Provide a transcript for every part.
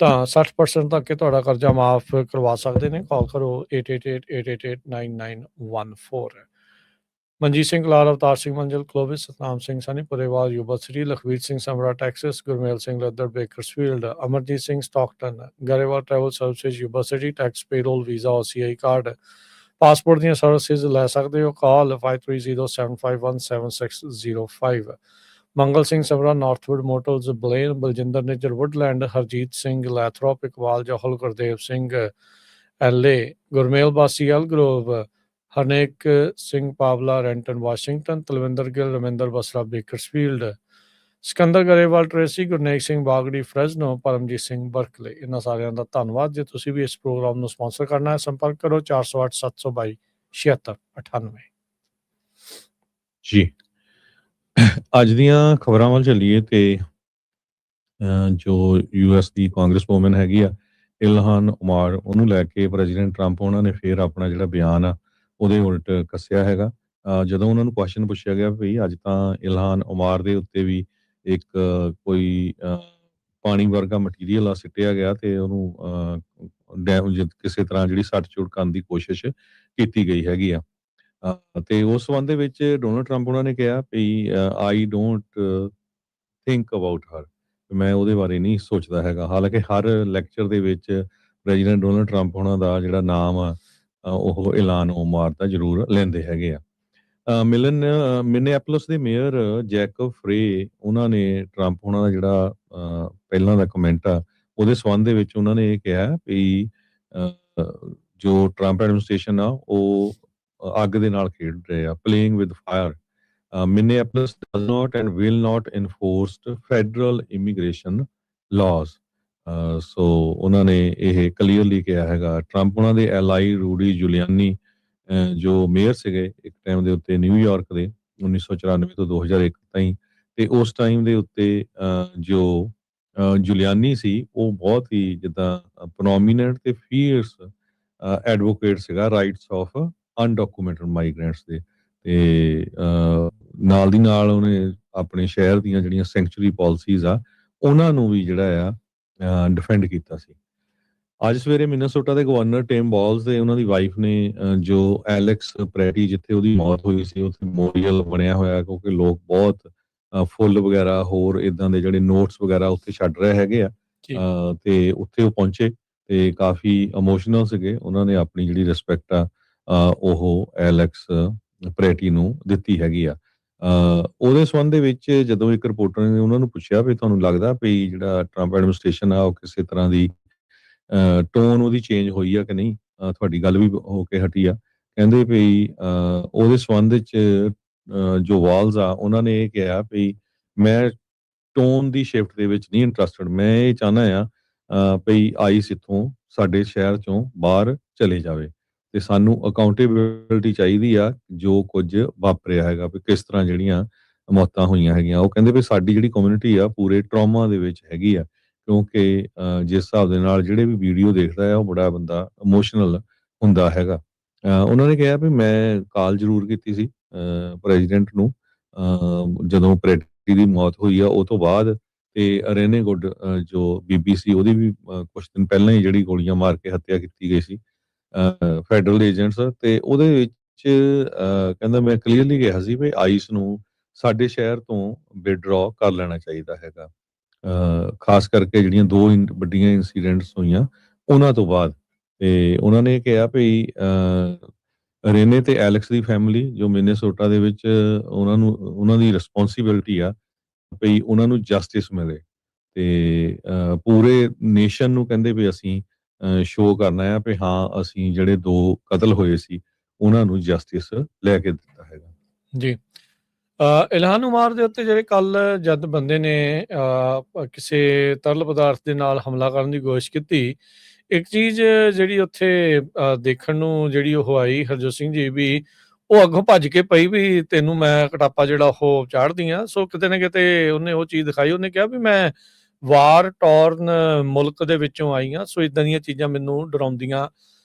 ਤਾਂ 60% ਤੱਕ ਇਹ ਤੁਹਾਡਾ ਕਰਜ਼ਾ ਮਾਫ ਕਰਵਾ ਸਕਦੇ ਨੇ। ਕਾਲ ਕਰੋ 8888889914। ਮਨਜੀਤ ਸਿੰਘ ਲਾਲ, Avtar Singh Manzil, Clovis, Satnam Singh Sunny, Purewal, Yuba City, Lakhvir Singh Samra, Texas, Gurmel Singh Ladhar, Bakersfield, Amarjit Singh, Stockton, Grewal travel services, Yuba City, tax payroll, visa, OCI card, passport ਦੀਆਂ ਸਰਵਿਸਿਜ਼ ਲੈ ਸਕਦੇ ਹੋ। Call 5307517605। Mangal Singh Samra, Northwood Motors, Blaine, Baljinder Nijjar, Woodland, Harjit Singh, Lathrop, Iqbal Johal, Gurdev Singh, LA, Gurmel Bassi, Elk Grove, Harnek Singh Pawla, Renton, Washington, Talwinder Gill, Raminder Basra, Bakersfield, Sikandar Grewal, Tracy, Gurnek Singh ਬਾਗੜੀ, ਫਰੈਜ਼ਨੋ, ਪਰਮਜੀਤ ਸਿੰਘ, ਬਰਕਲੇ। ਇਹਨਾਂ ਸਾਰਿਆਂ ਦਾ ਧੰਨਵਾਦ। ਜੇ ਤੁਸੀਂ ਵੀ ਇਸ ਪ੍ਰੋਗਰਾਮ ਨੂੰ ਸਪਾਂਸਰ ਕਰਨਾ ਹੈ, ਸੰਪਰਕ ਕਰੋ 408 722 7698। ਜੀ, ਅੱਜ ਦੀਆਂ ਖਬਰਾਂ ਵੱਲ ਚੱਲੀਏ ਤੇ ਜੋ US ਦੀ ਕਾਂਗਰਸ ਵੂਮਨ ਹੈਗੀ ਆ ਇਲਹਾਨ ਉਮਾਰ, ਉਹਨੂੰ ਲੈ ਕੇ ਪ੍ਰੈਜ਼ੀਡੈਂਟ ਟਰੰਪ ਉਹਨਾਂ ਨੇ ਫਿਰ ਆਪਣਾ ਜਿਹੜਾ ਬਿਆਨ ਆ ਉਹਦੇ ਉਲਟ ਕੱਸਿਆ ਹੈਗਾ। ਜਦੋਂ ਉਹਨਾਂ ਨੂੰ ਕੁਐਸਚਨ ਪੁੱਛਿਆ ਗਿਆ ਵੀ ਅੱਜ ਤਾਂ ਇਲਹਾਨ ਉਮਾਰ ਦੇ ਉੱਤੇ ਵੀ ਇੱਕ ਕੋਈ ਪਾਣੀ ਵਰਗਾ ਮਟੀਰੀਅਲ ਆ ਸਿੱਟਿਆ ਗਿਆ ਤੇ ਉਹਨੂੰ ਕਿਸੇ ਤਰ੍ਹਾਂ ਜਿਹੜੀ ਸੱਟ ਚੋਟ ਕਰਨ ਦੀ ਕੋਸ਼ਿਸ਼ ਕੀਤੀ ਗਈ ਹੈਗੀ ਆ। ਤੇ ਉਸ ਸੰਬੰਧ ਦੇ ਵਿੱਚ ਡੋਨਲਡ ਟਰੰਪ ਉਹਨਾਂ ਨੇ ਕਿਹਾ ਵੀ ਆਈ ਡੋਂਟ ਥਿੰਕ ਅਬਾਊਟ ਹਰ, ਮੈਂ ਉਹਦੇ ਬਾਰੇ ਨਹੀਂ ਸੋਚਦਾ ਹੈਗਾ। ਹਾਲਾਂਕਿ ਹਰ ਲੈਕਚਰ ਦੇ ਵਿੱਚ ਪ੍ਰੈਜ਼ੀਡੈਂਟ ਡੋਨਲਡ ਟਰੰਪ ਉਹਨਾਂ ਦਾ ਜਿਹੜਾ ਨਾਮ ਆ ਉਹ ਇਲਹਾਨ ਉਮਾਰ ਦਾ ਜ਼ਰੂਰ ਲੈਂਦੇ ਹੈਗੇ ਆ। ਮਿਨੇਐਪੋਲਿਸ ਦੇ ਮੇਅਰ ਜੈਕਬ ਫਰੇ, ਉਹਨਾਂ ਨੇ ਟਰੰਪ ਉਹਨਾਂ ਦਾ ਜਿਹੜਾ ਪਹਿਲਾਂ ਦਾ ਕਮੈਂਟ ਆ ਉਹਦੇ ਸੰਬੰਧ ਦੇ ਵਿੱਚ ਉਹਨਾਂ ਨੇ ਇਹ ਕਿਹਾ ਵੀ ਜੋ ਟਰੰਪ ਐਡਮਿਨਿਸਟ੍ਰੇਸ਼ਨ ਆ ਉਹ ਅੱਗ ਦੇ ਨਾਲ ਖੇਡ ਰਹੇ ਆ, playing with fire. Minneapolis does not and will not enforce federal immigration laws. ਸੋ ਉਹਨਾਂ ਨੇ ਇਹ ਕਲੀਅਰਲੀ ਕਿਹਾ ਹੈਗਾ। ਟਰੰਪ ਉਹਨਾਂ ਦੇ ਐਲਾਈ ਰੂਡੀ ਜੁਲੀਆਨੀ ਜੋ ਮੇਅਰ ਸੀਗੇ ਇੱਕ ਟਾਈਮ ਦੇ ਉੱਤੇ ਨਿਊਯਾਰਕ ਦੇ 1994 ਤੋਂ 2001 ਤਾਈਂ, ਤੇ ਉਸ ਟਾਈਮ ਦੇ ਉੱਤੇ ਜੋ ਜੁਲੀਆਨੀ ਸੀ ਉਹ ਬਹੁਤ ਹੀ ਜਿੱਦਾਂ ਪ੍ਰੋਮੀਨੈਂਟ ਤੇ ਫੀਅਰਸ ਐਡਵੋਕੇਟ ਸੀਗਾ ਰਾਈਟਸ ਆਫ ਅਨਡਾਕੂਮੈਂਟਡ ਮਾਈਗ੍ਰੈਂਟਸ ਦੇ। ਤੇ ਨਾਲ ਦੀ ਨਾਲ ਉਹਨੇ ਆਪਣੇ ਸ਼ਹਿਰ ਦੀਆਂ ਜਿਹੜੀਆਂ ਸੈਂਕਚੁਰੀ ਪਾਲਿਸੀਜ਼ ਆ ਉਹਨਾਂ ਨੂੰ ਵੀ ਜਿਹੜਾ ਆ ਡਿਫੈਂਡ ਕੀਤਾ ਸੀ। ਅੱਜ ਸਵੇਰੇ ਮਿਨੇਸੋਟਾ ਦੇ ਗਵਰਨਰ ਟਿਮ ਵਾਲਜ਼ ਤੇ ਉਹਨਾਂ ਦੀ ਵਾਈਫ ਨੇ ਜੋ ਐਲੈਕਸ ਪ੍ਰੈਟੀ ਜਿੱਥੇ ਉਹਦੀ ਮੌਤ ਹੋਈ ਸੀ ਉੱਥੇ ਮੈਮੋਰੀਅਲ ਬਣਿਆ ਹੋਇਆ, ਕਿਉਂਕਿ ਲੋਕ ਬਹੁਤ ਫੁੱਲ ਵਗੈਰਾ ਹੋਰ ਇਦਾਂ ਦੇ ਜਿਹੜੇ ਨੋਟਸ ਵਗੈਰਾ ਉੱਥੇ ਛੱਡ ਰਹੇ ਹੈਗੇ ਆ। ਤੇ ਉੱਥੇ ਉਹ ਪਹੁੰਚੇ ਤੇ ਕਾਫੀ ਇਮੋਸ਼ਨਲ ਸੀਗੇ। ਉਹਨਾਂ ਨੇ ਆਪਣੀ ਜਿਹੜੀ ਰਿਸਪੈਕਟ ਆ ਉਹ ਐਲੈਕਸ ਪ੍ਰੈਟੀ ਨੂੰ ਦਿੱਤੀ ਹੈਗੀ ਆ। ਉਹਦੇ ਸੰਬੰਧ ਦੇ ਵਿੱਚ ਜਦੋਂ ਇੱਕ ਰਿਪੋਰਟਰ ਨੇ ਉਹਨਾਂ ਨੂੰ ਪੁੱਛਿਆ ਵੀ ਤੁਹਾਨੂੰ ਲੱਗਦਾ ਵੀ ਜਿਹੜਾ ਟਰੰਪ ਐਡਮਿਨਿਸਟ੍ਰੇਸ਼ਨ ਆ ਉਹ ਕਿਸੇ ਤਰ੍ਹਾਂ ਦੀ ਟੋਨ ਉਹਦੀ ਚੇਂਜ ਹੋਈ ਆ ਕਿ ਨਹੀਂ, ਤੁਹਾਡੀ ਗੱਲ ਵੀ ਹੋ ਕੇ ਹਟੀ ਆ। ਕਹਿੰਦੇ ਵੀ ਉਹਦੇ ਸੰਬੰਧ ਵਿੱਚ ਜੋ ਵਾਲਜ਼ ਆ ਉਹਨਾਂ ਨੇ ਇਹ ਕਿਹਾ ਵੀ ਮੈਂ ਟੋਨ ਦੀ ਸ਼ਿਫਟ ਦੇ ਵਿੱਚ ਨਹੀਂ ਇੰਟਰਸਟਡ, ਮੈਂ ਇਹ ਚਾਹੁੰਦਾ ਆ ਵੀ ਆਈਸ ਇੱਥੋਂ ਸਾਡੇ ਸ਼ਹਿਰ ਚੋਂ ਬਾਹਰ ਚਲੇ ਜਾਵੇ ਤੇ ਸਾਨੂੰ ਅਕਾਊਂਟੇਬਿਲਿਟੀ ਚਾਹੀਦੀ ਆ ਜੋ ਕੁਝ ਵਾਪਰਿਆ ਹੈਗਾ, ਵੀ ਕਿਸ ਤਰ੍ਹਾਂ ਜਿਹੜੀਆਂ ਮੌਤਾਂ ਹੋਈਆਂ ਹੈਗੀਆਂ। ਉਹ ਕਹਿੰਦੇ ਵੀ ਸਾਡੀ ਜਿਹੜੀ ਕਮਿਊਨਿਟੀ ਆ ਪੂਰੇ ਟਰਾਮਾ ਦੇ ਵਿੱਚ ਹੈਗੀ ਆ, ਕਿਉਂਕਿ ਜਿਸ ਹਿਸਾਬ ਦੇ ਨਾਲ ਜਿਹੜੇ ਵੀ ਵੀਡੀਓ ਦੇਖਦਾ ਆ ਉਹ ਬੜਾ ਬੰਦਾ ਇਮੋਸ਼ਨਲ ਹੁੰਦਾ ਹੈਗਾ। ਉਹਨਾਂ ਨੇ ਕਿਹਾ ਵੀ ਮੈਂ ਕਾਲ ਜ਼ਰੂਰ ਕੀਤੀ ਸੀ ਪ੍ਰੈਜ਼ੀਡੈਂਟ ਨੂੰ ਜਦੋਂ ਪ੍ਰੈਟੀ ਦੀ ਮੌਤ ਹੋਈ ਆ ਉਹ ਤੋਂ ਬਾਅਦ, ਤੇ ਰੇਨੇ ਗੁੱਡ ਜੋ BBC ਉਹਦੀ ਵੀ ਕੁਝ ਦਿਨ ਪਹਿਲਾਂ ਹੀ ਜਿਹੜੀ ਗੋਲੀਆਂ ਮਾਰ ਕੇ ਹੱਤਿਆ ਕੀਤੀ ਗਈ ਸੀ ਫੈਡਰਲ ਏਜੰਟਸ, ਤੇ ਉਹਦੇ ਵਿੱਚ ਕਹਿੰਦਾ ਮੈਂ ਕਲੀਅਰਲੀ ਕਿਹਾ ਸੀ ਵੀ ਆਈਸ ਨੂੰ ਸਾਡੇ ਸ਼ਹਿਰ ਤੋਂ ਵਿਡਰॉ ਕਰ ਲੈਣਾ ਚਾਹੀਦਾ ਹੈਗਾ, ਖਾਸ ਕਰਕੇ ਜਿਹੜੀਆਂ ਦੋ ਵੱਡੀਆਂ ਇਨਸੀਡੈਂਟਸ ਹੋਈਆਂ ਉਹਨਾਂ ਤੋਂ ਬਾਅਦ। ਤੇ ਉਹਨਾਂ ਨੇ ਕਿਹਾ ਵੀ ਰੇਨੇ ਤੇ ਐਲੈਕਸ ਦੀ ਫੈਮਿਲੀ ਜੋ ਮਿਨੇਸੋਟਾ ਦੇ ਵਿੱਚ ਉਹਨਾਂ ਦੀ ਰਿਸਪੌਂਸਿਬਿਲਿਟੀ ਆ ਵੀ ਉਹਨਾਂ ਨੂੰ ਜਸਟਿਸ ਮਿਲੇ, ਤੇ ਪੂਰੇ ਨੇਸ਼ਨ ਨੂੰ ਕਹਿੰਦੇ ਵੀ ਅਸੀਂ ਸ਼ੋਅ ਕਰਨਾ ਆ ਵੀ ਹਾਂ ਅਸੀਂ ਜਿਹੜੇ 2 ਕਤਲ ਹੋਏ ਸੀ ਉਹਨਾਂ ਨੂੰ ਜਸਟਿਸ ਲੈ ਕੇ ਦਿੱਤਾ ਹੈਗਾ। ਜੀ, ਇਲਹਾਨ ਉਮਾਰ ਦੇ ਉੱਤੇ ਜਿਹੜੇ ਕੱਲ ਜਦ ਬੰਦੇ ਨੇ ਕਿਸੇ ਤਰਲ ਪਦਾਰਥ ਦੇ ਨਾਲ ਹਮਲਾ ਕਰਨ ਦੀ ਕੋਸ਼ਿਸ਼ ਕੀਤੀ, ਇੱਕ ਚੀਜ਼ ਜਿਹੜੀ ਉੱਥੇ ਦੇਖਣ ਨੂੰ ਜਿਹੜੀ ਉਹ ਆਈ ਹਰਜੋਤ ਸਿੰਘ ਜੀ ਵੀ ਉਹ ਅੱਗੋਂ ਭੱਜ ਕੇ ਪਈ ਵੀ ਤੈਨੂੰ ਮੈਂ ਕਟਾਪਾ ਜਿਹੜਾ ਉਹ ਚਾੜਦੀ ਆ। ਸੋ ਕਿਤੇ ਨਾ ਕਿਤੇ ਉਹਨੇ ਉਹ ਚੀਜ਼ ਦਿਖਾਈ। ਉਹਨੇ ਕਿਹਾ ਵੀ ਮੈਂ ਵਾਰ ਟੌਰਨ ਮੁਲਕ ਦੇ ਵਿੱਚੋਂ ਆਈ ਹਾਂ, ਸੋ ਇਦਾਂ ਦੀਆਂ ਚੀਜ਼ਾਂ ਮੈਨੂੰ ਡਰਾਉਂਦੀਆਂ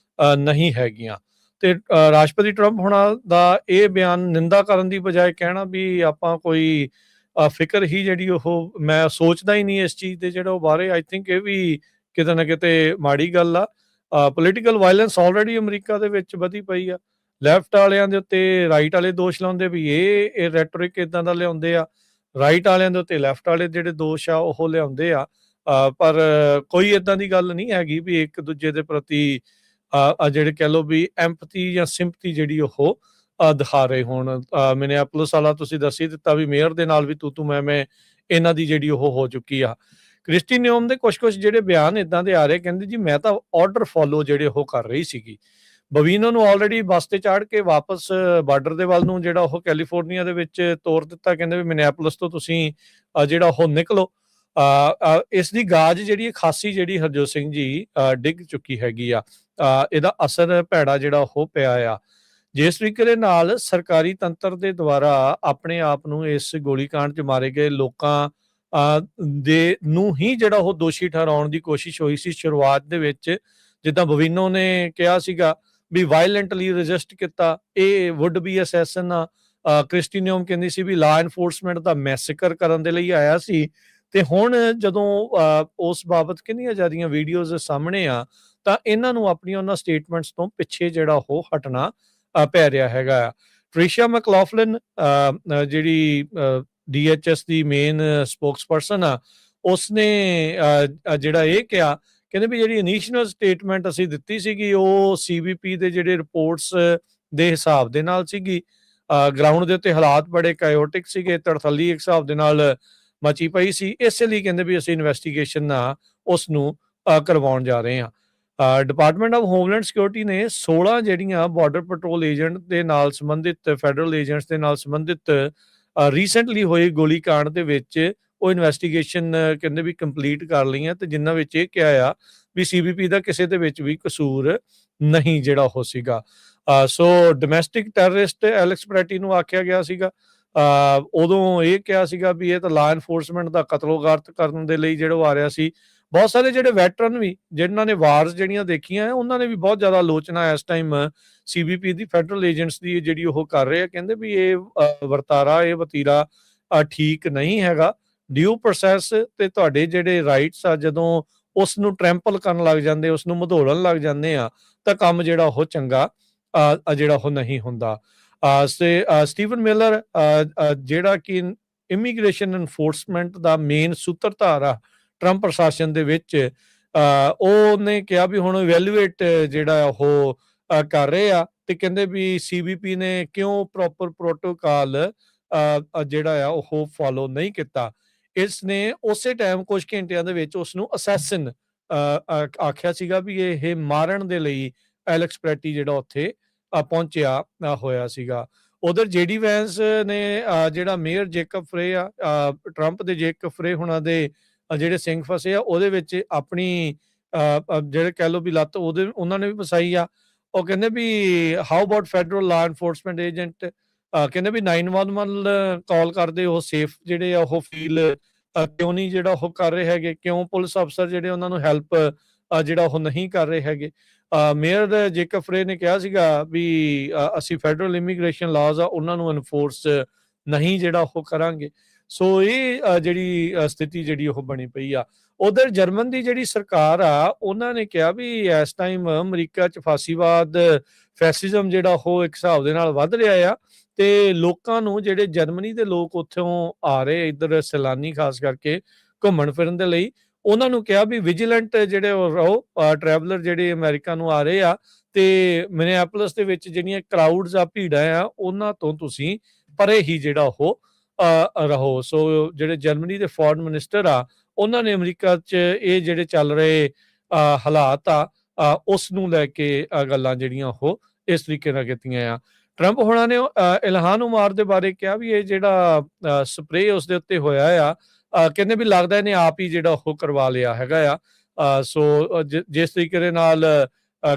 ਨਹੀਂ ਹੈਗੀਆਂ। ਤੇ ਰਾਸ਼ਟਰਪਤੀ ਟਰੰਪ ਹੋਣਾ ਦਾ ਇਹ ਬਿਆਨ ਨਿੰਦਾ ਕਰਨ ਦੀ ਬਜਾਏ ਕਹਿਣਾ ਵੀ ਆਪਾਂ ਕੋਈ ਫਿਕਰ ਹੀ ਜਿਹੜੀ ਉਹ ਮੈਂ ਸੋਚਦਾ ਹੀ ਨਹੀਂ ਇਸ ਚੀਜ਼ ਦੇ ਜਿਹੜਾ ਉਹ ਬਾਰੇ। ਆਈ ਥਿੰਕ ਇਹ ਵੀ ਕਿਤੇ ਨਾ ਕਿਤੇ ਮਾੜੀ ਗੱਲ ਆ। ਪੋਲੀਟੀਕਲ ਵਾਇਲੈਂਸ ਆਲਰੇਡੀ ਅਮਰੀਕਾ ਦੇ ਵਿੱਚ ਵਧੀ ਪਈ ਆ। ਲੈਫਟ ਵਾਲਿਆਂ ਦੇ ਉੱਤੇ ਰਾਈਟ ਵਾਲੇ ਦੋਸ਼ ਲਾਉਂਦੇ ਵੀ ਇਹ ਰੈਟੋਰਿਕ ਇਦਾਂ ਦਾ ਲਿਆਉਂਦੇ ਆ, ਰਾਈਟ ਵਾਲਿਆਂ ਦੇ ਉੱਤੇ ਲੈਫਟ ਵਾਲੇ ਜਿਹੜੇ ਦੋਸ਼ ਆ ਉਹ ਲਿਆਉਂਦੇ ਆ। ਪਰ ਕੋਈ ਇਦਾਂ ਦੀ ਗੱਲ ਨਹੀਂ ਹੈਗੀ ਵੀ ਇੱਕ ਦੂਜੇ ਦੇ ਪ੍ਰਤੀ ਜਿਹੜੇ ਕਹਿ ਲਓ ਵੀ ਐਮਪਥੀ ਜਾਂ ਸਿੰਪਥੀ ਜਿਹੜੀ ਉਹ ਦਿਖਾ ਰਹੇ ਹੋਣ। ਮਿਨੀਐਪੋਲਿਸ ਵਾਲਾ ਤੁਸੀਂ ਦੱਸ ਹੀ ਦਿੱਤਾ ਵੀ ਮੇਅਰ ਦੇ ਨਾਲ ਵੀ ਤੂੰ ਮੈਂ ਇਹਨਾਂ ਦੀ ਜਿਹੜੀ ਉਹ ਹੋ ਚੁੱਕੀ ਆ। ਕ੍ਰਿਸਟੀ ਨਿਓਮ ਦੇ ਕੁਝ ਜਿਹੜੇ ਬਿਆਨ ਇਦਾਂ ਦੇ ਆ ਰਹੇ, ਕਹਿੰਦੇ ਜੀ ਮੈਂ ਤਾਂ ਆਰਡਰ ਫੋਲੋ ਜਿਹੜੇ ਉਹ ਕਰ ਰਹੀ ਸੀਗੀ। ਬਵੀਨੋ ਨੂੰ ਆਲਰੇਡੀ ਬੱਸ ਤੇ ਚਾੜ ਕੇ ਵਾਪਸ ਬਾਰਡਰ ਦੇ ਵੱਲ ਨੂੰ ਜਿਹੜਾ ਉਹ ਕੈਲੀਫੋਰਨੀਆ ਦੇ ਵਿੱਚ ਤੋਰ ਦਿੱਤਾ। ਕਹਿੰਦੇ ਵੀ ਮਿਨੀਐਪੋਲਿਸ ਤੋਂ ਤੁਸੀਂ ਜਿਹੜਾ ਉਹ ਨਿਕਲੋ। ਇਸ ਦੀ ਗਾਜ ਜਿਹੜੀ ਖਾਸੀ ਜਿਹੜੀ ਹਰਜੋਤ ਸਿੰਘ ਜੀ ਡਿੱਗ ਚੁੱਕੀ ਹੈਗੀ ਆ। ਇਹਦਾ ਅਸਰ ਭੈੜਾ ਜਿਹੜਾ ਉਹ ਪਿਆ ਆ। ਜਿਸ ਤਰੀਕੇ ਦੇ ਨਾਲ ਸਰਕਾਰੀ ਤੰਤਰ ਦੇ ਦੁਆਰਾ ਆਪਣੇ ਆਪ ਨੂੰ ਇਸ ਗੋਲੀकांड 'ਚ ਮਾਰੇ ਗਏ ਲੋਕਾਂ ਦੇ ਨੂੰ ਹੀ ਜਿਹੜਾ ਉਹ ਦੋਸ਼ੀ ਠਹਿਰਾਉਣ ਦੀ ਕੋਸ਼ਿਸ਼ ਹੋਈ ਸੀ ਸ਼ੁਰੂਆਤ ਦੇ ਵਿੱਚ। ਜਿੱਦਾਂ ਬਵੀਨੋ ਨੇ ਕਿਹਾ ਸੀਗਾ ਵੀ ਵਾਇਲੈਂਟਲੀ ਰੈਜ਼ਿਸਟ ਕੀਤਾ, ਇਹ ਵੁੱਡ ਬੀ ਅਸੈਸਨ ਆ। ਕ੍ਰਿਸਟੀ ਨਿਓਮ ਕਹਿੰਦੀ ਸੀ ਵੀ ਲਾ ਐਨਫੋਰਸਮੈਂਟ ਦਾ ਮੈਸੇਕਰ ਕਰਨ ਦੇ ਲਈ ਆਇਆ ਸੀ। ਤੇ ਹੁਣ ਜਦੋਂ ਉਸ ਬਾਬਤ ਕਿੰਨੀਆਂ ਜ਼ਿਆਦੀਆਂ ਵੀਡੀਓਜ਼ ਸਾਹਮਣੇ ਆ ਤਾਂ ਇਹਨਾਂ ਨੂੰ ਆਪਣੀਆਂ ਉਹਨਾਂ ਸਟੇਟਮੈਂਟਸ ਤੋਂ ਪਿੱਛੇ ਜਿਹੜਾ ਉਹ ਹਟਣਾ ਪੈ ਰਿਹਾ ਹੈਗਾ ਆ। ਟ੍ਰਿਸ਼ਾ ਮੈਕਲੌਫਲਿਨ ਜਿਹੜੀ DHS ਦੀ ਮੇਨ ਸਪੋਕਸਪਰਸਨ ਆ, ਉਸਨੇ ਜਿਹੜਾ ਇਹ ਕਿਹਾ, ਕਹਿੰਦੇ ਵੀ ਜਿਹੜੀ ਇਨੀਸ਼ੀਅਲ ਸਟੇਟਮੈਂਟ ਅਸੀਂ ਦਿੱਤੀ ਸੀਗੀ ਉਹ CBP ਦੇ ਜਿਹੜੇ ਰਿਪੋਰਟਸ ਦੇ ਹਿਸਾਬ ਦੇ ਨਾਲ ਸੀਗੀ। ਗਰਾਊਂਡ ਦੇ ਉੱਤੇ ਹਾਲਾਤ ਬੜੇ ਕਾਇਓਟਿਕ ਸੀਗੇ, ਤੜਥੱਲੀ ਇੱਕ ਹਿਸਾਬ ਦੇ ਨਾਲ ਮਚੀ ਪਈ ਸੀ। ਇਸੇ ਲਈ ਕਹਿੰਦੇ ਵੀ ਅਸੀਂ ਇਨਵੈਸਟੀਗੇਸ਼ਨ ਉਸ ਨੂੰ ਕਰਵਾਉਣ ਜਾ ਰਹੇ ਹਾਂ। ਡਿਪਾਰਟਮੈਂਟ ਆਫ ਹੋਮਲੈਂਡ ਸਿਕਿਉਰਿਟੀ ਨੇ 16 ਜਿਹੜੀਆਂ ਬਾਰਡਰ ਪੈਟਰੋਲ ਏਜੰਟ ਦੇ ਨਾਲ ਸੰਬੰਧਿਤ ਫੈਡਰਲ ਏਜੰਟਸ ਦੇ ਨਾਲ ਸੰਬੰਧਿਤ ਰੀਸੈਂਟਲੀ ਹੋਏ ਗੋਲੀकांड ਦੇ ਵਿੱਚ ਉਹ ਇਨਵੈਸਟੀਗੇਸ਼ਨ ਕਹਿੰਦੇ ਵੀ ਕੰਪਲੀਟ ਕਰ ਲਈਆਂ ਤੇ ਜਿਨ੍ਹਾਂ ਵਿੱਚ ਇਹ ਕਿਹਾ ਆ ਵੀ CBP ਦਾ ਕਿਸੇ ਦੇ ਵਿੱਚ ਵੀ ਕਸੂਰ ਨਹੀਂ ਜਿਹੜਾ ਉਹ ਸੀਗਾ। ਸੋ ਡੋਮੈਸਟਿਕ ਟੈਰਰਿਸਟ ਐਲੈਕਸ ਪ੍ਰੈਟੀ ਨੂੰ ਆਖਿਆ ਗਿਆ ਸੀਗਾ। ਉਦੋਂ ਇਹ ਕਿਹਾ ਸੀਗਾ ਵੀ ਇਹ ਤਾਂ ਲਾ ਐਨਫੋਰਸਮੈਂਟ ਦਾ ਕਤਲੋਗਾਰਤ ਕਰਨ ਦੇ ਲਈ ਜਿਹੜਾ ਆ ਰਿਹਾ ਸੀ। ਬਹੁਤ ਸਾਰੇ ਜਿਹੜੇ ਵੈਟਰਨ ਵੀ ਜਿਨ੍ਹਾਂ ਨੇ ਵਾਰਸ ਜਿਹੜੀਆਂ ਦੇਖੀਆਂ ਉਹਨਾਂ ਨੇ ਵੀ ਬਹੁਤ ਜ਼ਿਆਦਾ ਆਲੋਚਨਾ ਇਸ ਟਾਈਮ CBP ਦੀ ਫੈਡਰਲ ਏਜੰਟਸ ਦੀ ਜਿਹੜੀ ਉਹ ਕਰ ਰਹੇ ਆ। ਕਹਿੰਦੇ ਵੀ ਇਹ ਵਰਤਾਰਾ, ਇਹ ਵਤੀਰਾ ਠੀਕ ਨਹੀਂ ਹੈਗਾ। ਡਿਊ ਪ੍ਰੋਸੈਸ ਤੇ ਤੁਹਾਡੇ ਜਿਹੜੇ ਰਾਈਟਸ ਆ ਜਦੋਂ ਉਸ ਨੂੰ ਟਰੈਂਪਲ ਕਰਨ ਲੱਗ ਜਾਂਦੇ, ਉਸ ਨੂੰ ਮਧੋਲਣ ਲੱਗ ਜਾਂਦੇ ਆ ਤਾਂ ਕੰਮ ਜਿਹੜਾ ਉਹ ਚੰਗਾ ਜਿਹੜਾ ਉਹ ਨਹੀਂ ਹੁੰਦਾ। ਸਟੀਵਨ ਮਿਲਰ ਜਿਹੜਾ ਕਿ ਇਮੀਗ੍ਰੇਸ਼ਨ ਐਨਫੋਰਸਮੈਂਟ ਦਾ ਮੇਨ ਸੂਤਰਧਾਰ ਆ ਟਰੰਪ ਪ੍ਰਸ਼ਾਸਨ ਦੇ ਵਿੱਚ, ਉਹਨੇ ਕਿਹਾ ਵੀ ਹੁਣ ਇਵੈਲੂਏਟ ਜਿਹੜਾ ਉਹ ਕਰ ਰਹੇ ਆ ਤੇ ਕਹਿੰਦੇ ਵੀ CBP ਨੇ ਕਿਉਂ ਪ੍ਰੋਪਰ ਪ੍ਰੋਟੋਕਾਲ ਜਿਹੜਾ ਆ ਉਹ ਫੋਲੋ ਨਹੀਂ ਕੀਤਾ। ਇਸ ਨੇ ਉਸੇ ਟਾਈਮ ਕੁਝ ਘੰਟਿਆਂ ਦੇ ਵਿੱਚ ਉਸ ਨੂੰ ਅਸੈਸਨ ਆਖਿਆ ਸੀਗਾ ਵੀ ਇਹ ਮਾਰਨ ਦੇ ਲਈ ਐਲੈਕਸ ਪ੍ਰੈਟੀ ਜਿਹੜਾ ਉੱਥੇ ਪਹੁੰਚਿਆ ਹੋਇਆ ਸੀਗਾ। ਉਧਰ JD ਵੈਂਸ ਨੇ ਜਿਹੜਾ ਮੇਅਰ ਜੇਕਬ ਫਰੇ ਆ, ਟਰੰਪ ਦੇ ਜੇਕਬ ਫਰੇ ਹੁਣਾਂ ਦੇ ਜਿਹੜੇ ਸਿੰਘ ਫਸੇ ਆ ਉਹਦੇ ਵਿੱਚ ਆਪਣੀ ਜਿਹੜੇ ਕਹਿ ਲਓ ਵੀ ਲੱਤ ਉਹਨਾਂ ਨੇ ਵੀ ਫਸਾਈ ਆ। ਉਹ ਕਹਿੰਦੇ ਵੀ ਹਾਊ ਅਬਾਊਟ ਫੈਡਰਲ ਲਾ ਐਨਫੋਰਸਮੈਂਟ ਏਜੰਟ, ਕਹਿੰਦੇ ਵੀ 911 ਕਾਲ ਕਰਦੇ ਉਹ ਸੇਫ ਜਿਹੜੇ ਆ ਉਹ ਫੀਲ ਕਿਉਂ ਨਹੀਂ ਜਿਹੜਾ ਉਹ ਕਰ ਰਹੇ ਹੈਗੇ, ਕਿਉਂ ਪੁਲਿਸ ਅਫਸਰ ਜਿਹੜੇ ਉਹਨਾਂ ਨੂੰ ਹੈਲਪ ਜਿਹੜਾ ਉਹ ਨਹੀਂ ਕਰ ਰਹੇ ਹੈਗੇ। ਮੇਅਰ ਜੇਕਬ ਫਰੇ ਨੇ ਕਿਹਾ ਸੀਗਾ ਵੀ ਅਸੀਂ ਫੈਡਰਲ ਇਮੀਗ੍ਰੇਸ਼ਨ ਲਾਜ਼ ਆ ਉਹਨਾਂ ਨੂੰ ਐਨਫੋਰਸ ਨਹੀਂ ਜਿਹੜਾ ਉਹ ਕਰਾਂਗੇ। ਸੋ ਇਹ ਜਿਹੜੀ ਸਥਿਤੀ ਜਿਹੜੀ ਉਹ ਬਣੀ ਪਈ ਆ। ਉਧਰ ਜਰਮਨ ਦੀ ਜਿਹੜੀ ਸਰਕਾਰ ਆ ਉਹਨਾਂ ਨੇ ਕਿਹਾ ਵੀ ਇਸ ਟਾਈਮ ਅਮਰੀਕਾ 'ਚ ਫਾਸੀਵਾਦ, ਫੈਸਿਜ਼ਮ ਜਿਹੜਾ ਉਹ ਇੱਕ ਹਿਸਾਬ ਦੇ ਨਾਲ ਵੱਧ ਰਿਹਾ ਆ ਤੇ ਲੋਕਾਂ ਨੂੰ ਜਿਹੜੇ ਜਰਮਨੀ ਦੇ ਲੋਕ ਉੱਥੋਂ ਆ ਰਹੇ ਇੱਧਰ ਸੈਲਾਨੀ ਖਾਸ ਕਰਕੇ ਘੁੰਮਣ ਫਿਰਨ ਦੇ ਲਈ, ਉਹਨਾਂ ਨੂੰ ਕਿਹਾ ਵੀ ਵਿਜੀਲੈਂਟ ਜਿਹੜੇ ਰਹੋ, ਟਰੈਵਲਰ ਜਿਹੜੇ ਅਮਰੀਕਾ ਨੂੰ ਆ ਰਹੇ ਆ ਤੇ ਮਿਨੀਐਪੋਲਿਸ ਦੇ ਵਿੱਚ ਜਿਹੜੀਆਂ ਕਰਾਊਡਸ ਆ, ਭੀੜਾਂ ਆ, ਉਹਨਾਂ ਤੋਂ ਤੁਸੀਂ ਪਰੇ ਹੀ ਜਿਹੜਾ ਉਹ ਰਹੋ। ਸੋ ਜਿਹੜੇ ਜਰਮਨੀ ਦੇ ਫੋਰਨ ਮਿਨਿਸਟਰ ਆ ਉਹਨਾਂ ਨੇ ਅਮਰੀਕਾ 'ਚ ਇਹ ਜਿਹੜੇ ਚੱਲ ਰਹੇ ਹਾਲਾਤ ਆ ਉਸ ਨੂੰ ਲੈ ਕੇ ਗੱਲਾਂ ਜਿਹੜੀਆਂ ਉਹ ਇਸ ਤਰੀਕੇ ਨਾਲ ਕੀਤੀਆਂ ਆ। ਟਰੰਪ ਹੋਣਾ ਨੇ ਇਲਹਾਨ ਉਮਾਰ ਦੇ ਬਾਰੇ ਕਿਹਾ ਵੀ ਇਹ ਜਿਹੜਾ ਸਪਰੇ ਉਸ ਦੇ ਉੱਤੇ ਹੋਇਆ ਆ, ਕਹਿੰਦੇ ਵੀ ਲੱਗਦਾ ਇਹਨੇ ਆਪ ਹੀ ਜਿਹੜਾ ਉਹ ਕਰਵਾ ਲਿਆ ਹੈਗਾ ਆ। ਸੋ ਜਿਸ ਤਰੀਕੇ ਦੇ ਨਾਲ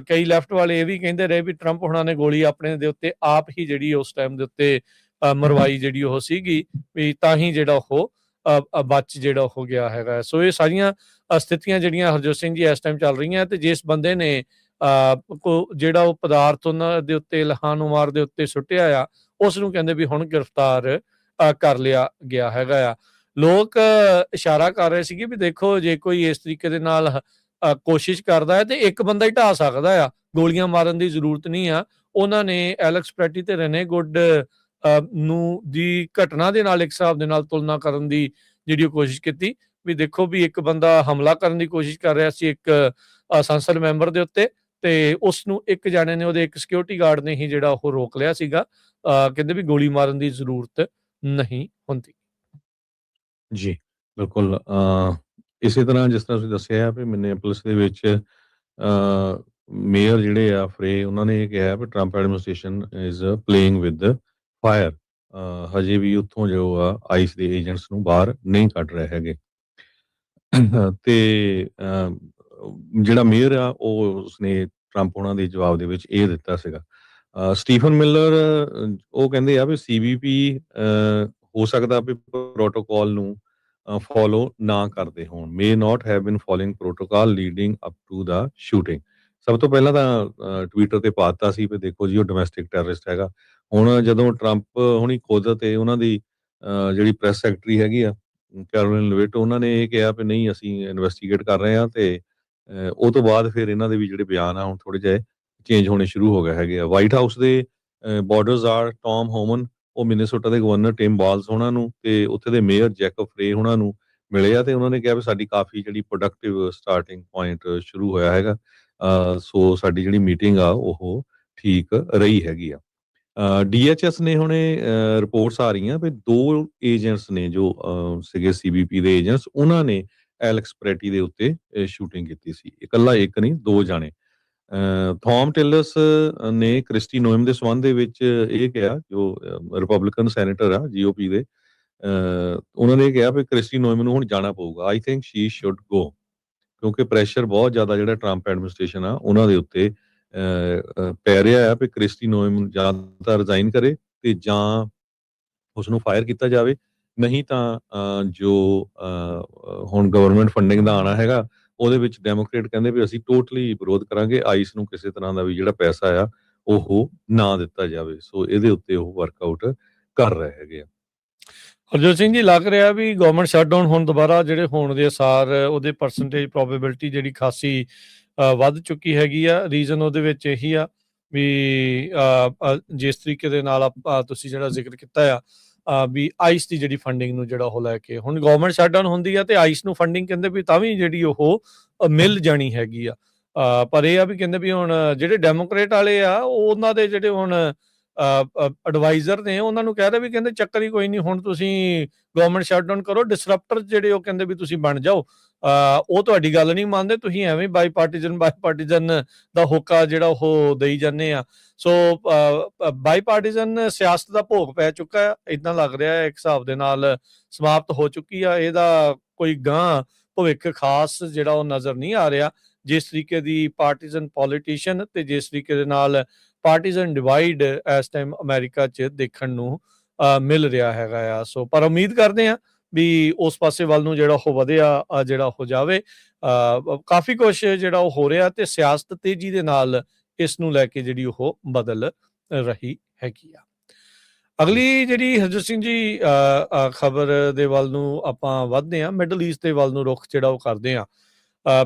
ਕਈ ਲੈਫਟ ਵਾਲੇ ਇਹ ਵੀ ਕਹਿੰਦੇ ਰਹੇ ਵੀ ਟਰੰਪ ਹੋਣਾ ਨੇ ਗੋਲੀ ਆਪਣੇ ਦੇ ਉੱਤੇ ਆਪ ਹੀ ਜਿਹੜੀ ਉਸ ਟਾਈਮ ਦੇ ਉੱਤੇ ਮਰਵਾਈ ਜਿਹੜੀ ਉਹ ਸੀਗੀ ਵੀ ਤਾਂ ਹੀ ਜਿਹੜਾ ਉਹ ਬਚ ਜਿਹੜਾ ਹੋ ਗਿਆ ਹੈਗਾ। ਸੋ ਇਹ ਸਾਰੀਆਂ ਸਥਿਤੀਆਂ ਜਿਹੜੀਆਂ ਹਰਜੋਤ ਸਿੰਘ ਜੀ ਇਸ ਟਾਈਮ ਚੱਲ ਰਹੀਆਂ ਤੇ ਜਿਸ ਬੰਦੇ ਨੇ ਜਿਹੜਾ ਉਹ ਪਦਾਰਥ ਉਹਨਾਂ ਦੇ ਉੱਤੇ ਇਲਹਾਨ ਉਮਾਰ ਦੇ ਉੱਤੇ ਸੁੱਟਿਆ ਆ ਉਸ ਨੂੰ ਕਹਿੰਦੇ ਵੀ ਹੁਣ ਗ੍ਰਿਫਤਾਰ ਕਰ ਲਿਆ ਗਿਆ ਹੈਗਾ ਆ। ਲੋਕ ਇਸ਼ਾਰਾ ਕਰ ਰਹੇ ਸੀਗੇ ਵੀ ਦੇਖੋ ਜੇ ਕੋਈ ਇਸ ਤਰੀਕੇ ਦੇ ਨਾਲ ਕੋਸ਼ਿਸ਼ ਕਰਦਾ ਹੈ ਤੇ ਇੱਕ ਬੰਦਾ ਹੀ ਢਾਹ ਸਕਦਾ ਆ, ਗੋਲੀਆਂ ਮਾਰਨ ਦੀ ਜ਼ਰੂਰਤ ਨਹੀਂ ਆ। ਉਹਨਾਂ ਨੇ ਐਲੈਕਸ ਪੈਟੀ ਤੇ ਰੇਨੇ ਗੁੱਡ ਨੂੰ ਦੀ ਘਟਨਾ ਦੇ ਨਾਲ ਇੱਕ ਹਿਸਾਬ ਦੇ ਨਾਲ ਤੁਲਨਾ ਕਰਨ ਦੀ ਜਿਹੜੀ ਉਹ ਕੋਸ਼ਿਸ਼ ਕੀਤੀ, ਵੀ ਦੇਖੋ ਵੀ ਇੱਕ ਬੰਦਾ ਹਮਲਾ ਕਰਨ ਦੀ ਕੋਸ਼ਿਸ਼ ਕਰ ਰਿਹਾ ਸੀ ਇੱਕ ਸੰਸਦ ਮੈਂਬਰ ਦੇ ਉੱਤੇ, ਤੇ ਉਸ ਨੂੰ ਇੱਕ ਜਾਣੇ ਨੇ, ਉਹਦੇ ਇੱਕ ਸਿਕਿਉਰਿਟੀ ਗਾਰਡ ਨੇ ਹੀ ਜਿਹੜਾ ਉਹ ਰੋਕ ਲਿਆ ਸੀਗਾ। ਕਹਿੰਦੇ ਵੀ ਗੋਲੀ ਮਾਰਨ ਦੀ ਜ਼ਰੂਰਤ ਨਹੀਂ ਹੁੰਦੀ। ਜੀ, ਬਿਲਕੁਲ। ਇਸੇ ਤਰ੍ਹਾਂ ਜਿਸ ਤਰ੍ਹਾਂ ਤੁਸੀਂ ਦੱਸਿਆ ਵੀ ਮਿਨੀਐਪੋਲਿਸ ਦੇ ਵਿੱਚ ਮੇਅਰ ਜਿਹੜੇ ਆ ਫਰੇ, ਉਹਨਾਂ ਨੇ ਇਹ ਕਿਹਾ ਵੀ Trump administration is playing with fire. ਹਜੇ ਵੀ ਉੱਥੋਂ ਜੋ ਆ ਆਈਸ ਦੇ ਏਜੰਟਸ ਨੂੰ ਬਾਹਰ ਨਹੀਂ ਕੱਢ ਰਹੇ ਹੈਗੇ। ਤੇ ਜਿਹੜਾ ਮੇਅਰ ਆ ਉਹ ਉਸਨੇ ਟਰੰਪ ਉਹਨਾਂ ਦੇ ਜਵਾਬ ਦੇ ਵਿੱਚ ਇਹ ਦਿੱਤਾ ਸੀਗਾ। ਸਟੀਫਨ ਮਿਲਰ ਉਹ ਕਹਿੰਦੇ ਆ ਵੀ ਸੀਬੀਪੀ ਹੋ ਸਕਦਾ ਵੀ ਪ੍ਰੋਟੋਕਾਲ ਨੂੰ ਫੋਲੋ ਨਾ ਕਰਦੇ ਹੋਣ, may not have been following protocol leading up to the shooting. ਸਭ ਤੋਂ ਪਹਿਲਾਂ ਤਾਂ ਟਵਿੱਟਰ ਤੇ ਪਾਤਾ ਸੀ ਵੀ ਦੇਖੋ ਜੀ ਉਹ ਡੋਮੈਸਟਿਕ ਟੈਰਰਿਸਟ ਹੈਗਾ। ਹੁਣ ਜਦੋਂ ਟਰੰਪ ਹੁਣੀ ਖੁਦ ਤੇ ਉਹਨਾਂ ਦੀ ਜਿਹੜੀ ਪ੍ਰੈਸ ਸੈਕਟਰੀ ਹੈਗੀ ਆ ਕੈਰੋਲਿਨ ਲੇਵਿਟ, ਉਹਨਾਂ ਨੇ ਇਹ ਕਿਹਾ ਵੀ ਨਹੀਂ ਅਸੀਂ ਇਨਵੈਸਟੀਗੇਟ ਕਰ ਰਹੇ ਹਾਂ, ਤੇ ਉਹ ਤੋਂ ਬਾਅਦ ਫਿਰ ਇਹਨਾਂ ਦੇ ਵੀ ਜਿਹੜੇ ਬਿਆਨ ਆ ਹੁਣ ਥੋੜੇ ਜਿਹੇ ਚੇਂਜ ਹੋਣੇ ਸ਼ੁਰੂ ਹੋ ਗਏ ਹੈਗੇ ਆ। ਵਾਈਟ ਹਾਊਸ ਦੇ ਬਾਰਡਰਸ ਆਰ ਟੌਮ ਹੋਮਨ, ਉਹ ਮਿਨੇਸੋਟਾ ਦੇ ਗਵਰਨਰ ਟਿਮ ਬਾਲਸ ਉਹਨਾਂ ਨੂੰ ਤੇ ਉੱਥੇ ਦੇ ਮੇਅਰ ਜੈਕਬ ਫਰੇ ਉਹਨਾਂ ਨੂੰ ਮਿਲੇ ਆ, ਤੇ ਉਹਨਾਂ ਨੇ ਕਿਹਾ ਵੀ ਸਾਡੀ ਕਾਫੀ ਜਿਹੜੀ ਪ੍ਰੋਡਕਟਿਵ ਸਟਾਰਟਿੰਗ ਪੁਆਇੰਟ ਸ਼ੁਰੂ ਹੋਇਆ ਹੈਗਾ। ਸੋ ਸਾਡੀ ਜਿਹੜੀ ਮੀਟਿੰਗ ਆ ਉਹ ਠੀਕ ਰਹੀ ਹੈਗੀ ਆ। DHS ਨੇ ਹੁਣੇ ਰਿਪੋਰਟਸ ਆ ਰਹੀਆਂ ਵੀ 2 ਏਜੰਟਸ ਨੇ ਜੋ ਸੀਗੇ ਸੀਬੀਪੀ ਦੇ ਏਜੰਟਸ, ਉਹਨਾਂ ਨੇ ਐਲੈਕਸ ਪ੍ਰੈਟੀ ਦੇ ਉੱਤੇ ਸ਼ੂਟਿੰਗ ਕੀਤੀ ਸੀ। ਇਕੱਲਾ ਇੱਕ ਨਹੀਂ, 2 ਜਾਣੇ। ਥੌਮ ਟਿਲਸ ਨੇ ਕ੍ਰਿਸਟੀ ਨੋਇਮ ਦੇ ਸੰਬੰਧ ਦੇ ਵਿੱਚ ਇਹ ਕਿਹਾ, ਜੋ ਰਿਪਬਲਿਕਨ ਸੈਨੇਟਰ ਆ GOP ਦੇ, ਉਹਨਾਂ ਨੇ ਕਿਹਾ ਵੀ ਕ੍ਰਿਸਟੀ ਨੋਇਮ ਨੂੰ ਹੁਣ ਜਾਣਾ ਪਊਗਾ। ਆਈ ਥਿੰਕ ਸ਼ੀ ਸ਼ੁੱਡ ਗੋ, ਕਿਉਂਕਿ ਪ੍ਰੈਸ਼ਰ ਬਹੁਤ ਜ਼ਿਆਦਾ ਜਿਹੜਾ ਟਰੰਪ ਐਡਮਿਨਿਸਟ੍ਰੇਸ਼ਨ ਆ ਉਹਨਾਂ ਦੇ ਉੱਤੇ ਪੈ ਰਿਹਾ ਆ ਵੀ ਕ੍ਰਿਸਟੀ ਨੋਇਮ ਜਾਂ ਤਾਂ ਰਿਜ਼ਾਈਨ ਕਰੇ ਤੇ ਜਾਂ ਉਸਨੂੰ ਫਾਇਰ ਕੀਤਾ ਜਾਵੇ, ਨਹੀਂ ਤਾਂ ਜੋ ਹੁਣ ਗਵਰਨਮੈਂਟ ਫੰਡਿੰਗ ਦਾ ਆਣਾ ਹੈਗਾ ਉਹਦੇ ਵਿੱਚ ਡੈਮੋਕ੍ਰੇਟ ਕਹਿੰਦੇ ਵੀ ਅਸੀਂ ਟੋਟਲੀ ਵਿਰੋਧ ਕਰਾਂਗੇ, ਆਈਸ ਨੂੰ ਕਿਸੇ ਤਰ੍ਹਾਂ ਦਾ ਵੀ ਜਿਹੜਾ ਪੈਸਾ ਆ ਉਹ ਨਾ ਦਿੱਤਾ ਜਾਵੇ। ਸੋ ਇਹਦੇ ਉੱਤੇ ਉਹ ਵਰਕਆਊਟ ਕਰ ਰਹੇ ਹੈਗੇ ਆ। ਹਰਜੋਤ ਸਿੰਘ ਜੀ, ਲੱਗ ਰਿਹਾ ਵੀ ਗਵਰਨਮੈਂਟ ਸ਼ਟਡਾਊਨ ਹੁਣ ਦੁਬਾਰਾ ਜਿਹੜੇ ਹੋਣ ਦੇ ਅਸਾਰ, ਉਹਦੇ ਪਰਸੈਂਟੇਜ ਪ੍ਰੋਬੇਬਿਲਿਟੀ ਜਿਹੜੀ ਖਾਸੀ ਵੱਧ ਚੁੱਕੀ ਹੈਗੀ ਆ। ਰੀਜ਼ਨ ਉਹਦੇ ਵਿੱਚ ਇਹੀ ਆ ਵੀ ਜਿਸ ਤਰੀਕੇ ਦੇ ਨਾਲ ਤੁਸੀਂ ਜਿਹੜਾ ਜ਼ਿਕਰ ਕੀਤਾ ਆ ਵੀ ਆਈਸ ਦੀ ਜਿਹੜੀ ਫੰਡਿੰਗ ਨੂੰ ਜਿਹੜਾ ਉਹ ਲੈ ਕੇ ਹੁਣ ਗਵਰਨਮੈਂਟ ਸ਼ਟਡਾਊਨ ਹੁੰਦੀ ਆ ਤੇ ਆਈਸ ਨੂੰ ਫੰਡਿੰਗ ਕਹਿੰਦੇ ਵੀ ਤਾਂ ਵੀ ਜਿਹੜੀ ਉਹ ਮਿਲ ਜਾਣੀ ਹੈਗੀ ਆ। ਪਰ ਇਹ ਆ ਵੀ ਕਹਿੰਦੇ ਵੀ ਹੁਣ ਜਿਹੜੇ ਡੈਮੋਕ੍ਰੇਟ ਵਾਲੇ ਆ ਉਹਨਾਂ ਦੇ ਜਿਹੜੇ ਹੁਣ ਐਡਵਾਈਜ਼ਰ ਨੇ, ਉਹਨਾਂ ਨੂੰ ਕਹਿ ਰਹੇ ਵੀ ਕਹਿੰਦੇ ਚੱਕਰ ਹੀ ਕੋਈ ਨਹੀਂ, ਹੁਣ ਤੁਸੀਂ ਗਵਰਨਮੈਂਟ ਸ਼ਟਡਾਊਨ ਕਰੋ, ਡਿਸਰਪਟਰ ਜਿਹੜੇ ਉਹ ਕਹਿੰਦੇ ਵੀ ਤੁਸੀਂ ਬਣ ਜਾਓ। ਉਹ ਤੁਹਾਡੀ ਗੱਲ ਨਹੀਂ ਮੰਨਦੇ, ਤੁਸੀਂ ਐਵੇਂ ਬਾਈਪਾਰਟੀਜ਼ਨ ਦਾ ਹੋਕਾ ਜਿਹੜਾ ਉਹ ਦੇਈ ਜਾਂਦੇ ਆ। ਸੋ ਬਾਈਪਾਰਟੀਜ਼ਨ ਸਿਆਸਤ ਦਾ ਭੋਗ ਪੈ ਚੁੱਕਾ ਆ, ਇਦਾਂ ਲੱਗ ਰਿਹਾ ਹੈ ਇੱਕ ਹਿਸਾਬ ਦੇ ਨਾਲ ਸਮਾਪਤ ਹੋ ਚੁੱਕੀ ਆ। ਇਹਦਾ ਕੋਈ ਗਾਂ ਭਵਿੱਖ ਖਾਸ ਜਿਹੜਾ ਉਹ ਨਜ਼ਰ ਨਹੀਂ ਆ ਰਿਹਾ। ਜਿਸ ਤਰੀਕੇ ਦੀ ਪਾਰਟੀਜ਼ਨ ਪੋਲੀਟੀਸ਼ੀਅਨ ਤੇ ਜਿਸ ਤਰੀਕੇ ਦੇ ਨਾਲ ਪਾਰਟੀਜ਼ਨ ਡਿਵਾਈਡ ਇਸ ਟਾਈਮ ਅਮਰੀਕਾ 'ਚ ਦੇਖਣ ਨੂੰ ਮਿਲ ਰਿਹਾ ਹੈਗਾ ਆ। ਸੋ ਪਰ ਉਮੀਦ ਕਰਦੇ ਆ ਵੀ ਉਸ ਪਾਸੇ ਵੱਲ ਨੂੰ ਜਿਹੜਾ ਉਹ ਵਧਿਆ ਜਿਹੜਾ ਹੋ ਜਾਵੇ। ਕਾਫੀ ਕੁਛ ਜਿਹੜਾ ਉਹ ਹੋ ਰਿਹਾ ਤੇ ਸਿਆਸਤ ਤੇਜ਼ੀ ਦੇ ਨਾਲ ਇਸ ਨੂੰ ਲੈ ਕੇ ਜਿਹੜੀ ਉਹ ਬਦਲ ਰਹੀ ਹੈਗੀ ਆ। ਅਗਲੀ ਜਿਹੜੀ ਹਰਜੋਤ ਸਿੰਘ ਜੀ ਖਬਰ ਦੇ ਵੱਲ ਨੂੰ ਆਪਾਂ ਵੱਧਦੇ ਹਾਂ, ਮਿਡਲ ਈਸਟ ਦੇ ਵੱਲ ਨੂੰ ਰੁਖ ਜਿਹੜਾ ਉਹ ਕਰਦੇ ਹਾਂ।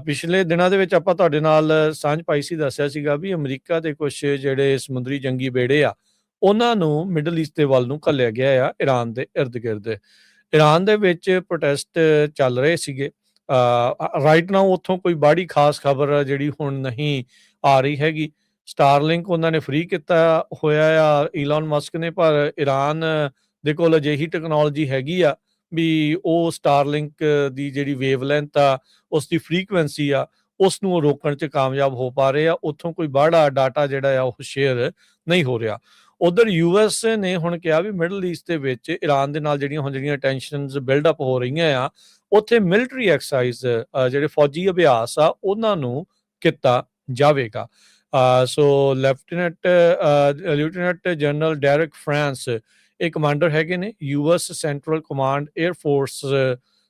ਪਿਛਲੇ ਦਿਨਾਂ ਦੇ ਵਿੱਚ ਆਪਾਂ ਤੁਹਾਡੇ ਨਾਲ ਸਾਂਝ ਪਾਈ ਸੀ, ਦੱਸਿਆ ਸੀਗਾ ਵੀ ਅਮਰੀਕਾ ਦੇ ਕੁਝ ਜਿਹੜੇ ਸਮੁੰਦਰੀ ਜੰਗੀ ਬੇੜੇ ਆ ਉਹਨਾਂ ਨੂੰ ਮਿਡਲ ਈਸਟ ਦੇ ਵੱਲ ਨੂੰ ਘੱਲਿਆ ਗਿਆ ਆ, ਈਰਾਨ ਦੇ ਇਰਦ ਗਿਰਦ। ਈਰਾਨ ਦੇ ਵਿੱਚ ਪ੍ਰੋਟੈਸਟ ਚੱਲ ਰਹੇ ਸੀਗੇ। ਰਾਈਟ ਨਾਓ ਉੱਥੋਂ ਕੋਈ ਬਾੜੀ ਖਾਸ ਖਬਰ ਜਿਹੜੀ ਹੁਣ ਨਹੀਂ ਆ ਰਹੀ ਹੈਗੀ। ਸਟਾਰਲਿੰਕ ਉਹਨਾਂ ਨੇ ਫ੍ਰੀ ਕੀਤਾ ਹੋਇਆ ਆ ਈਲਨ ਮਸਕ ਨੇ, ਪਰ ਈਰਾਨ ਦੇ ਕੋਲ ਅਜਿਹੀ ਟੈਕਨੋਲੋਜੀ ਹੈਗੀ ਆ ਵੀ ਉਹ ਸਟਾਰਲਿੰਕ ਦੀ ਜਿਹੜੀ ਵੇਵਲੈਂਥ ਆ, ਉਸ ਦੀ ਫ੍ਰੀਕੁਐਂਸੀ ਆ, ਉਸ ਨੂੰ ਰੋਕਣ 'ਚ ਕਾਮਯਾਬ ਹੋ ਪਾ ਰਹੇ ਆ। ਉੱਥੋਂ ਕੋਈ ਬਾਹਲਾ ਡਾਟਾ ਜਿਹੜਾ ਆ ਉਹ ਸ਼ੇਅਰ ਨਹੀਂ ਹੋ ਰਿਹਾ। ਉਧਰ US ਨੇ ਹੁਣ ਕਿਹਾ ਵੀ ਮਿਡਲ ਈਸਟ ਦੇ ਵਿੱਚ ਈਰਾਨ ਦੇ ਨਾਲ ਜਿਹੜੀਆਂ ਟੈਂਸ਼ਨਸ ਬਿਲਡਅਪ ਹੋ ਰਹੀਆਂ ਆ, ਉੱਥੇ ਮਿਲਟਰੀ ਐਕਸਰਸਾਈਜ਼ ਜਿਹੜੇ ਫੌਜੀ ਅਭਿਆਸ ਆ ਉਹਨਾਂ ਨੂੰ ਕੀਤਾ ਜਾਵੇਗਾ। ਸੋ ਲੈਫਟੀਨੈਂਟ ਜਨਰਲ ਡੈਰਿਕ ਫਰਾਂਸ ਇਹ ਕਮਾਂਡਰ ਹੈਗੇ ਨੇ US central command air force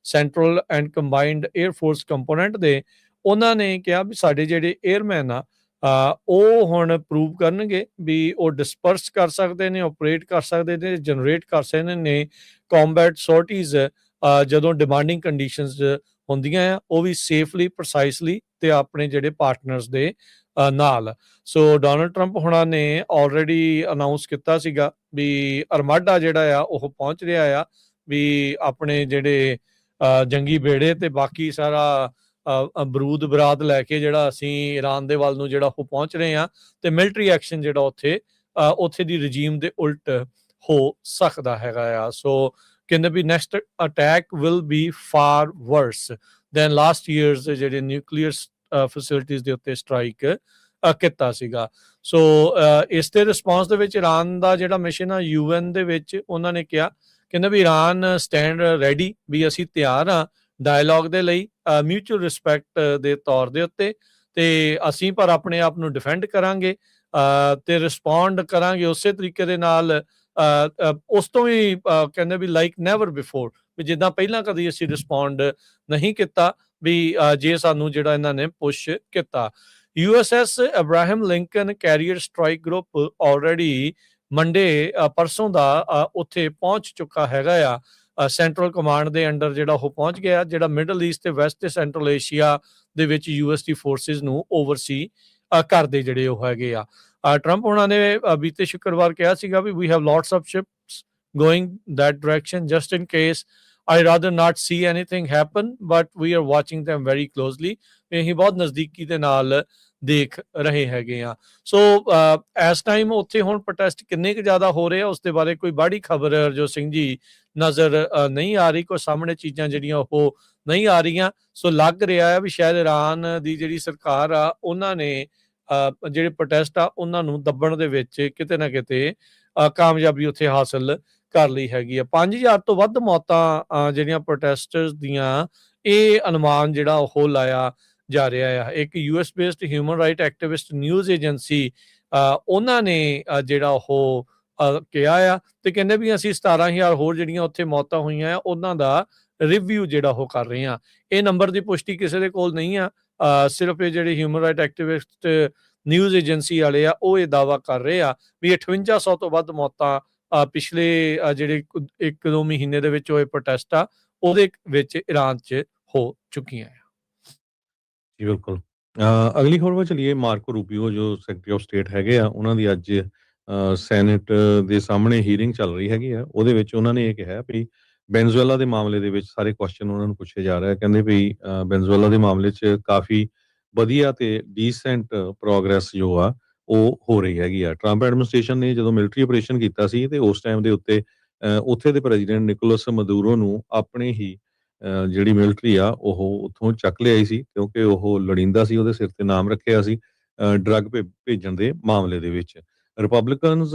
central and combined air force component ਦੇ। ਉਹਨਾਂ ਨੇ ਕਿਹਾ ਵੀ ਸਾਡੇ ਜਿਹੜੇ 에ਅਰਮੈਨ ਆ ਉਹ ਹੁਣ ਪ੍ਰੂਵ ਕਰਨਗੇ ਵੀ ਉਹ ਡਿਸਪਰਸ ਕਰ ਸਕਦੇ ਨੇ, ਆਪਰੇਟ ਕਰ ਸਕਦੇ ਨੇ, ਜਨਰੇਟ ਕਰ ਸਕਦੇ ਨੇ ਕੰਬੈਟ ਸੋਰਟੀਜ਼ ਜਦੋਂ ਡਿਮਾਂਡਿੰਗ ਕੰਡੀਸ਼ਨਸ ਹੁੰਦੀਆਂ ਆ, ਉਹ ਵੀ ਸੇਫਲੀ, ਪ੍ਰਸਾਈਸਲੀ ਤੇ ਆਪਣੇ ਜਿਹੜੇ ਪਾਰਟਨਰਸ ਦੇ ਨਾਲ। ਸੋ ਡੋਨਲਡ ਟਰੰਪ ਹੁਣਾਂ ਨੇ ਆਲਰੇਡੀ ਅਨਾਉਂਸ ਕੀਤਾ ਸੀਗਾ ਵੀ ਅਰਮਾਡਾ ਜਿਹੜਾ ਆ ਉਹ ਪਹੁੰਚ ਰਿਹਾ ਆ, ਵੀ ਆਪਣੇ ਜਿਹੜੇ ਜੰਗੀ ਬੇੜੇ ਤੇ ਬਾਕੀ ਸਾਰਾ ਬਰੂਦ ਬਰਾਦ ਲੈ ਕੇ ਜਿਹੜਾ ਅਸੀਂ ਈਰਾਨ ਦੇ ਵੱਲ ਨੂੰ ਜਿਹੜਾ ਉਹ ਪਹੁੰਚ ਰਹੇ ਆ, ਤੇ ਮਿਲਟਰੀ ਐਕਸ਼ਨ ਜਿਹੜਾ ਉੱਥੇ ਦੀ ਰਜੀਮ ਦੇ ਉਲਟ ਹੋ ਸਕਦਾ ਹੈਗਾ ਆ। ਸੋ ਕਹਿੰਦੇ ਵੀ next attack will be far worse than last years ਜਿਹੜੇ ਨਿਊਕਲੀਅਰ ਫੈਸਿਲਿਟੀਜ਼ ਦੇ ਉੱਤੇ ਸਟ੍ਰਾਈਕ ਕੀਤਾ ਸੀਗਾ। ਸੋ ਇਸ ਦੇ ਰਿਸਪੌਂਸ ਦੇ ਵਿੱਚ ਈਰਾਨ ਦਾ ਜਿਹੜਾ ਮਿਸ਼ਨ ਆ UN ਦੇ ਵਿੱਚ, ਉਹਨਾਂ ਨੇ ਕਿਹਾ, ਕਹਿੰਦੇ ਵੀ ਈਰਾਨ ਸਟੈਂਡ ਰੈਡੀ, ਵੀ ਅਸੀਂ ਤਿਆਰ ਆ ਡਾਇਲੌਗ ਦੇ ਲਈ, ਮਿਊਚੁਅਲ ਰਿਸਪੈਕਟ ਦੇ ਤੌਰ ਦੇ ਉੱਤੇ, ਤੇ ਅਸੀਂ ਪਰ ਆਪਣੇ ਆਪ ਨੂੰ ਡਿਫੈਂਡ ਕਰਾਂਗੇ ਤੇ ਰਿਸਪੌਂਡ ਕਰਾਂਗੇ ਉਸੇ ਤਰੀਕੇ ਦੇ ਨਾਲ, ਉਸ ਤੋਂ ਵੀ ਕਹਿੰਦੇ ਵੀ ਲਾਈਕ ਨੈਵਰ ਬਿਫੋਰ, ਵੀ ਜਿੱਦਾਂ ਪਹਿਲਾਂ ਕਦੀ ਅਸੀਂ ਰਿਸਪੌਂਡ ਨਹੀਂ ਕੀਤਾ, ਵੀ ਜੇ ਸਾਨੂੰ ਜਿਹੜਾ ਇਹਨਾਂ ਨੇ ਪੁਸ਼ ਕੀਤਾ। USS Abraham Lincoln carrier strike group already Monday ਪਰਸੋਂ ਦਾ ਉੱਥੇ ਪਹੁੰਚ ਚੁੱਕਾ ਹੈਗਾ ਆ, ਸੈਂਟਰਲ ਕਮਾਂਡ ਦੇ ਅੰਡਰ ਜਿਹੜਾ ਉਹ ਪਹੁੰਚ ਗਿਆ, ਜਿਹੜਾ ਮਿਡਲ ਈਸਟ ਤੇ ਵੈਸਟ ਤੇ ਸੈਂਟਰਲ ਏਸ਼ੀਆ ਦੇ ਵਿੱਚ US ਦੀ ਫੋਰਸਿਸ ਨੂੰ ਓਵਰਸੀ ਕਰਦੇ ਜਿਹੜੇ ਉਹ ਹੈਗੇ ਆ। ਟਰੰਪ ਉਹਨਾਂ ਨੇ ਬੀਤੇ ਸ਼ੁੱਕਰਵਾਰ ਕਿਹਾ ਸੀਗਾ ਵੀ we have lots of ships going that direction just in case I rather not see anything happen, but we are watching them very closely. ਅਸੀਂ ਬਹੁਤ ਨਜ਼ਦੀਕੀ ਦੇ ਨਾਲ ਦੇਖ ਰਹੇ ਹੈਗੇ ਆ। ਸੋ ਇਸ ਟਾਈਮ ਉੱਥੇ ਹੁਣ ਪ੍ਰੋਟੈਸਟ ਕਿੰਨੇ ਕੁ ਜ਼ਿਆਦਾ ਹੋ ਰਹੇ ਆ, ਉਸ ਦੇ ਬਾਰੇ ਕੋਈ ਬਾਹਰੀ ਖਬਰ ਹਰਜੋਤ ਸਿੰਘ ਜੀ ਨਜ਼ਰ ਨਹੀਂ ਆ ਰਹੀ, ਕੋਈ ਸਾਹਮਣੇ ਚੀਜ਼ਾਂ ਜਿਹੜੀਆਂ ਉਹ ਨਹੀਂ ਆ ਰਹੀਆਂ। ਸੋ ਲੱਗ ਰਿਹਾ ਹੈ ਵੀ ਸ਼ਾਇਦ ਈਰਾਨ ਦੀ ਜਿਹੜੀ ਸਰਕਾਰ ਆ, ਉਹਨਾਂ ਨੇ ਜਿਹੜੇ ਪ੍ਰੋਟੈਸਟ ਆ ਉਹਨਾਂ ਨੂੰ ਦੱਬਣ ਦੇ ਵਿੱਚ ਕਿਤੇ ਨਾ ਕਿਤੇ ਕਾਮਯਾਬੀ ਉੱਥੇ ਹਾਸਲ ਕਰ ਲਈ ਹੈਗੀ ਆ। 5000 ਤੋਂ ਵੱਧ ਮੌਤਾਂ ਜਿਹੜੀਆਂ ਪ੍ਰੋਟੈਸਟਰਸ ਦੀਆਂ, ਇਹ ਅਨੁਮਾਨ ਜਿਹੜਾ ਉਹ ਲਾਇਆ ਜਾ ਰਿਹਾ ਆ। ਇੱਕ US based human right activist news agency, ਉਹਨਾਂ ਨੇ ਜਿਹੜਾ ਉਹ ਕਿਹਾ ਆ, ਤੇ ਕਹਿੰਦੇ ਵੀ ਅਸੀਂ 17000 ਹੋਰ ਜਿਹੜੀਆਂ ਉੱਥੇ ਮੌਤਾਂ ਹੋਈਆਂ ਆ ਉਹਨਾਂ ਦਾ ਰਿਵਿਊ ਜਿਹੜਾ ਉਹ ਕਰ ਰਹੇ ਆ। ਇਹ ਨੰਬਰ ਦੀ ਪੁਸ਼ਟੀ ਕਿਸੇ ਦੇ ਕੋਲ ਨਹੀਂ ਆ, ਸਿਰਫ ਇਹ ਜਿਹੜੇ human right activist news agency ਵਾਲੇ ਆ, ਉਹ ਇਹ ਦਾਅਵਾ ਕਰ ਰਹੇ ਆ ਵੀ 5800 ਤੋਂ ਵੱਧ ਮੌਤਾਂ ਪਿਛਲੇ ਜਿਹੜੇ 1-2 ਮਹੀਨੇ ਦੇ ਵਿੱਚ ਹੋਏ ਪ੍ਰੋਟੈਸਟ ਆ ਉਹਦੇ ਵਿੱਚ ਈਰਾਨ 'ਚ ਹੋ ਚੁੱਕੀਆਂ ਆ। ਜੀ ਬਿਲਕੁਲ। ਅਗਲੀ ਖਬਰ ਵੱਲ ਚਲੀਏ। ਮਾਰਕੋ ਰੂਬੀਓ ਜੋ ਸੈਕਟਰੀ ਆਫ ਸਟੇਟ ਹੈਗੇ ਆ, ਉਹਨਾਂ ਦੀ ਅੱਜ ਸੈਨੇਟ ਦੇ ਸਾਹਮਣੇ ਹੀਅਰਿੰਗ ਚੱਲ ਰਹੀ ਹੈਗੀ ਆ। ਉਹਦੇ ਵਿੱਚ ਉਹਨਾਂ ਨੇ ਇਹ ਕਿਹਾ ਵੀ ਵੈਨਜ਼ੂਏਲਾ ਦੇ ਮਾਮਲੇ ਦੇ ਵਿੱਚ ਸਾਰੇ ਕੁਐਸਚਨ ਉਹਨਾਂ ਨੂੰ ਪੁੱਛੇ ਜਾ ਰਹੇ ਆ। ਕਹਿੰਦੇ ਵੀ ਵੈਨਜ਼ੂਏਲਾ ਦੇ ਮਾਮਲੇ 'ਚ ਕਾਫੀ ਵਧੀਆ ਤੇ ਡੀਸੈਂਟ ਪ੍ਰੋਗਰੈਸ ਜੋ ਆ ਉਹ ਹੋ ਰਹੀ ਹੈਗੀ ਆ। ਟਰੰਪ ਐਡਮਿਨਿਸਟ੍ਰੇਸ਼ਨ ਨੇ ਜਦੋਂ ਮਿਲਟਰੀ ਆਪਰੇਸ਼ਨ ਕੀਤਾ ਸੀ ਤੇ ਉਸ ਟਾਈਮ ਦੇ ਉੱਤੇ ਉੱਥੇ ਦੇ ਪ੍ਰੈਜ਼ੀਡੈਂਟ ਨਿਕੋਲਸ ਮਦੂਰੋ ਨੂੰ ਆਪਣੇ ਹੀ ਜਿਹੜੀ ਮਿਲਟਰੀ ਆ ਉਹ ਉੱਥੋਂ ਚੱਕ ਲਿਆਈ ਸੀ, ਕਿਉਂਕਿ ਉਹ ਲੋੜੀਂਦਾ ਸੀ, ਉਹਦੇ ਸਿਰ ਤੇ ਨਾਮ ਰੱਖਿਆ ਸੀ ਡਰੱਗ ਭੇਜਣ ਦੇ ਮਾਮਲੇ ਦੇ ਵਿੱਚ। ਰਿਪਬਲਿਕਨਸ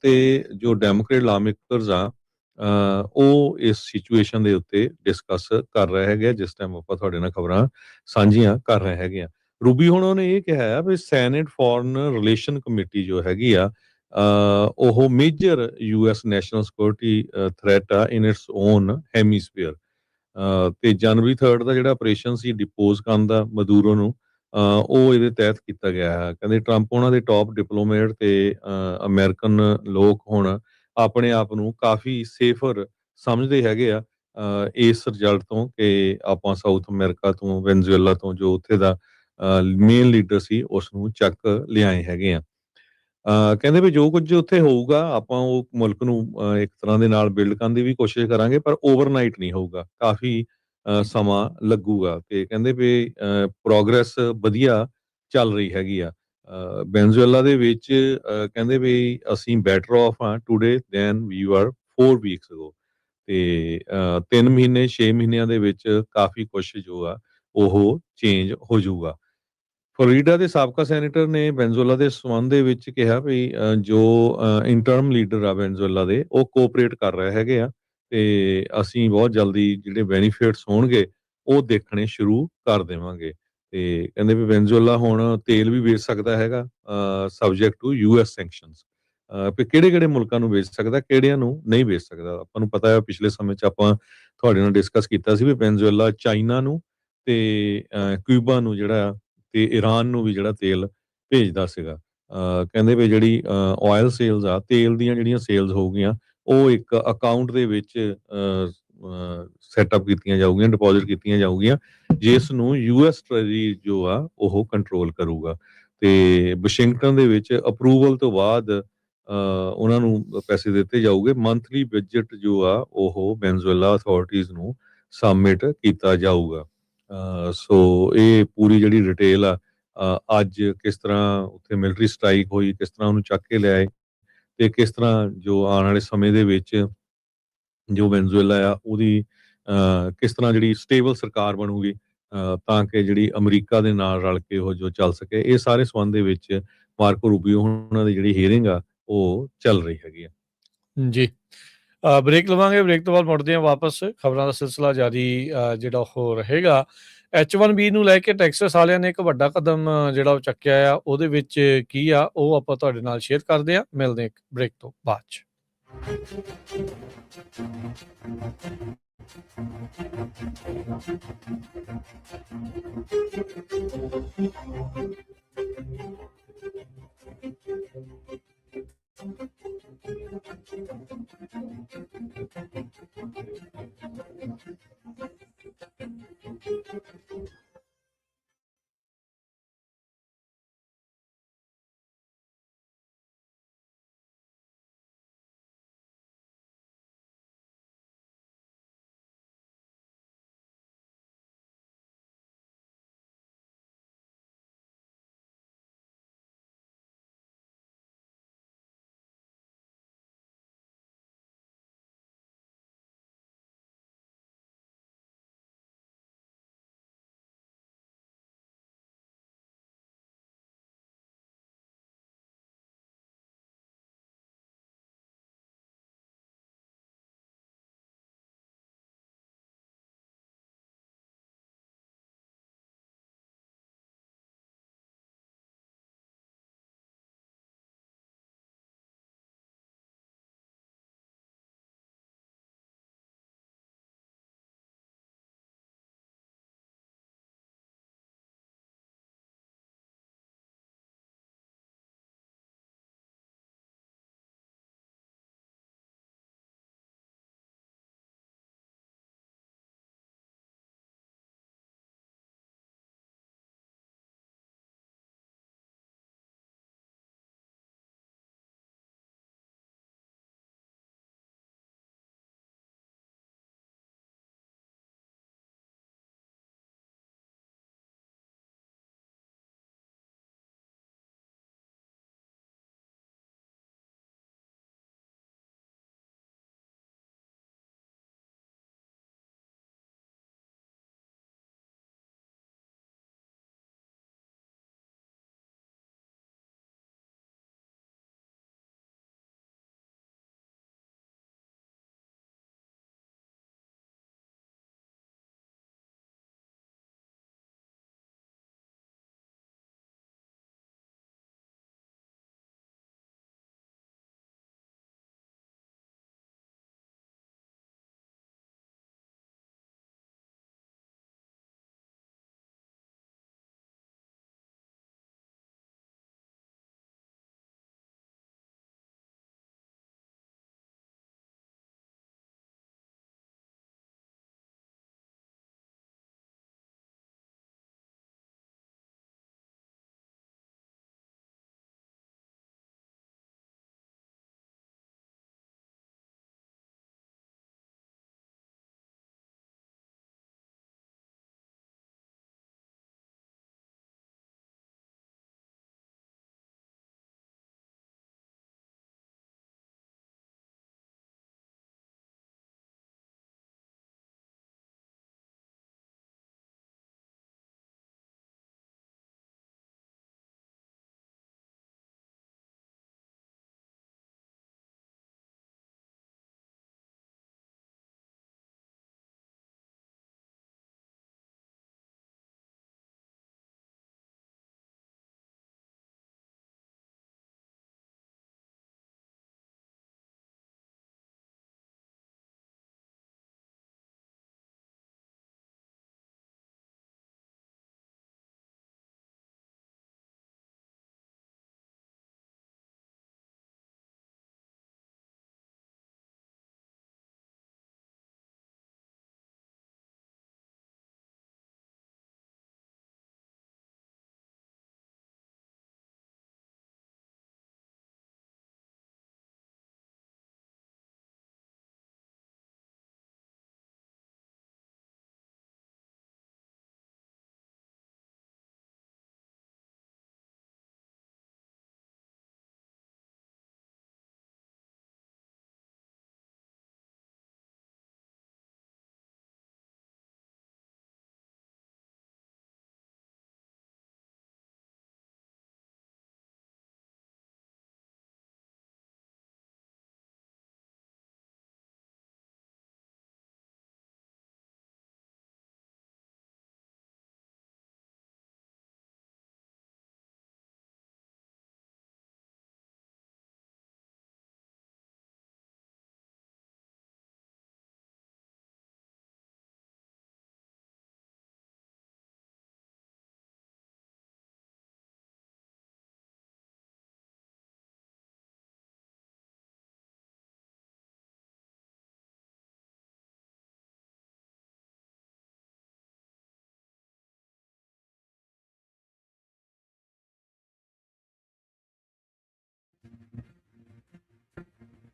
ਤੇ ਜੋ ਡੈਮੋਕ੍ਰੇਟ ਲਾਮੇਕਰਸ ਆ, ਉਹ ਇਸ ਸਿਚੁਏਸ਼ਨ ਦੇ ਉੱਤੇ ਡਿਸਕਸ ਕਰ ਰਹੇ ਹੈਗੇ ਆ ਜਿਸ ਟਾਈਮ ਆਪਾਂ ਤੁਹਾਡੇ ਨਾਲ ਖਬਰਾਂ ਸਾਂਝੀਆਂ ਕਰ ਰਹੇ ਹੈਗੇ ਆ। ਰੂਬੀ ਹੁਣ ਉਹਨੇ ਇਹ ਕਿਹਾ ਹੈ ਵੀ ਸੈਨੇਟ ਫੋਰਨ ਰਿਲੇਸ਼ਨ ਕਮੇਟੀ ਜੋ ਹੈਗੀ ਆ, ਉਹ major US national security threat ਆ ਇਨ ਇਟਸ ਓਨ ਹੈਮੀਸਫੀਅਰ। ਤੇ ਜਨਵਰੀ 3 ਦਾ ਜਿਹੜਾ ਆਪਰੇਸ਼ਨ ਸੀ ਡਿਪੋਜ਼ ਕਰਨ ਦਾ ਮਦੂਰੋ ਨੂੰ, ਉਹ ਇਹਦੇ ਤਹਿਤ ਕੀਤਾ ਗਿਆ ਹੈ। ਕਹਿੰਦੇ ਟਰੰਪ ਉਹਨਾਂ ਦੇ ਟੌਪ ਡਿਪਲੋਮੇਟ ਤੇ ਅਮਰੀਕਨ ਲੋਕ ਹੁਣ ਆਪਣੇ ਆਪ ਨੂੰ ਕਾਫੀ ਸੇਫਰ ਸਮਝਦੇ ਹੈਗੇ ਆ ਇਸ ਰਿਜ਼ਲਟ ਤੋਂ ਕਿ ਆਪਾਂ ਸਾਊਥ ਅਮਰੀਕਾ ਤੋਂ, ਵੈਨਜ਼ੂਏਲਾ ਤੋਂ, ਜੋ ਉੱਥੇ ਦਾ ਮੇਨ ਲੀਡਰ ਸੀ, ਉਸ ਨੂੰ ਚੱਕ ਲਿਆਏ ਹੈਗੇ ਆ। ਕਹਿੰਦੇ ਵੀ ਜੋ ਕੁਝ ਉੱਥੇ ਹੋਊਗਾ ਆਪਾਂ ਉਹ ਮੁਲਕ ਨੂੰ ਇੱਕ ਤਰ੍ਹਾਂ ਦੇ ਨਾਲ ਬਿਲਡ ਕਰਨ ਦੀ ਵੀ ਕੋਸ਼ਿਸ਼ ਕਰਾਂਗੇ, ਪਰ ਓਵਰਨਾਈਟ ਨਹੀਂ ਹੋਊਗਾ, ਕਾਫੀ ਸਮਾਂ ਲੱਗੂਗਾ। ਤੇ ਕਹਿੰਦੇ ਵੀ ਪ੍ਰੋਗਰੈਸ ਵਧੀਆ ਚੱਲ ਰਹੀ ਹੈਗੀ ਆ ਵੈਨਜ਼ੂਏਲਾ ਦੇ ਵਿੱਚ। ਕਹਿੰਦੇ ਵੀ ਅਸੀਂ ਬੈਟਰ ਆਫ ਹਾਂ today than we are 4 weeks ago. ਤੇ 3 ਮਹੀਨੇ 6 ਮਹੀਨਿਆਂ ਦੇ ਵਿੱਚ ਕਾਫੀ ਕੁਛ ਜੋ ਆ ਉਹ ਚੇਂਜ ਹੋ ਜਾਊਗਾ। ਫਲੋਰੀਡਾ ਦੇ ਸਾਬਕਾ ਸੈਨੇਟਰ ਨੇ ਵੈਨਜ਼ੂਏਲਾ ਦੇ ਸੰਬੰਧ ਦੇ ਵਿੱਚ ਕਿਹਾ ਵੀ ਜੋ ਇੰਟਰਮ ਲੀਡਰ ਆ ਵੈਨਜ਼ੂਏਲਾ ਦੇ, ਉਹ ਕੋਆਪਰੇਟ ਕਰ ਰਹੇ ਹੈਗੇ ਆ ਤੇ ਅਸੀਂ ਬਹੁਤ ਜਲਦੀ ਜਿਹੜੇ ਬੈਨੀਫਿਟਸ ਹੋਣਗੇ ਉਹ ਦੇਖਣੇ ਸ਼ੁਰੂ ਕਰ ਦੇਵਾਂਗੇ। ਤੇ ਕਹਿੰਦੇ ਵੀ ਵੈਨਜ਼ੂਏਲਾ ਹੁਣ ਤੇਲ ਵੀ ਵੇਚ ਸਕਦਾ ਹੈਗਾ ਸਬਜੈਕਟ ਟੂ US ਸੈਂਕਸ਼ਨਸ। ਵੀ ਕਿਹੜੇ-ਕਿਹੜੇ ਮੁਲਕਾਂ ਨੂੰ ਵੇਚ ਸਕਦਾ, ਕਿਹੜਿਆਂ ਨੂੰ ਨਹੀਂ ਵੇਚ ਸਕਦਾ। ਆਪਾਂ ਨੂੰ ਪਤਾ ਹੈ ਪਿਛਲੇ ਸਮੇਂ 'ਚ ਆਪਾਂ ਤੁਹਾਡੇ ਨਾਲ ਡਿਸਕਸ ਕੀਤਾ ਸੀ ਵੀ ਵੈਨਜ਼ੂਏਲਾ ਚਾਈਨਾ ਨੂੰ ਤੇ ਕਿਊਬਾ ਨੂੰ ਜਿਹੜਾ ਤੇ ਈਰਾਨ ਨੂੰ ਵੀ ਜਿਹੜਾ ਤੇਲ ਭੇਜਦਾ ਸੀਗਾ। ਕਹਿੰਦੇ ਵੀ ਜਿਹੜੀ ਆਇਲ ਸੇਲਸ ਆ, ਤੇਲ ਦੀਆਂ ਜਿਹੜੀਆਂ ਸੇਲਸ ਹੋ ਗਈਆਂ, ਉਹ ਇੱਕ ਅਕਾਊਂਟ ਦੇ ਵਿੱਚ ਸੈਟਅਪ ਕੀਤੀਆਂ ਜਾਊਗੀਆਂ, ਡਿਪੋਜ਼ਿਟ ਕੀਤੀਆਂ ਜਾਊਗੀਆਂ, ਜਿਸ ਨੂੰ ਯੂਐਸ ਟ੍ਰੈਜਰੀ ਜੋ ਆ ਉਹ ਕੰਟਰੋਲ ਕਰੂਗਾ। ਤੇ ਵਾਸ਼ਿੰਗਟਨ ਦੇ ਵਿੱਚ ਅਪਰੂਵਲ ਤੋਂ ਬਾਅਦ ਉਹਨਾਂ ਨੂੰ ਪੈਸੇ ਦਿੱਤੇ ਜਾਊਗੇ। ਮੰਥਲੀ ਬਜਟ ਜੋ ਆ ਉਹ ਵੈਨਜ਼ੂਏਲਾ ਅਥਾਰਟੀਜ਼ ਨੂੰ ਸਬਮਿਟ ਕੀਤਾ ਜਾਊਗਾ। ਸੋ ਇਹ ਪੂਰੀ ਜਿਹੜੀ ਡਿਟੇਲ ਆ, ਅੱਜ ਕਿਸ ਤਰ੍ਹਾਂ ਉੱਥੇ ਮਿਲਟਰੀ ਸਟ੍ਰਾਈਕ ਹੋਈ, ਕਿਸ ਤਰ੍ਹਾਂ ਉਹਨੂੰ ਚੱਕ ਕੇ ਲਿਆਏ ਤੇ ਕਿਸ ਤਰ੍ਹਾਂ ਜੋ ਆਉਣ ਵਾਲੇ ਸਮੇਂ ਦੇ ਵਿੱਚ ਜੋ ਵੈਨਜ਼ੂਏਲਾ ਆ ਉਹਦੀ ਕਿਸ ਤਰ੍ਹਾਂ ਜਿਹੜੀ ਸਟੇਬਲ ਸਰਕਾਰ ਬਣੂਗੀ, ਤਾਂ ਕਿ ਜਿਹੜੀ ਅਮਰੀਕਾ ਦੇ ਨਾਲ ਰਲ ਕੇ ਉਹ ਜੋ ਚੱਲ ਸਕੇ। ਇਹ ਸਾਰੇ ਸੰਬੰਧ ਦੇ ਵਿੱਚ ਮਾਰਕੋ ਰੂਬੀਓ ਉਹਨਾਂ ਦੀ ਜਿਹੜੀ ਹੀਅਰਿੰਗ ਆ ਉਹ ਚੱਲ ਰਹੀ ਹੈਗੀ ਆ। ਜੀ। ਬ੍ਰੇਕ ਲਵਾਂਗੇ, ਬ੍ਰੇਕ ਤੋਂ ਬਾਅਦ ਮੁੜਦੇ ਹਾਂ ਵਾਪਸ। ਖਬਰਾਂ ਦਾ ਸਿਲਸਿਲਾ ਜਾਰੀ ਜਿਹੜਾ ਉਹ ਰਹੇਗਾ। H1B ਨੂੰ ਲੈ ਕੇ ਟੈਕਸਸ ਵਾਲਿਆਂ ਨੇ ਇੱਕ ਵੱਡਾ ਕਦਮ ਜਿਹੜਾ ਉਹ ਚੱਕਿਆ ਆ, ਉਹਦੇ ਵਿੱਚ ਕੀ ਆ ਉਹ ਆਪਾਂ ਤੁਹਾਡੇ ਨਾਲ ਸ਼ੇਅਰ ਕਰਦੇ ਹਾਂ। ਮਿਲਦੇ ਇੱਕ ਬ੍ਰੇਕ ਤੋਂ ਬਾਅਦ 'ਚ।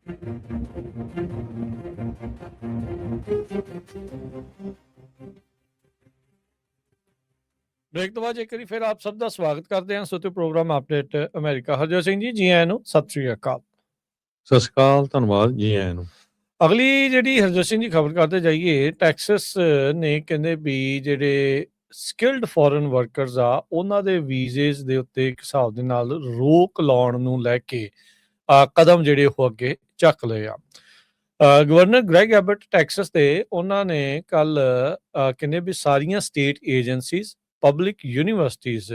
ਬ੍ਰੇਕ ਤੋਂ ਬਾਅਦ ਇੱਕ ਵਾਰੀ ਫਿਰ ਆਪ ਸਭ ਦਾ ਸਵਾਗਤ ਕਰਦੇ ਹਾਂ ਸੋਤੇ programme update America. Harjot Singh ji, ਜੀ ਆਇਆਂ ਨੂੰ, ਸਤਿ ਸ੍ਰੀ ਅਕਾਲ। ਸਤਿ ਸ਼੍ਰੀ ਅਕਾਲ, ਧੰਨਵਾਦ, ਜੀ ਆਇਆਂ ਨੂੰ। ਅਗਲੀ ਜਿਹੜੀ ਹਰਜੋਤ ਸਿੰਘ ਜੀ ਖਬਰ ਕਰਦੇ ਜਾਈਏ, ਟੈਕਸਸ ਨੇ ਕਹਿੰਦੇ ਵੀ ਜਿਹੜੇ ਸਕਿਲਡ ਫੋਰਨ ਵਰਕਰਸ ਆ ਉਹਨਾਂ ਦੇ ਵੀਜ਼ੇਸ ਦੇ ਉੱਤੇ ਇੱਕ ਹਿਸਾਬ ਦੇ ਨਾਲ ਰੋਕ ਲਾਉਣ ਨੂੰ ਲੈ ਕੇ ਕਦਮ ਜਿਹੜੇ ਉਹ ਅੱਗੇ ਚੱਕ ਲਏ ਆ। ਗਵਰਨਰ ਗ੍ਰੈਗ ਐਬਟ ਟੈਕਸਸ ਦੇ ਉਹਨਾਂ ਨੇ ਕੱਲ ਕਹਿੰਦੇ ਵੀ ਸਾਰੀਆਂ ਸਟੇਟ ਏਜੰਸੀਜ਼, ਪਬਲਿਕ ਯੂਨੀਵਰਸਿਟੀਜ਼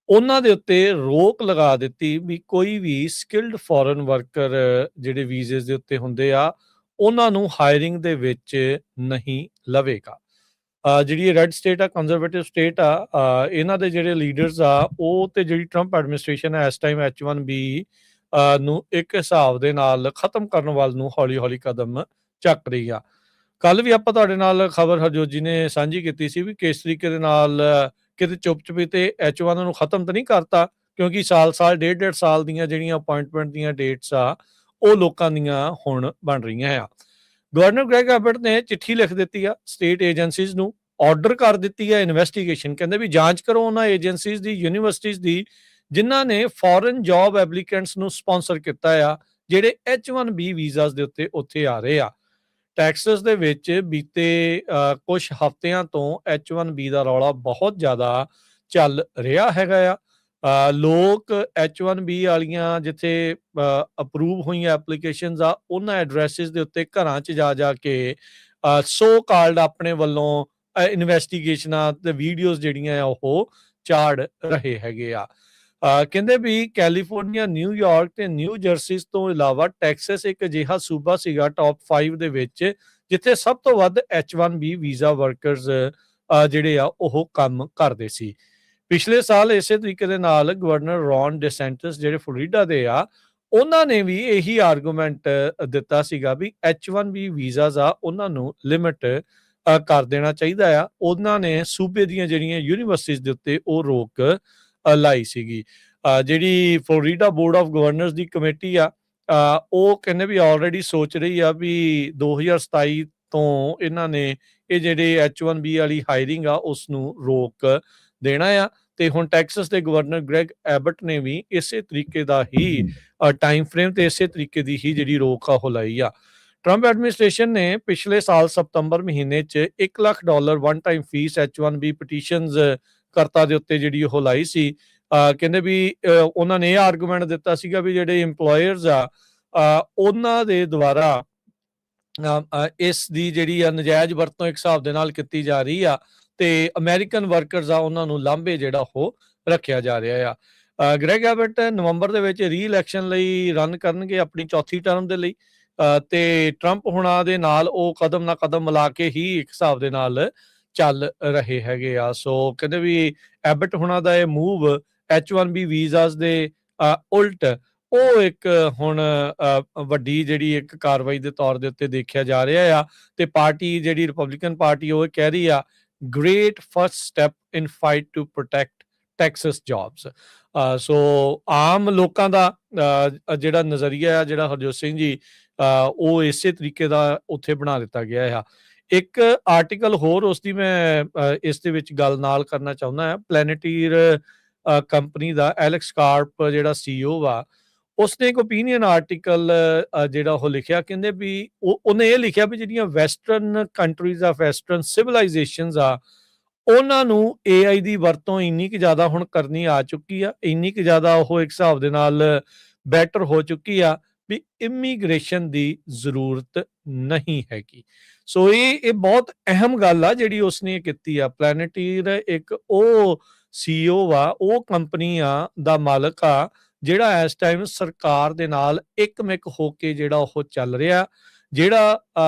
ਉਹਨਾਂ ਦੇ ਉੱਤੇ ਰੋਕ ਲਗਾ ਦਿੱਤੀ ਵੀ ਕੋਈ ਵੀ ਸਕਿਲਡ ਫੋਰਨ ਵਰਕਰ ਜਿਹੜੇ ਵੀਜ਼ੇ ਦੇ ਉੱਤੇ ਹੁੰਦੇ ਆ ਉਹਨਾਂ ਨੂੰ ਹਾਇਰਿੰਗ ਦੇ ਵਿੱਚ ਨਹੀਂ ਲਵੇਗਾ। ਜਿਹੜੀ ਰੈੱਡ ਸਟੇਟ ਆ, ਕੰਜ਼ਰਵੇਟਿਵ ਸਟੇਟ ਆ, ਇਹਨਾਂ ਦੇ ਜਿਹੜੇ ਲੀਡਰਸ ਆ ਉਹ ਤੇ ਜਿਹੜੀ ਟਰੰਪ ਐਡਮਿਨਿਸਟ੍ਰੇਸ਼ਨ ਹੈ ਇਸ ਟਾਈਮ H1B ਨੂੰ ਇੱਕ ਹਿਸਾਬ ਦੇ ਨਾਲ ਖਤਮ ਕਰਨ ਵੱਲ ਨੂੰ ਹੌਲੀ ਹੌਲੀ ਕਦਮ ਚੱਕ ਰਹੀ ਆ। ਕੱਲ ਵੀ ਆਪਾਂ ਤੁਹਾਡੇ ਨਾਲ ਖਬਰ ਹਰਜੋਤ ਜੀ ਨੇ ਸਾਂਝੀ ਕੀਤੀ ਸੀ ਵੀ ਕਿਸ ਤਰੀਕੇ ਦੇ ਨਾਲ ਕਿਤੇ ਚੁੱਪ-ਚਪੀਤੇ H1 ਨੂੰ ਖਤਮ ਤਾਂ ਨਹੀਂ ਕਰਤਾ, ਕਿਉਂਕਿ ਸਾਲ-ਸਾਲ, ਡੇਢ-ਡੇਢ ਸਾਲ ਦੀਆਂ ਜਿਹੜੀਆਂ ਅਪਾਇੰਟਮੈਂਟ ਦੀਆਂ ਡੇਟਸ ਆ ਉਹ ਲੋਕਾਂ ਦੀਆਂ ਹੁਣ ਬਣ ਰਹੀਆਂ ਆ। ਗਵਰਨਰ ਗ੍ਰੈਗ ਐਬਟ ਨੇ ਚਿੱਠੀ ਲਿਖ ਦਿੱਤੀ ਆ ਸਟੇਟ ਏਜੰਸੀਜ਼ ਨੂੰ, ਆਰਡਰ ਕਰ ਦਿੱਤੀ ਆ ਇਨਵੈਸਟੀਗੇਸ਼ਨ। ਕਹਿੰਦੇ ਵੀ ਜਾਂਚ ਕਰੋ ਉਹਨਾਂ ਏਜੰਸੀਜ਼ ਦੀ, ਯੂਨੀਵਰਸਿਟੀਜ਼ ਦੀ ਜਿਨ੍ਹਾਂ ਨੇ ਫੋਰਨ ਜੌਬ ਐਪਲੀਕੈਂਟਸ ਨੂੰ ਸਪਾਂਸਰ ਕੀਤਾ ਆ, ਜਿਹੜੇ H1B ਵੀਜ਼ਾਸ ਦੇ ਉੱਤੇ ਉੱਥੇ ਆ ਰਹੇ ਆ। ਟੈਕਸਸ ਦੇ ਵਿੱਚ ਬੀਤੇ ਕੁਝ ਹਫ਼ਤਿਆਂ ਤੋਂ H1B ਦਾ ਰੌਲਾ ਬਹੁਤ ਜ਼ਿਆਦਾ ਚੱਲ ਰਿਹਾ ਹੈਗਾ ਆ। ਲੋਕ H1B ਵਾਲੀਆਂ ਜਿੱਥੇ ਅਪਰੂਵ ਹੋਈਆਂ ਐਪਲੀਕੇਸ਼ਨਸ ਆ ਉਹਨਾਂ ਐਡਰੈਸਿਸ ਦੇ ਉੱਤੇ ਘਰਾਂ 'ਚ ਜਾ ਕੇ ਸੋ ਕਾਲਡ ਆਪਣੇ ਵੱਲੋਂ ਇਨਵੈਸਟੀਗੇਸ਼ਨਾਂ ਤੇ ਵੀਡੀਓਜ਼ ਜਿਹੜੀਆਂ ਆ ਉਹ ਚਾੜ ਰਹੇ ਹੈਗੇ ਆ। ਕਹਿੰਦੇ ਵੀ ਕੈਲੀਫੋਰਨੀਆ, ਨਿਊਯਾਰਕ ਤੇ ਨਿਊ ਜਰਸੀਜ਼ ਤੋਂ ਇਲਾਵਾ ਟੈਕਸਸ ਇੱਕ ਅਜਿਹਾ ਸੂਬਾ ਸੀਗਾ ਟੌਪ 5 ਦੇ ਵਿੱਚ ਜਿੱਥੇ ਸਭ ਤੋਂ ਵੱਧ H1B ਵੀਜ਼ਾ ਵਰਕਰਸ ਜਿਹੜੇ ਆ ਉਹ ਕੰਮ ਕਰਦੇ ਸੀ। ਪਿਛਲੇ ਸਾਲ ਇਸੇ ਤਰੀਕੇ ਦੇ ਨਾਲ ਗਵਰਨਰ ਰੌਨ ਡਿਸੈਂਟਿਸ ਜਿਹੜੇ ਫਲੋਰੀਡਾ ਦੇ ਆ ਉਹਨਾਂ ਨੇ ਵੀ ਇਹੀ ਆਰਗੂਮੈਂਟ ਦਿੱਤਾ ਸੀਗਾ ਵੀ H1B ਵੀਜ਼ਾਸ ਆ ਉਹਨਾਂ ਨੂੰ ਲਿਮਿਟ ਕਰ ਦੇਣਾ ਚਾਹੀਦਾ ਆ। ਉਹਨਾਂ ਨੇ ਸੂਬੇ ਦੀਆਂ ਜਿਹੜੀਆਂ ਯੂਨੀਵਰਸਿਟੀਜ਼ ਦੇ ਉੱਤੇ ਉਹ ਰੋਕ ਲਾਈ ਸੀਗੀ। ਜਿਹੜੀ Florida board of governors the committee ਆ ਉਹ ਕਹਿੰਦੇ ਵੀ ਆਲਰੇਡੀ ਸੋਚ ਰਹੀ ਆ ਵੀ 2027 ਤੋਂ ਇਹਨਾਂ ਨੇ ਇਹ ਜਿਹੜੇ H1B ਵਾਲੀ ਹਾਇਰਿੰਗ ਆ ਉਸ ਨੂੰ ਰੋਕ ਦੇਣਾ ਆ। ਤੇ ਹੁਣ ਟੈਕਸਸ ਦੇ ਗਵਰਨਰ ਗ੍ਰੈਗ ਐਬਟ ਨੇ ਵੀ ਇਸੇ ਤਰੀਕੇ ਦਾ ਹੀ ਟਾਈਮ ਫਰੇਮ ਤੇ ਇਸੇ ਤਰੀਕੇ ਦੀ ਹੀ ਜਿਹੜੀ ਰੋਕ ਆ ਉਹ ਲਾਈ ਆ। ਟਰੰਪ ਐਡਮਿਨਿਸਟ੍ਰੇਸ਼ਨ ਨੇ ਪਿਛਲੇ ਸਾਲ ਸਤੰਬਰ ਮਹੀਨੇ 'ਚ $1 lakh one time fees H1B petitions ਕਰਤਾ ਦੇ ਉੱਤੇ ਜਿਹੜੀ ਉਹ ਲਾਈ ਸੀ। ਕਹਿੰਦੇ ਵੀ ਉਹਨਾਂ ਨੇ ਇਹ ਆਰਗੂਮੈਂਟ ਦਿੱਤਾ ਸੀਗਾ ਵੀ ਜਿਹੜੇ ਇੰਪਲੋਇਰਸ ਆ ਉਹਨਾਂ ਦੇ ਦੁਆਰਾ ਇਸ ਦੀ ਜਿਹੜੀ ਆ ਨਜਾਇਜ਼ ਵਰਤੋਂ ਇੱਕ ਹਿਸਾਬ ਦੇ ਨਾਲ ਕੀਤੀ ਜਾ ਰਹੀ ਆ ਤੇ ਅਮਰੀਕਨ ਵਰਕਰਸ ਆ ਉਹਨਾਂ ਨੂੰ ਲਾਂਭੇ ਜਿਹੜਾ ਉਹ ਰੱਖਿਆ ਜਾ ਰਿਹਾ ਆ। ਗ੍ਰੈਗ ਐਬਟ ਨਵੰਬਰ ਦੇ ਵਿੱਚ ਰੀ-ਇਲੈਕਸ਼ਨ ਲਈ ਰਨ ਕਰਨਗੇ ਆਪਣੀ ਚੌਥੀ ਟਰਮ ਦੇ ਲਈ ਤੇ ਟਰੰਪ ਹੁਣਾਂ ਦੇ ਨਾਲ ਉਹ ਕਦਮ ਨਾ ਕਦਮ ਮਿਲਾ ਕੇ ਹੀ ਇੱਕ ਹਿਸਾਬ ਦੇ ਨਾਲ ਚੱਲ ਰਹੇ ਹੈਗੇ ਆ। ਸੋ ਕਹਿੰਦੇ ਵੀ ਐਬਟ ਹੁਣਾਂ ਦਾ ਇਹ ਮੂਵ H1B ਵੀਜ਼ਾਸ ਦੇ ਉਲਟ ਉਹ ਇੱਕ ਹੁਣ ਵੱਡੀ ਜਿਹੜੀ ਇੱਕ ਕਾਰਵਾਈ ਦੇ ਤੌਰ ਦੇ ਉੱਤੇ ਦੇਖਿਆ ਜਾ ਰਿਹਾ ਆ। ਤੇ ਪਾਰਟੀ ਜਿਹੜੀ ਰਿਪਬਲਿਕਨ ਪਾਰਟੀ ਉਹ ਕਹਿ ਰਹੀ ਆ great first step in fight to protect Texas jobs. So ਆਮ ਲੋਕਾਂ ਦਾ ਜਿਹੜਾ ਨਜ਼ਰੀਆ ਆ ਜਿਹੜਾ ਹਰਜੋਤ ਸਿੰਘ ਜੀ ਉਹ ਇਸੇ ਤਰੀਕੇ ਦਾ ਉੱਥੇ ਬਣਾ ਦਿੱਤਾ ਗਿਆ ਆ। ਇੱਕ ਆਰਟੀਕਲ ਹੋਰ ਉਸ ਦੀ ਮੈਂ ਇਸ ਦੇ ਵਿੱਚ ਗੱਲ ਨਾਲ ਕਰਨਾ ਚਾਹੁੰਦਾ ਹਾਂ। ਪਲੈਨੇਟੀਰ ਕੰਪਨੀ ਦਾ ਐਲੈਕਸ ਕਾਰਪ ਜਿਹੜਾ CEO ਵਾ ਉਸਨੇ ਇੱਕ ਓਪੀਨੀਅਨ ਆਰਟੀਕਲ ਜਿਹੜਾ ਉਹ ਲਿਖਿਆ। ਕਹਿੰਦੇ ਵੀ ਉਹਨੇ ਇਹ ਲਿਖਿਆ ਵੀ ਜਿਹੜੀਆਂ ਵੈਸਟਰਨ ਕੰਟਰੀਜ਼ ਆ, ਵੈਸਟਰਨ ਸਿਵਲਾਈਜੇਸ਼ਨਸ ਆ, ਉਹਨਾਂ ਨੂੰ AI ਦੀ ਵਰਤੋਂ ਇੰਨੀ ਕੁ ਜ਼ਿਆਦਾ ਹੁਣ ਕਰਨੀ ਆ ਚੁੱਕੀ ਆ, ਇੰਨੀ ਕੁ ਜ਼ਿਆਦਾ ਉਹ ਇੱਕ ਹਿਸਾਬ ਦੇ ਨਾਲ ਬੈਟਰ ਹੋ ਚੁੱਕੀ ਆ ਵੀ ਇਮੀਗ੍ਰੇਸ਼ਨ ਦੀ ਜ਼ਰੂਰਤ ਨਹੀਂ ਹੈਗੀ। ਸੋ ਇਹ ਬਹੁਤ ਅਹਿਮ ਗੱਲ ਆ ਜਿਹੜੀ ਉਸਨੇ ਕੀਤੀ ਆ। ਪਲੈਨੇਟੀਰ ਇੱਕ ਉਹ CEO ਵਾ, ਉਹ ਕੰਪਨੀ ਆ ਦਾ ਮਾਲਕ ਆ ਜਿਹੜਾ ਇਸ ਟਾਈਮ ਸਰਕਾਰ ਦੇ ਨਾਲ ਇੱਕਮਿਕ ਹੋ ਕੇ ਜਿਹੜਾ ਉਹ ਚੱਲ ਰਿਹਾ, ਜਿਹੜਾ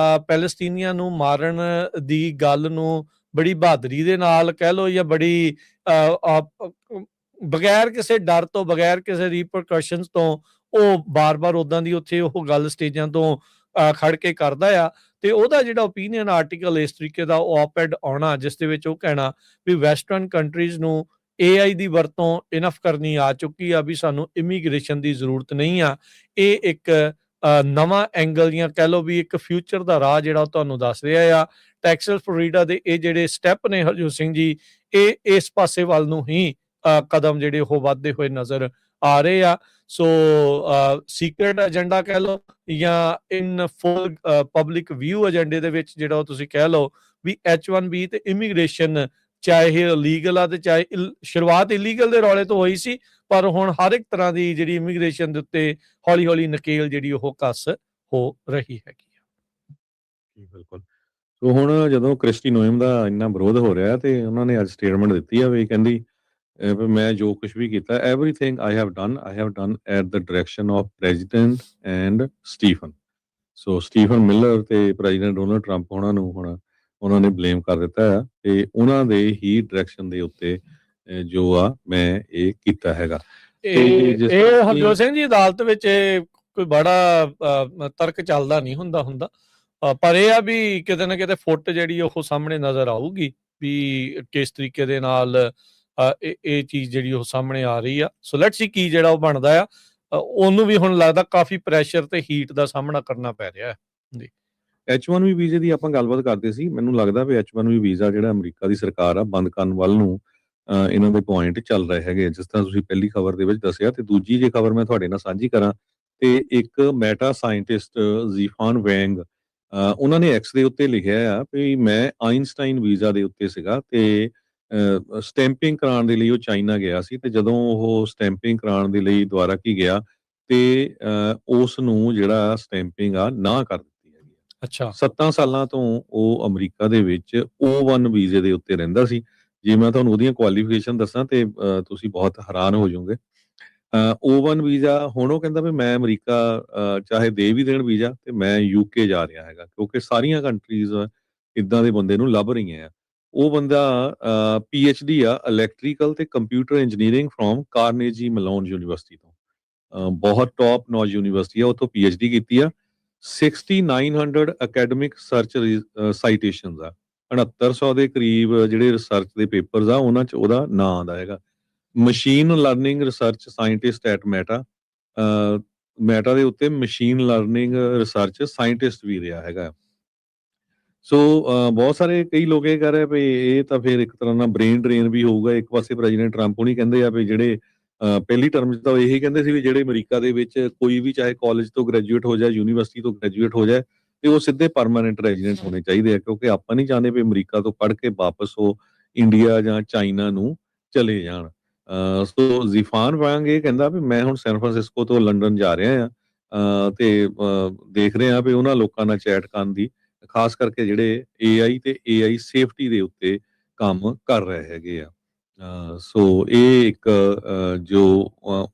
ਪੈਲਸਤੀਨੀਆਂ ਨੂੰ ਮਾਰਨ ਦੀ ਗੱਲ ਨੂੰ ਬੜੀ ਬਹਾਦਰੀ ਦੇ ਨਾਲ ਕਹਿ ਲਓ ਜਾਂ ਬੜੀ ਬਗੈਰ ਕਿਸੇ ਡਰ ਤੋਂ, ਬਗੈਰ ਕਿਸੇ ਰੀਪਰਕਸ਼ਨਸ ਤੋਂ ਉਹ ਬਾਰ-ਬਾਰ ਉਦਾਂ ਦੀ ਉੱਥੇ ਉਹ ਗੱਲ ਸਟੇਜਾਂ ਤੋਂ ਖੜ ਕੇ ਕਰਦਾ ਆ। ਤੇ ਉਹਦਾ ਜਿਹੜਾ ਓਪੀਨੀਅਨ ਆਰਟੀਕਲ ਇਸ ਤਰੀਕੇ ਦਾ op-ed ਆਉਣਾ ਜਿਸ ਦੇ ਵਿੱਚ ਉਹ ਕਹਿਣਾ ਵੀ ਵੈਸਟਰਨ ਕੰਟਰੀਜ਼ ਨੂੰ AI ਦੀ ਵਰਤੋਂ ਇਨਫ ਕਰਨੀ ਆ ਚੁੱਕੀ ਆ ਵੀ ਸਾਨੂੰ ਇਮੀਗ੍ਰੇਸ਼ਨ ਦੀ ਜ਼ਰੂਰਤ ਨਹੀਂ ਆ। ਇਹ ਇੱਕ ਨਵਾਂ ਐਂਗਲ ਜਾਂ ਕਹਿ ਲਓ ਵੀ ਇੱਕ ਫਿਊਚਰ ਦਾ ਰਾਹ ਜਿਹੜਾ ਉਹ ਤੁਹਾਨੂੰ ਦੱਸ ਰਿਹਾ ਆ। ਟੈਕਸਸ ਫਲੋਰੀਡਾ ਦੇ ਇਹ ਜਿਹੜੇ ਸਟੈਪ ਨੇ ਹਰਜੋਤ ਸਿੰਘ ਜੀ, ਇਹ ਇਸ ਪਾਸੇ ਵੱਲ ਨੂੰ ਹੀ ਕਦਮ ਜਿਹੜੇ ਉਹ ਵੱਧਦੇ ਹੋਏ ਨਜ਼ਰ ਆ ਰਹੇ ਆ। ਸੋ ਸੀਕ੍ਰੇਟ ਏਜੰਡਾ ਕਹਿ ਲਓ ਜਾਂ ਇਨ ਫੁੱਲ ਪਬਲਿਕ ਵਿਊ ਏਜੰਡੇ ਦੇ ਵਿੱਚ ਜਿਹੜਾ ਉਹ ਤੁਸੀਂ ਕਹਿ ਲਓ ਵੀ H1B ਤੇ ਇਮੀਗ੍ਰੇਸ਼ਨ, ਚਾਹੇ ਇਹ ਇਲੀਗਲ ਆ ਤੇ ਚਾਹੇ ਸ਼ੁਰੂਆਤ ਇਲੀਗਲ ਦੇ ਰੌਲੇ ਤੋਂ ਹੋਈ ਸੀ, ਪਰ ਹੁਣ ਹਰ ਇੱਕ ਤਰ੍ਹਾਂ ਦੀ ਜਿਹੜੀ ਇਮੀਗ੍ਰੇਸ਼ਨ ਦੇ ਉੱਤੇ ਹੌਲੀ ਹੌਲੀ ਨਕੇਲ ਜਿਹੜੀ ਉਹ ਕੱਸ ਹੋ ਰਹੀ ਹੈਗੀ ਆ। ਜੀ ਬਿਲਕੁਲ। ਸੋ ਹੁਣ ਜਦੋਂ ਕ੍ਰਿਸਟੀ ਨੋਇਮ ਦਾ ਇੰਨਾ ਵਿਰੋਧ ਹੋ ਰਿਹਾ ਤੇ ਉਹਨਾਂ ਨੇ ਅੱਜ ਸਟੇਟਮੈਂਟ ਦਿੱਤੀ ਆ ਵੀ ਕਹਿੰਦੀ ਵੀ ਮੈਂ ਜੋ ਕੁਝ ਵੀ ਕੀਤਾ, everything I have done at the direction of president and Stephen. So Stephen Miller ਤੇ ਪ੍ਰੈਜ਼ੀਡੈਂਟ ਡੋਨਲਡ ਟਰੰਪ ਉਹਨਾਂ ਨੂੰ ਹੁਣ ਉਹਨਾਂ ਨੇ ਬਲੇਮ ਕਰ ਦਿੱਤਾ ਹੈ ਤੇ ਉਹਨਾਂ ਦੇ ਹੀ ਡਾਇਰੈਕਸ਼ਨ ਦੇ ਉੱਤੇ ਜੋ ਆ ਮੈਂ ਇਹ ਕੀਤਾ ਹੈਗਾ। ਤੇ ਜਿਸ ਤਰ੍ਹਾਂ ਇਹ ਕਿ ਹਰਜੋਤ ਸਿੰਘ ਜੀ ਅਦਾਲਤ ਵਿੱਚ ਕੋਈ ਬੜਾ ਤਰਕ ਚੱਲਦਾ ਨਹੀਂ ਹੁੰਦਾ। ਪਰ ਇਹ ਆ ਵੀ ਕਿਤੇ ਨਾ ਕਿਤੇ ਫੁੱਟ ਜਿਹੜੀ ਉਹ ਸਾਹਮਣੇ ਨਜ਼ਰ ਆਊਗੀ ਵੀ ਕਿਸ ਤਰੀਕੇ ਦੇ ਨਾਲ ਇਹ ਚੀਜ਼ ਜਿਹੜੀ ਉਹ ਸਾਹਮਣੇ ਆ ਰਹੀ ਆ। ਸੋ ਲੈਟਸ ਸੀ ਕੀ ਜਿਹੜਾ ਉਹ ਬਣਦਾ ਆ। ਉਹਨੂੰ ਵੀ ਹੁਣ ਲੱਗਦਾ ਕਾਫੀ ਪ੍ਰੈਸ਼ਰ ਤੇ ਹੀਟ ਦਾ ਸਾਹਮਣਾ ਕਰਨਾ ਪੈ ਰਿਹਾ ਹੈ ਜੀ। H1B ਵੀਜ਼ੇ ਦੀ ਆਪਾਂ ਗੱਲਬਾਤ ਕਰਦੇ ਸੀ। ਮੈਨੂੰ ਲੱਗਦਾ ਵੀ H1B ਵੀਜ਼ਾ ਜਿਹੜਾ ਅਮਰੀਕਾ ਦੀ ਸਰਕਾਰ ਆ ਬੰਦ ਕਰਨ ਵੱਲ ਨੂੰ ਇਹਨਾਂ ਦੇ ਪੁਆਇੰਟ ਚੱਲ ਰਹੇ ਹੈਗੇ, ਜਿਸ ਤਰ੍ਹਾਂ ਤੁਸੀਂ ਪਹਿਲੀ ਖਬਰ ਦੇ ਵਿੱਚ ਦੱਸਿਆ। ਤੇ ਦੂਜੀ ਜੇ ਖਬਰ ਮੈਂ ਤੁਹਾਡੇ ਨਾਲ ਸਾਂਝੀ ਕਰਾਂ ਤੇ ਇੱਕ ਮੈਟਾ ਸਾਇੰਟਿਸਟ ਜ਼ੀਫਾਨ ਵੈਂਗ, ਉਹਨਾਂ ਨੇ ਐਕਸ ਦੇ ਉੱਤੇ ਲਿਖਿਆ ਆ ਵੀ ਮੈਂ ਆਇਨਸਟਾਈਨ ਵੀਜ਼ਾ ਦੇ ਉੱਤੇ ਸੀਗਾ ਤੇ ਸਟੈਂਪਿੰਗ ਕਰਾਉਣ ਦੇ ਲਈ ਉਹ ਚਾਈਨਾ ਗਿਆ ਸੀ ਤੇ ਜਦੋਂ ਉਹ ਸਟੈਂਪਿੰਗ ਕਰਾਉਣ ਦੇ ਲਈ ਦੁਬਾਰਾ ਕੀ ਗਿਆ ਤੇ ਉਸ ਨੂੰ ਜਿਹੜਾ ਸਟੈਂਪਿੰਗ ਆ ਨਾ ਕਰ ਦਿੱਤੀ ਹੈਗੀ ਆ। ਅੱਛਾ 7 ਸਾਲਾਂ ਤੋਂ ਉਹ ਅਮਰੀਕਾ ਦੇ ਵਿੱਚ O1 ਵੀਜ਼ੇ ਦੇ ਉੱਤੇ ਰਹਿੰਦਾ ਸੀ। ਜੇ ਮੈਂ ਤੁਹਾਨੂੰ ਉਹਦੀਆਂ ਕੁਆਲੀਫਿਕੇਸ਼ਨ ਦੱਸਾਂ ਤੇ ਤੁਸੀਂ ਬਹੁਤ ਹੈਰਾਨ ਹੋ ਜਾਓਗੇ। O1 ਵੀਜ਼ਾ ਹੁਣ ਉਹ ਕਹਿੰਦਾ ਵੀ ਮੈਂ ਅਮਰੀਕਾ ਚਾਹੇ ਦੇ ਵੀ ਦੇਣ ਵੀਜ਼ਾ ਤੇ ਮੈਂ UK ਜਾ ਰਿਹਾ ਹੈਗਾ, ਕਿਉਂਕਿ ਸਾਰੀਆਂ ਕੰਟਰੀਜ਼ ਇਦਾਂ ਦੇ ਬੰਦੇ ਨੂੰ ਲੱਭ ਰਹੀਆਂ ਆ। ਉਹ ਬੰਦਾ PhD ਆ ਇਲੈਕਟ੍ਰੀਕਲ ਤੇ computer engineering from ਕਾਰਨੇਜੀ melon university ਤੋਂ। ਬਹੁਤ ਟੌਪ ਨੌਜ ਯੂਨੀਵਰਸਿਟੀ ਆ, ਉੱਥੋਂ PhD ਕੀਤੀ ਆ। 6900 ਅਕੈਡਮਿਕ ਸਰਚ ਸਾਈਟੇਸ਼ਨਸ ਆ, 6900 ਦੇ ਕਰੀਬ ਜਿਹੜੇ ਰਿਸਰਚ ਦੇ ਪੇਪਰਸ ਆ ਉਹਨਾਂ 'ਚ ਉਹਦਾ ਨਾਂ ਆਉਂਦਾ ਹੈਗਾ। Machine learning research scientist at meta, meta ਦੇ ਉੱਤੇ ਮਸ਼ੀਨ ਲਰਨਿੰਗ ਰਿਸਰਚ ਸਾਇੰਟਿਸਟ ਵੀ ਰਿਹਾ ਹੈਗਾ। ਸੋ ਬਹੁਤ ਸਾਰੇ ਕਈ ਲੋਕ ਇਹ ਕਹਿ ਰਹੇ ਵੀ ਇਹ ਤਾਂ ਫਿਰ ਇੱਕ ਤਰ੍ਹਾਂ ਨਾਲ ਬ੍ਰੇਨ ਡਰੇਨ ਵੀ ਹੋਊਗਾ। ਇੱਕ ਪਾਸੇ ਪ੍ਰੈਜ਼ੀਡੈਂਟ ਟਰੰਪ ਹੁਣੀ ਕਹਿੰਦੇ ਆ ਵੀ ਜਿਹੜੇ ਪਹਿਲੀ ਟਰਮ 'ਚ ਤਾਂ ਇਹੀ ਕਹਿੰਦੇ ਸੀ ਵੀ ਜਿਹੜੇ ਅਮਰੀਕਾ ਦੇ ਵਿੱਚ ਕੋਈ ਵੀ ਚਾਹੇ ਕਾਲਜ ਤੋਂ ਗ੍ਰੈਜੂਏਟ ਹੋ ਜਾਏ, ਯੂਨੀਵਰਸਿਟੀ ਤੋਂ ਗ੍ਰੈਜੂਏਟ ਹੋ ਜਾਏ ਤੇ ਉਹ ਸਿੱਧੇ ਪਰਮਾਨੈਂਟ ਰੈਜ਼ੀਡੈਂਟ ਹੋਣੇ ਚਾਹੀਦੇ ਆ, ਕਿਉਂਕਿ ਆਪਾਂ ਨਹੀਂ ਚਾਹੁੰਦੇ ਵੀ ਅਮਰੀਕਾ ਤੋਂ ਪੜ੍ਹ ਕੇ ਵਾਪਸ ਉਹ ਇੰਡੀਆ ਜਾਂ ਚਾਈਨਾ ਨੂੰ ਚਲੇ ਜਾਣ। ਸੋ ਜ਼ੀਫਾਨ ਵਾਂਗ ਇਹ ਕਹਿੰਦਾ ਵੀ ਮੈਂ ਹੁਣ ਸੈਨ ਫਰਾਂਸਿਸਕੋ ਤੋਂ ਲੰਡਨ ਜਾ ਰਿਹਾ ਆ ਤੇ ਦੇਖ ਰਹੇ ਆ ਵੀ ਉਹਨਾਂ ਲੋਕਾਂ ਨਾਲ ਚੈਟ ਕਰਨ ਦੀ, ਖਾਸ ਕਰਕੇ ਜਿਹੜੇ AI ਤੇ AI ਸੇਫਟੀ ਦੇ ਉੱਤੇ ਕੰਮ ਕਰ ਰਹੇ ਹੈਗੇ ਆ। ਸੋ ਇਹ ਇੱਕ ਜੋ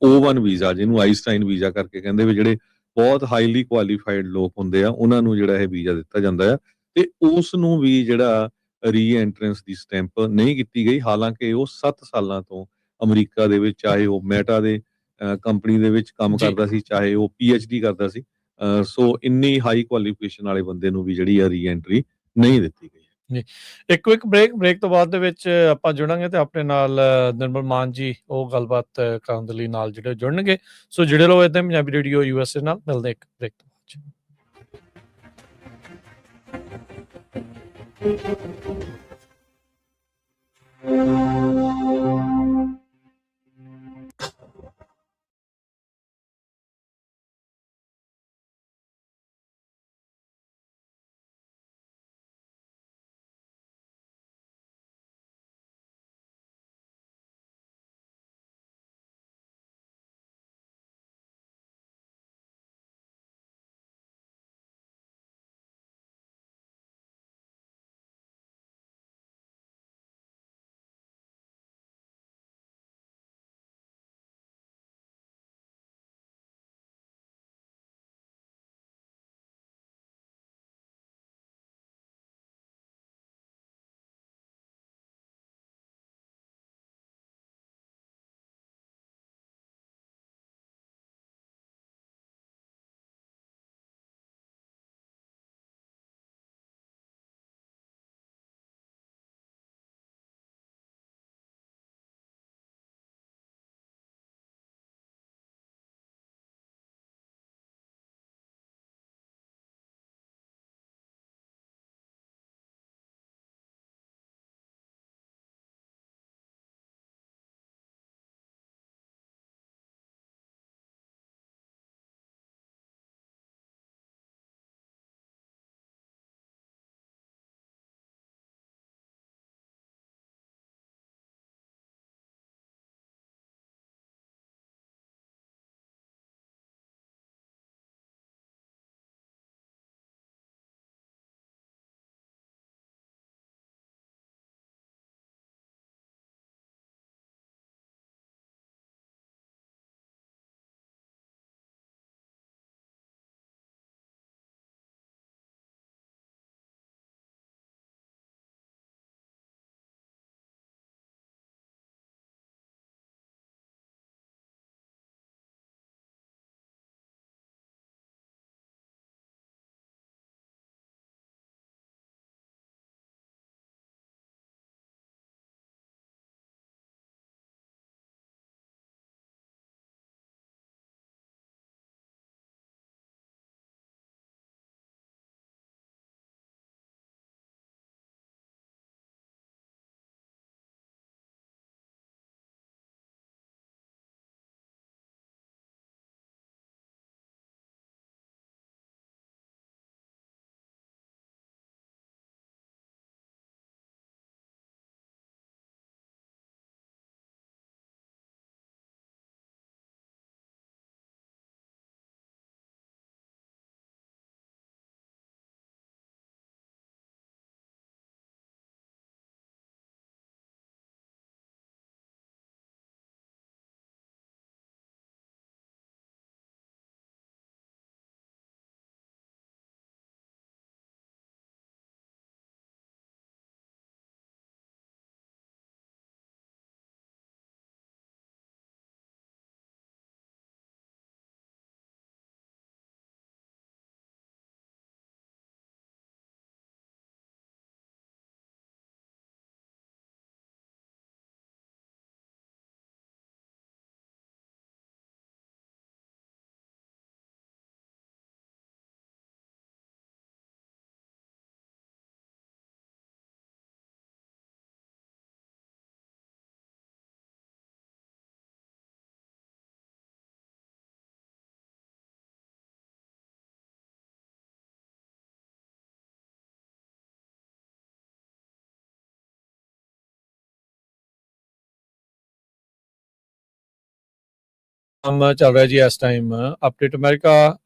O1 ਵੀਜ਼ਾ ਜਿਹਨੂੰ ਆਈਨਸਟਾਈਨ ਵੀਜ਼ਾ ਕਰਕੇ ਕਹਿੰਦੇ ਵੀ ਜਿਹੜੇ ਬਹੁਤ ਹਾਈਲੀ ਕੁਆਲੀਫਾਈਡ ਲੋਕ ਹੁੰਦੇ ਆ ਉਹਨਾਂ ਨੂੰ ਜਿਹੜਾ ਇਹ ਵੀਜ਼ਾ ਦਿੱਤਾ ਜਾਂਦਾ ਆ ਤੇ ਉਸ ਨੂੰ ਵੀ ਜਿਹੜਾ ਰੀ ਐਂਟਰੈਂਸ ਦੀ ਸਟੈਂਪ ਨਹੀਂ ਕੀਤੀ ਗਈ, ਹਾਲਾਂਕਿ ਉਹ 7 ਸਾਲਾਂ ਤੋਂ ਅਮਰੀਕਾ ਦੇ ਵਿੱਚ, ਚਾਹੇ ਉਹ ਮੈਟਾ ਦੇ ਕੰਪਨੀ ਦੇ ਵਿੱਚ ਕੰਮ ਜੀ ਕਰਦਾ ਸੀ, ਚਾਹੇ ਉਹ PhD ਕਰਦਾ ਸੀ। ਸੋ ਇੰਨੀ ਹਾਈ ਕੁਆਲੀਫਿਕੇਸ਼ਨ ਵਾਲੇ ਬੰਦੇ ਨੂੰ ਵੀ ਜਿਹੜੀ ਆ ਰੀ ਐਂਟਰੀ ਨਹੀਂ ਦਿੱਤੀ ਗਈ। ਜੀ ਇੱਕ ਕੁਇਕ ਬ੍ਰੇਕ ਤੋਂ ਬਾਅਦ ਦੇ ਵਿੱਚ ਆਪਾਂ ਜੁੜਾਂਗੇ ਤੇ ਆਪਣੇ ਨਾਲ ਨਿਰਮਲ ਮਾਨ ਜੀ ਉਹ ਗੱਲਬਾਤ ਕਰਨ ਦੇ ਲਈ ਨਾਲ ਜਿਹੜੇ ਜੁੜਨਗੇ। ਸੋ ਜੁੜੇ ਰਹੋ ਇੱਥੇ ਪੰਜਾਬੀ ਰੇਡੀਓ USA ਨਾਲ। ਮਿਲਦੇ ਇੱਕ ਬ੍ਰੇਕ ਤੋਂ ਬਾਅਦ। ਕੰਮ ਚੱਲ ਰਿਹਾ ਜੀ ਇਸ time update America.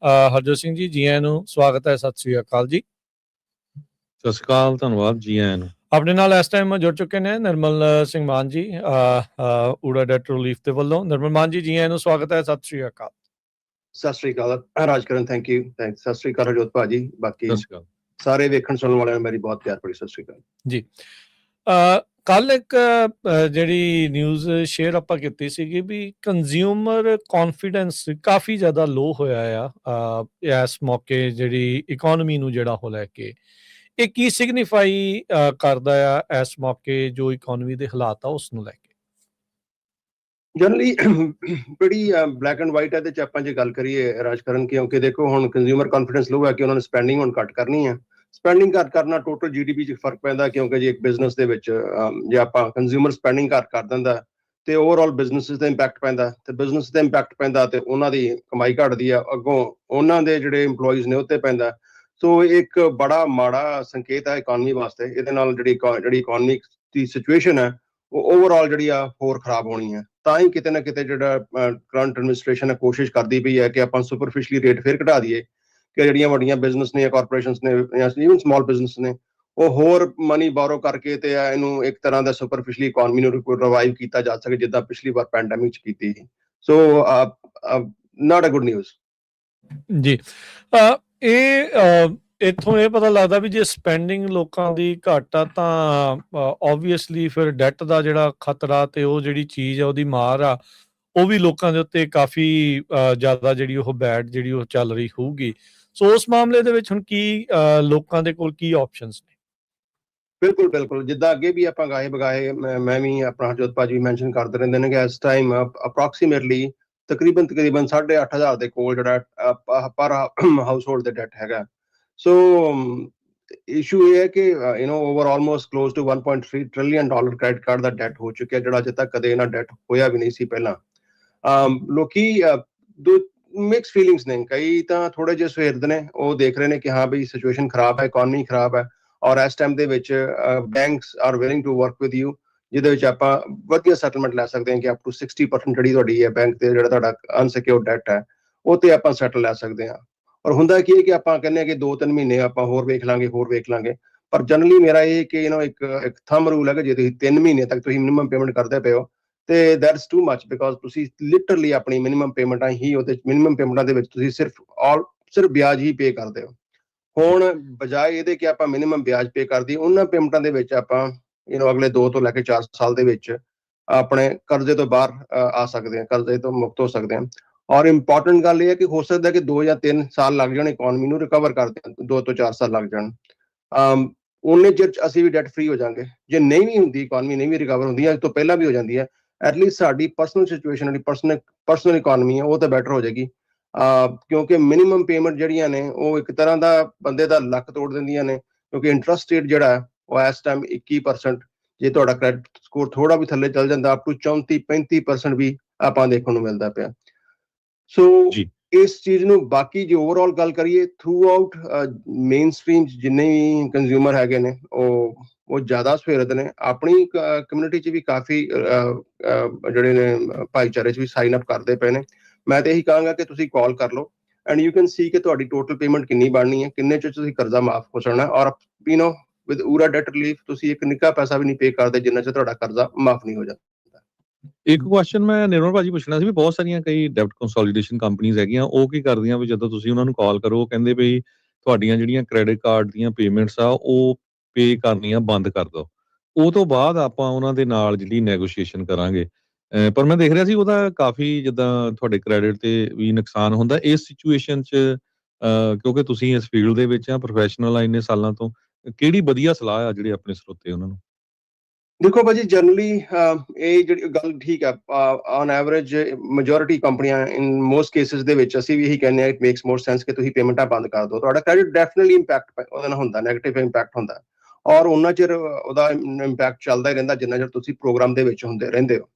Harjot Singh ਜੀ ਆਇਆਂ ਨੂੰ ਸਵਾਗਤ ਹੈ, ਸਤਿ ਸ੍ਰੀ ਅਕਾਲ ਜੀ। ਸਤਿ ਸ਼੍ਰੀ ਅਕਾਲ, ਧੰਨਵਾਦ ਜੀ ਆਇਆਂ ਨੂੰ। ਆਪਣੇ ਨਾਲ ਇਸ ਟਾਈਮ ਜੁੜ ਚੁੱਕੇ ਨੇ ਨਿਰਮਲ ਸਿੰਘ ਮਾਨ ਜੀ, ਊੜਾ ਡੈਟ ਰਿਲੀਫ ਦੇ ਵੱਲੋਂ। ਨਿਰਮਲ ਮਾਨ ਜੀ ਆਇਆਂ ਨੂੰ ਸਵਾਗਤ ਹੈ, ਸਤਿ ਸ੍ਰੀ ਅਕਾਲ। ਸਤਿ ਸ੍ਰੀ ਅਕਾਲ ਰਾਜਕਰਨ, ਥੈਂਕ ਯੂ। ਸਤਿ ਸ੍ਰੀ ਅਕਾਲ ਹਰਜੋਤ ਭਾਜੀ, ਬਾਕੀ ਸਤਿ ਸ਼੍ਰੀ ਅਕਾਲ ਸਾਰੇ ਵੇਖਣ ਸੁਣਨ ਵਾਲਿਆਂ ਨੂੰ ਮੇਰੀ ਬਹੁਤ ਪਿਆਰ ਭਰੀ ਸਤਿ ਸ੍ਰੀ ਅਕਾਲ ਜੀ। ਕੱਲ ਇੱਕ ਜਿਹੜੀ ਨਿਊਜ਼ ਸ਼ੇਅਰ ਆਪਾਂ ਕੀਤੀ ਸੀਗੀ ਵੀ ਕੰਜ਼ਿਊਮਰ ਕੌਨਫੀਡੈਂਸ ਕਾਫੀ ਜ਼ਿਆਦਾ ਲੋ ਹੋਇਆ ਆ ਇਸ ਮੌਕੇ, ਜਿਹੜੀ ਇਕੋਨਮੀ ਨੂੰ ਜਿਹੜਾ ਉਹ ਲੈ ਕੇ ਇਹ ਕੀ ਸਿਗਨੀਫਾਈ ਕਰਦਾ ਆ ਇਸ ਮੌਕੇ, ਜੋ ਇਕੋਨਮੀ ਦੇ ਹਾਲਾਤ ਆ ਉਸ ਨੂੰ ਲੈ ਕੇ। ਜਨਰਲੀ ਬੜੀ ਬਲੈਕ ਐਂਡ ਵਾਈਟ ਹੈ ਇਹਦੇ ਚ ਆਪਾਂ ਜੇ ਗੱਲ ਕਰੀਏ ਰਾਜਕਰਨ, ਕਿਉਂਕਿ ਦੇਖੋ ਹੁਣ ਕੰਜ਼ਿਊਮਰ ਕੌਨਫੀਡੈਂਸ ਲੋ ਹੈ ਕਿ ਉਹਨਾਂ ਨੇ ਸਪੈਂਡਿੰਗ ਹੁਣ ਘੱਟ ਕਰਨੀ ਹੈ। ਸਪੈਂਡਿੰਗ ਘੱਟ ਕਰਨਾ ਟੋਟਲ GDP 'ਚ ਫਰਕ ਪੈਂਦਾ, ਕਿਉਂਕਿ ਜੇ ਇੱਕ ਬਿਜ਼ਨਸ ਦੇ ਵਿੱਚ ਜੇ ਆਪਾਂ ਕੰਜ਼ਿਊਮਰ ਸਪੈਂਡਿੰਗ ਘੱਟ ਕਰ ਦਿੰਦਾ ਤੇ ਓਵਰਆਲ ਬਿਜ਼ਨਸਿਸ ਤੇ ਇੰਪੈਕਟ ਪੈਂਦਾ, ਤੇ ਬਿਜ਼ਨਸ ਤੇ ਇੰਪੈਕਟ ਪੈਂਦਾ ਤੇ ਉਹਨਾਂ ਦੀ ਕਮਾਈ ਘਟਦੀ ਆ, ਅੱਗੋਂ ਉਹਨਾਂ ਦੇ ਜਿਹੜੇ EMPLOYEES ਨੇ ਉੱਤੇ ਪੈਂਦਾ। ਸੋ ਇੱਕ ਬੜਾ ਮਾੜਾ ਸੰਕੇਤ ਹੈ ਇਕੋਨਮੀ ਵਾਸਤੇ। ਇਹਦੇ ਨਾਲ ਜਿਹੜੀ ਇਕੋਨਮਿਕ ਦੀ ਸਿਚੁਏਸ਼ਨ ਹੈ ਉਹ ਓਵਰਆਲ ਜਿਹੜੀ ਆ ਹੋਰ ਖਰਾਬ ਹੋਣੀ ਹੈ। ਤਾਂ ਹੀ ਕਿਤੇ ਨਾ ਕਿਤੇ ਜਿਹੜਾ ਕਰੰਟ ਐਡਮਿਨਿਸਟ੍ਰੇਸ਼ਨ ਹੈ ਕੋਸ਼ਿਸ਼ ਕਰਦੀ ਪਈ ਹੈ ਕਿ ਆਪਾਂ ਸੁਪਰਫਿਸ਼ਲੀ ਰੇਟ ਫਿਰ ਘਟਾ ਦਈਏ, ਕਿ ਜਿਹੜੀਆਂ ਵੱਡੀਆਂ ਬਿਜ਼ਨਸ ਨੇ, ਕਾਰਪੋਰੇਸ਼ਨਸ ਨੇ ਜਾਂ ਈਵਨ ਸਮਾਲ ਬਿਜ਼ਨਸ ਨੇ, ਉਹ ਹੋਰ ਮਨੀ ਬੋਰੋ ਕਰਕੇ ਤੇ ਇਹਨੂੰ ਇੱਕ ਤਰ੍ਹਾਂ ਦਾ ਸੁਪਰਫਿਸ਼ਲੀ ਇਕੋਨਮੀ ਨੂੰ ਰਿਵਾਈਵ ਕੀਤਾ ਜਾ ਸਕੇ, ਜਿੱਦਾਂ ਪਿਛਲੀ ਵਾਰ ਪੈਂਡੈਮਿਕ 'ਚ ਕੀਤੀ ਸੀ। ਸੋ ਨਾਟ ਅ ਗੁੱਡ ਨਿਊਜ਼ ਜੀ। ਇੱਥੋਂ ਇਹ ਪਤਾ ਲੱਗਦਾ ਵੀ ਜੇ ਸਪੈਂਡਿੰਗ ਲੋਕਾਂ ਦੀ ਘੱਟ ਆ ਤਾਂ ਓਬਵੀਅਸਲੀ ਫਿਰ ਡੈਟ ਦਾ ਜਿਹੜਾ ਖਤਰਾ ਤੇ ਉਹ ਜਿਹੜੀ ਚੀਜ਼ ਆ ਉਹਦੀ ਮਾਰ ਆ ਉਹ ਵੀ ਲੋਕਾਂ ਦੇ ਉੱਤੇ ਕਾਫੀ ਜ਼ਿਆਦਾ ਜਿਹੜੀ ਉਹ ਬੈਡ ਜਿਹੜੀ ਉਹ ਚੱਲ ਰਹੀ ਹੋਊਗੀ। ਸੋ ਉਸ ਮਾਮਲੇ ਦੇ ਵਿੱਚ ਹੁਣ ਕੀ ਲੋਕਾਂ ਦੇ ਕੋਲ ਕੀ ਆਪਸ਼ਨਸ ਨੇ? ਬਿਲਕੁਲ ਬਿਲਕੁਲ, ਜਿੱਦਾਂ ਅੱਗੇ ਵੀ ਆਪਾਂ ਗਾਏ ਬਗਾਏ, ਮੈਂ ਵੀ ਆਪਣਾ ਹਰਜੋਤ ਭਾਜੀ ਮੈਂਸ਼ਨ ਕਰਦੇ ਰਹਿੰਦੇ ਨੇ ਕਿ ਇਸ ਟਾਈਮ ਅਪਰੋਕਸੀਮੇਟਲੀ ਤਕਰੀਬਨ 8,500 ਦੇ ਕੋਲ ਜਿਹੜਾ ਪਰ ਹਾਊਸ ਹੋਲਡ ਦੇ ਡੈਟ ਹੈਗਾ। ਸੋ ਇਸ਼ੂ ਇਹ ਹੈ ਕਿ over almost close to 1.3 trillion dollar credit card ਦਾ ਡੈਟ ਹੋ ਚੁੱਕਿਆ, ਜਿਹੜਾ ਅਜੇ ਤੱਕ ਕਦੇ ਇਹਨਾਂ ਡੈਟ ਹੋਇਆ ਵੀ ਨਹੀਂ ਸੀ ਪਹਿਲਾਂ। ਲੋਕੀ ਦੋ ਮਿਕਸ ਫੀਲਿੰਗਸ ਨੇ, ਕਈ ਤਾਂ ਥੋੜੇ ਜਿਹੇ ਸਵੇਰਦ ਨੇ, ਉਹ ਦੇਖ ਰਹੇ ਨੇ ਕਿ ਹਾਂ ਬਈ ਸਿਚੁਏਸ਼ਨ ਖਰਾਬ ਹੈ, ਇਕੋਨਮੀ ਖਰਾਬ ਹੈ, ਔਰ ਇਸ ਟਾਈਮ ਦੇ ਵਿੱਚ banks are willing to work with you, ਜਿਹਦੇ ਵਿੱਚ ਆਪਾਂ ਵਧੀਆ ਸੈਟਲਮੈਂਟ ਲੈ ਸਕਦੇ ਹਾਂ ਕਿ ਅਪ ਟੂ 60% ਜਿਹੜੀ ਤੁਹਾਡੀ ਹੈ ਬੈਂਕ ਤੇ ਜਿਹੜਾ ਤੁਹਾਡਾ ਅਨਸਿਕਿਉਰਡ ਡੈਟ ਹੈ ਉਹ ਤੇ ਆਪਾਂ ਸੈਟਲ ਲੈ ਸਕਦੇ ਹਾਂ। ਔਰ ਹੁੰਦਾ ਕੀ ਹੈ ਕਿ ਆਪਾਂ ਕਹਿੰਦੇ ਹਾਂ ਕਿ 2-3 ਮਹੀਨੇ ਆਪਾਂ ਹੋਰ ਵੇਖ ਲਾਂਗੇ, ਪਰ ਜਨਰਲੀ ਮੇਰਾ ਇਹ ਕਿ ਇੱਕ ਥੰਬ ਰੂਲ ਹੈ ਕਿ ਜੇ ਤੁਸੀਂ 3 ਮਹੀਨੇ ਤੱਕ ਤੁਸੀਂ ਮਿਨੀਮਮ ਪੇਮੈਂਟ ਕਰਦੇ ਪਏ ਹੋ ਤੇ ਦੈਟਸ ਟੂ ਮੱਚ, ਬਿਕਾਜ਼ ਤੁਸੀਂ ਲਿਟਰਲੀ ਆਪਣੀ ਮਿਨੀਮਮ ਪੇਮੈਂਟਾਂ ਹੀ ਉਹਦੇ ਮਿਨੀਮਮ ਪੇਮੈਂਟਾਂ ਦੇ ਵਿੱਚ ਤੁਸੀਂ ਸਿਰਫ ਵਿਆਜ ਹੀ ਪੇ ਕਰਦੇ ਹੋ। ਹੁਣ ਬਜਾਏ ਇਹਦੇ ਕਿ ਆਪਾਂ ਮਿਨੀਮਮ ਵਿਆਜ ਪੇ ਕਰਦੀ, ਉਹਨਾਂ ਪੇਮੈਂਟਾਂ ਦੇ ਵਿੱਚ ਆਪਾਂ ਅਗਲੇ 2 ਤੋਂ ਲੈ ਕੇ 4 ਸਾਲ ਦੇ ਵਿੱਚ ਆਪਣੇ ਕਰਜ਼ੇ ਤੋਂ ਬਾਹਰ ਆ ਸਕਦੇ ਹਾਂ, ਕਰਜ਼ੇ ਤੋਂ ਮੁਕਤ ਹੋ ਸਕਦੇ ਹਾਂ। ਔਰ ਇੰਪੋਰਟੈਂਟ ਗੱਲ ਇਹ ਹੈ ਕਿ ਹੋ ਸਕਦਾ ਕਿ 2 ਜਾਂ 3 ਸਾਲ ਲੱਗ ਜਾਣ ਇਕੋਨਮੀ ਨੂੰ ਰਿਕਵਰ ਕਰਦੇ, 2 ਤੋਂ 4 ਸਾਲ ਲੱਗ ਜਾਣ, ਉਹਨੇ ਚਿਰ ਅਸੀਂ ਵੀ ਡੈਟ ਫ੍ਰੀ ਹੋ ਜਾਾਂਗੇ। ਜੇ ਨਹੀਂ ਵੀ ਹੁੰਦੀ ਇਕੋਨਮੀ, ਨਹੀਂ ਵੀ ਰਿਕਵਰ ਹੁੰਦੀ, ਅੱਜ ਤੋਂ ਪਹਿਲਾਂ ਵੀ ਹੋ ਜਾਂਦੀ ਹੈ, ਐਟਲੀਸਟ ਸਾਡੀ ਪਰਸਨਲ ਸਿਚੁਏਸ਼ਨ, ਜਿਹੜੀ ਪਰਸਨਲ ਇਕੋਨਮੀ ਹੈ ਉਹ ਤਾਂ ਬੈਟਰ ਹੋ ਜਾਏਗੀ। ਕਿਉਂਕਿ ਮਿਨੀਮਮ ਪੇਮੈਂਟ ਜਿਹੜੀਆਂ ਨੇ ਉਹ ਇੱਕ ਤਰ੍ਹਾਂ ਦਾ ਬੰਦੇ ਦਾ ਲੱਕ ਤੋੜ ਦਿੰਦੀਆਂ ਨੇ, ਕਿਉਂਕਿ ਇੰਟਰਸਟ ਰੇਟ ਜਿਹੜਾ ਹੈ ਉਹ ਇਸ ਟਾਈਮ 21%, ਜੇ ਤੁਹਾਡਾ ਕ੍ਰੈਡਿਟ ਸਕੋਰ ਥੋੜਾ ਵੀ ਥੱਲੇ ਚੱਲ ਜਾਂਦਾ ਅਪ ਟੂ 34-35% ਵੀ ਆਪਾਂ ਦੇਖਣ ਨੂੰ ਮਿਲਦਾ ਪਿਆ। ਸੋ ਇਸ ਚੀਜ਼ ਨੂੰ ਬਾਕੀ ਜੇ ਓਵਰਆਲ ਗੱਲ ਕਰੀਏ ਥਰੂ ਆਊਟ ਮੇਨ ਸਟ੍ਰੀਮ ਜਿੰਨੇ ਵੀ ਕੰਜ਼ਿਊਮਰ ਹੈਗੇ ਨੇ ਉਹ ਜ਼ਿਆਦਾ ਸਫੇਰਤ ਨੇ। ਆਪਣੀ ਕਮਿਊਨਿਟੀ 'ਚ ਵੀ ਕਾਫੀ ਜਿਹੜੇ ਨੇ ਭਾਈਚਾਰੇ 'ਚ ਵੀ ਸਾਈਨ ਅਪ ਕਰਦੇ ਪਏ ਨੇ। ਮੈਂ ਤਾਂ ਇਹੀ ਕਹਾਂਗਾ ਕਿ ਤੁਸੀਂ ਕਾਲ ਕਰ ਲਓ ਐਂਡ ਯੂ ਕੈਨ ਸੀ ਕਿ ਤੁਹਾਡੀ ਟੋਟਲ ਪੇਮੈਂਟ ਕਿੰਨੀ ਬਣਨੀ ਹੈ, ਕਿੰਨੇ 'ਚ ਤੁਸੀਂ ਕਰਜ਼ਾ ਮਾਫ ਹੋ ਸਕਣਾ। ਔਰ ਵਿਦ ਊੜਾ ਡੈਟ ਰਿਲੀਫ ਤੁਸੀਂ ਇੱਕ ਨਿੱਕਾ ਪੈਸਾ ਵੀ ਨਹੀਂ ਪੇ ਕਰਦੇ ਜਿੰਨਾ 'ਚ ਤੁਹਾਡਾ ਕਰਜ਼ਾ ਮਾਫ ਨਹੀਂ ਹੋ ਜਾਂਦਾ। ਇੱਕ ਕੁਐਸਚਨ ਮੈਂ ਨਿਰਮਲ ਭਾਜੀ ਪੁੱਛਣਾ ਸੀ ਵੀ ਬਹੁਤ ਸਾਰੀਆਂ ਕਈ ਡੈਬਟ ਕੰਸੋਲੀਡੇਸ਼ਨ ਕੰਪਨੀਆਂ ਹੈਗੀਆਂ, ਉਹ ਕੀ ਕਰਦੀਆਂ ਵੀ ਜਦੋਂ ਤੁਸੀਂ ਉਹਨਾਂ ਨੂੰ ਕਾਲ ਕਰੋ ਉਹ ਕਹਿੰਦੇ ਵੀ ਤੁਹਾਡੀਆਂ ਜਿਹੜੀਆਂ ਕ੍ਰੈਡਿਟ ਕਾਰਡ ਦੀਆਂ ਪੇਮੈਂਟਸ ਆ ਉਹ ਪੇ ਕਰਨੀਆਂ ਬੰਦ ਕਰ ਦਿਓ, ਉਹ ਤੋਂ ਬਾਅਦ ਆਪਾਂ ਉਹਨਾਂ ਦੇ ਨਾਲ ਜਿਹੜੀ ਨੈਗੋਸ਼ੀਏਸ਼ਨ ਕਰਾਂਗੇ। ਪਰ ਮੈਂ ਦੇਖ ਰਿਹਾ ਸੀ ਉਹਦਾ ਕਾਫੀ ਜਿੱਦਾਂ ਤੁਹਾਡੇ ਕ੍ਰੈਡਿਟ ਤੇ ਵੀ ਨੁਕਸਾਨ ਹੁੰਦਾ ਇਸ ਸਿਚੁਏਸ਼ਨ 'ਚ। ਕਿਉਂਕਿ ਤੁਸੀਂ ਇਸ ਫੀਲਡ ਦੇ ਵਿੱਚ ਆ, ਪ੍ਰੋਫੈਸ਼ਨਲ ਆ ਇੰਨੇ ਸਾਲਾਂ ਤੋਂ, ਕਿਹੜੀ ਵਧੀਆ ਸਲਾਹ ਆ ਜਿਹੜੇ ਆਪਣੇ ਸਰੋਤੇ ਉਹਨਾਂ ਨੂੰ? ਦੇਖੋ ਭਾਜੀ, ਜਨਰਲੀ ਇਹ ਜਿਹੜੀ ਗੱਲ ਠੀਕ ਹੈ, ਔਨ ਐਵਰੇਜ ਮੈਜੋਰਿਟੀ ਕੰਪਨੀਆਂ ਇਨ ਮੋਸਟ ਕੇਸਿਸ ਦੇ ਵਿੱਚ ਅਸੀਂ ਵੀ ਇਹੀ ਕਹਿੰਦੇ ਹਾਂ ਇਟ ਮੇਕਸ ਮੋਰ ਸੈਂਸ ਕਿ ਤੁਸੀਂ ਪੇਮੈਂਟਾਂ ਬੰਦ ਕਰ ਦਿਓ। ਤੁਹਾਡਾ ਕ੍ਰੈਡਿਟ ਡੈਫੀਨਿਟਲੀ ਇੰਪੈਕਟ ਉਹਦੇ ਨਾਲ ਹੁੰਦਾ, ਨੈਗੇਟਿਵ ਇੰਪੈਕਟ ਹੁੰਦਾ, ਔਰ ਉਹਨਾਂ ਚਿਰ ਉਹਦਾ ਇੰਪੈਕਟ ਚੱਲਦਾ ਹੀ ਰਹਿੰਦਾ ਜਿੰਨਾ ਚਿਰ ਤੁਸੀਂ ਪ੍ਰੋਗਰਾਮ ਦੇ ਵਿੱਚ ਰਹਿੰਦੇ ਹੋ।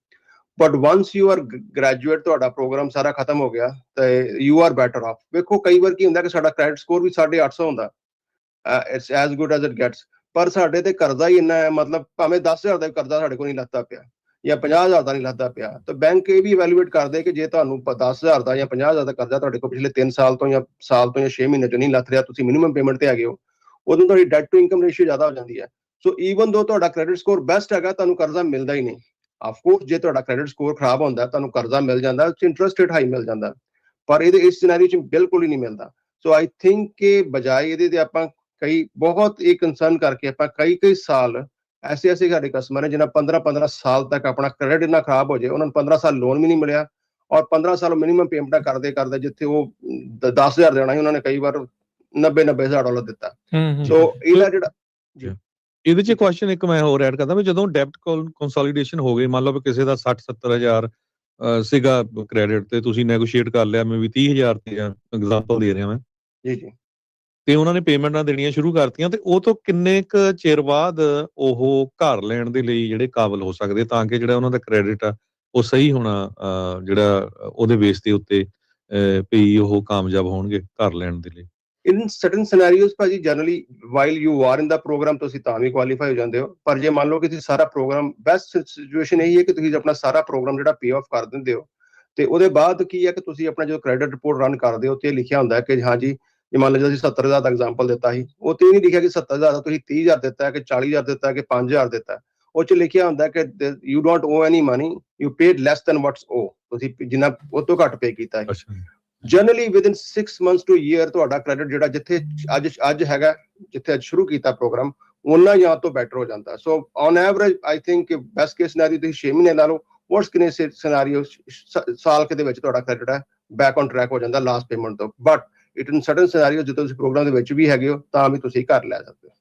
But ones you are graduate, ਤੁਹਾਡਾ ਪ੍ਰੋਗਰਾਮ ਸਾਰਾ ਖਤਮ ਹੋ ਗਿਆ ਤੇ ਯੂ ਆਰ ਬੈਟਰ ਆਫ। ਵੇਖੋ ਕਈ ਵਾਰ ਕੀ ਹੁੰਦਾ ਕਿ ਸਾਡਾ ਕ੍ਰੈਡਿਟ ਸਕੋਰ ਵੀ 850 ਹੁੰਦਾ, it's as good as it gets, ਪਰ ਸਾਡੇ ਤੇ ਕਰਜ਼ਾ ਹੀ ਇੰਨਾ ਹੈ, ਮਤਲਬ ਭਾਵੇਂ 10,000 ਦਾ ਕਰਜ਼ਾ ਸਾਡੇ ਕੋਲ ਨਹੀਂ ਲੱਥਦਾ ਪਿਆ। ਜਾਂ 50,000 ਦਾ ਨਹੀਂ ਲੱਥਦਾ ਪਿਆ, ਤਾਂ ਬੈਂਕ ਇਹ ਵੀ ਇਵੈਲੂਏਟ ਕਰਦੇ ਕਿ ਜੇ ਤੁਹਾਨੂੰ 10,000 ਦਾ ਜਾਂ 50,000 ਦਾ ਕਰਜ਼ਾ ਤੁਹਾਡੇ ਕੋਲ ਪਿਛਲੇ 3 ਸਾਲ ਤੋਂ ਜਾਂ 6 ਮਹੀਨੇ ਤੋਂ ਨਹੀਂ ਲੱਥ ਰਿਹਾ, ਤੁਸੀਂ ਮਿਨੀਮਮ ਪੇਮੈਂਟ ਤੇ ਆ ਗਏ ਹੋ, ਉਦੋਂ ਤੁਹਾਡੀ ਡੈਟ ਟੂ ਇਨਕਮ ਰੇਸ਼ੀਓ ਜ਼ਿਆਦਾ ਹੋ ਜਾਂਦੀ ਹੈ। ਸੋ ਈਵਨ ਦੋ ਤੁਹਾਡਾ ਕ੍ਰੈਡਿਟ ਸਕੋਰ ਬੈਸਟ ਹੈਗਾ, ਤੁਹਾਨੂੰ ਕਰਜ਼ਾ ਮਿਲਦਾ ਹੀ ਨਹੀਂ। ਆਫਕੋਰਸ ਜੇ ਤੁਹਾਡਾ ਕ੍ਰੈਡਿਟ ਸਕੋਰ ਖਰਾਬ ਹੁੰਦਾ ਤੁਹਾਨੂੰ ਕਰਜ਼ਾ ਮਿਲ ਜਾਂਦਾ, ਇੰਟਰਸਟ ਰੇਟ ਹਾਈ ਮਿਲ ਜਾਂਦਾ, ਪਰ ਇਹਦੇ ਇਸ ਸਿਨੈਰੀਓ 'ਚ ਬਿਲਕੁਲ ਹੀ ਨਹੀਂ ਮਿਲਦਾ। ਸੋ ਆਈ ਥਿੰਕ ਕਿ ਬਜਾਏ ਇਹਦੇ ਤੇ ਆਪਾਂ ਕਈ ਬਹੁਤ ਇਹ ਕੰਸਰਨ ਕਰਕੇ ਆਪਾਂ ਕਈ ਸਾਲ ਐਸੇ ਸਾਡੇ ਕਸਟਮਰ ਨੇ ਜਿਹਨਾਂ 15 ਸਾਲ ਤੱਕ ਆਪਣਾ ਕ੍ਰੈਡਿਟ ਇੰਨਾ ਖਰਾਬ ਹੋ ਜਾਏ, ਉਹਨਾਂ ਨੂੰ 15 ਸਾਲ ਲੋਨ ਵੀ ਨਹੀਂ ਮਿਲਿਆ, ਔਰ 15 ਸਾਲ ਮਿਨੀਮਮ ਪੇਮੈਂਟਾਂ ਕਰਦੇ ਜਿੱਥੇ ਉਹ 10,000 ਦੇਣਾ ਸੀ ਉਹਨਾਂ ਨੇ ਕਈ ਵਾਰ $90,000 ਦਿੱਤਾ। ਸੋ ਇਹਦਾ ਜਿਹੜਾ ਇਹਦੇ 'ਚ ਕੁਐਸਚਨ ਇੱਕ ਮੈਂ ਹੋਰ ਐਡ ਕਰਦਾ ਵੀ ਜਦੋਂ ਡੈਬਟ ਕੰਸੋਲੀਡੇਸ਼ਨ ਹੋ ਗਈ, ਮੰਨ ਲਓ ਵੀ ਕਿਸੇ ਦਾ 60-70,000 ਸੀਗਾ ਕ੍ਰੈਡਿਟ ਤੇ ਤੁਸੀਂ ਨੈਗੋਸ਼ੀਏਟ ਕਰ ਲਿਆ, ਮੈਂ ਵੀ 30,000 ਤੇ ਐਗਜ਼ਾਮਪਲ ਦੇ ਰਿਹਾ ਮੈਂ, ਜੀ ਤੇ ਉਹਨਾਂ ਨੇ ਪੇਮੈਂਟਾਂ ਦੇਣੀਆਂ ਸ਼ੁਰੂ ਕਰਤੀਆਂ, ਤੇ ਉਹ ਤੋਂ ਕਿੰਨੇ ਕੁ ਚਿਰ ਬਾਅਦ ਉਹ ਘਰ ਲੈਣ ਦੇ ਲਈ ਜਿਹੜੇ ਕਾਬਲ ਹੋ ਸਕਦੇ, ਤਾਂ ਕਿ ਜਿਹੜਾ ਉਹਨਾਂ ਦਾ ਕ੍ਰੈਡਿਟ ਆ ਉਹ ਸਹੀ ਹੋਣਾ, ਜਿਹੜਾ ਉਹਦੇ ਬੇਸ ਦੇ ਉੱਤੇ ਵੀ ਉਹ ਕਾਮਯਾਬ ਹੋਣਗੇ ਘਰ ਲੈਣ ਦੇ ਲਈ? ਇਨ ਸਰਟਨ ਸਿਨੈਰੀਓਜ਼ ਭਾਜੀ generally while you are in the program ਤੁਸੀਂ ਤਾਂ ਵੀ ਕੁਆਲੀਫਾਈ ਹੋ ਜਾਂਦੇ ਹੋ, ਪਰ ਜੇ ਮੰਨ ਲਓ ਕਿ ਤੁਸੀਂ ਸਾਰਾ ਪ੍ਰੋਗਰਾਮ, ਬੈਸਟ ਸਿਚੁਏਸ਼ਨ ਇਹੀ ਹੈ ਕਿ ਤੁਸੀਂ ਆਪਣਾ ਸਾਰਾ ਪ੍ਰੋਗਰਾਮ ਜਿਹੜਾ ਪੇ ਆਫ ਕਰ ਦਿੰਦੇ ਹੋ, ਤੇ ਉਹਦੇ ਬਾਅਦ ਕੀ ਹੈ ਕਿ ਤੁਸੀਂ ਆਪਣਾ ਜਦੋਂ ਕ੍ਰੈਡਿਟ ਰਿਪੋਰਟ ਰਨ ਕਰਦੇ ਹੋ ਤੇ ਲਿਖਿਆ ਹੁੰਦਾ ਕਿ ਹਾਂਜੀ, ਜੇ ਮੰਨ ਲਓ ਤੁਸੀਂ 70,000 ਦਾ ਐਗਜ਼ਾਮਪਲ ਦਿੱਤਾ ਸੀ, ਉਹ ਤੇ ਨਹੀਂ ਲਿਖਿਆ ਕਿ 70,000 ਦਾ ਤੁਸੀਂ 30,000 ਦਿੱਤਾ, ਕਿ 40,000 ਦਿੱਤਾ, ਕਿ 5,000 ਦਿੱਤਾ, ਉਹ 'ਚ ਲਿਖਿਆ ਹੁੰਦਾ ਕਿ you don't owe any money, you paid less than what's owe, ਤੁਸੀਂ ਜਿੰਨਾ ਉਹ ਤੋਂ ਘੱਟ ਪੇ ਕੀਤਾ ਹੈ। Generally within 6 months to year ਤੁਹਾਡਾ ਕ੍ਰੈਡਿਟ ਜਿਹੜਾ ਜਿੱਥੇ ਅੱਜ ਹੈਗਾ, ਜਿੱਥੇ ਅੱਜ ਸ਼ੁਰੂ ਕੀਤਾ ਪ੍ਰੋਗਰਾਮ, ਉਹਨਾਂ ਜਾਂ ਤੋਂ ਬੈਟਰ ਹੋ ਜਾਂਦਾ। So on average I think best case scenario ਤੁਸੀਂ 6 ਮਹੀਨੇ ਲਾ ਲਓ, ਵਰਸਟ ਕੇਸ ਸਿਨੈਰੀਓ ਸਾਲ ਦੇ ਵਿੱਚ ਤੁਹਾਡਾ ਕ੍ਰੈਡਿਟ ਹੈ ਬੈਕ ਔਨ ਟਰੈਕ ਹੋ ਜਾਂਦਾ ਲਾਸਟ ਪੇਮੈਂਟ ਤੋਂ। But it in certain scenario ਜਦੋਂ ਤੁਸੀਂ ਪ੍ਰੋਗਰਾਮ ਦੇ ਵਿੱਚ ਵੀ ਹੈਗੇ ਹੋ ਤਾਂ ਵੀ ਤੁਸੀਂ ਘਰ ਲੈ ਸਕਦੇ ਹੋ।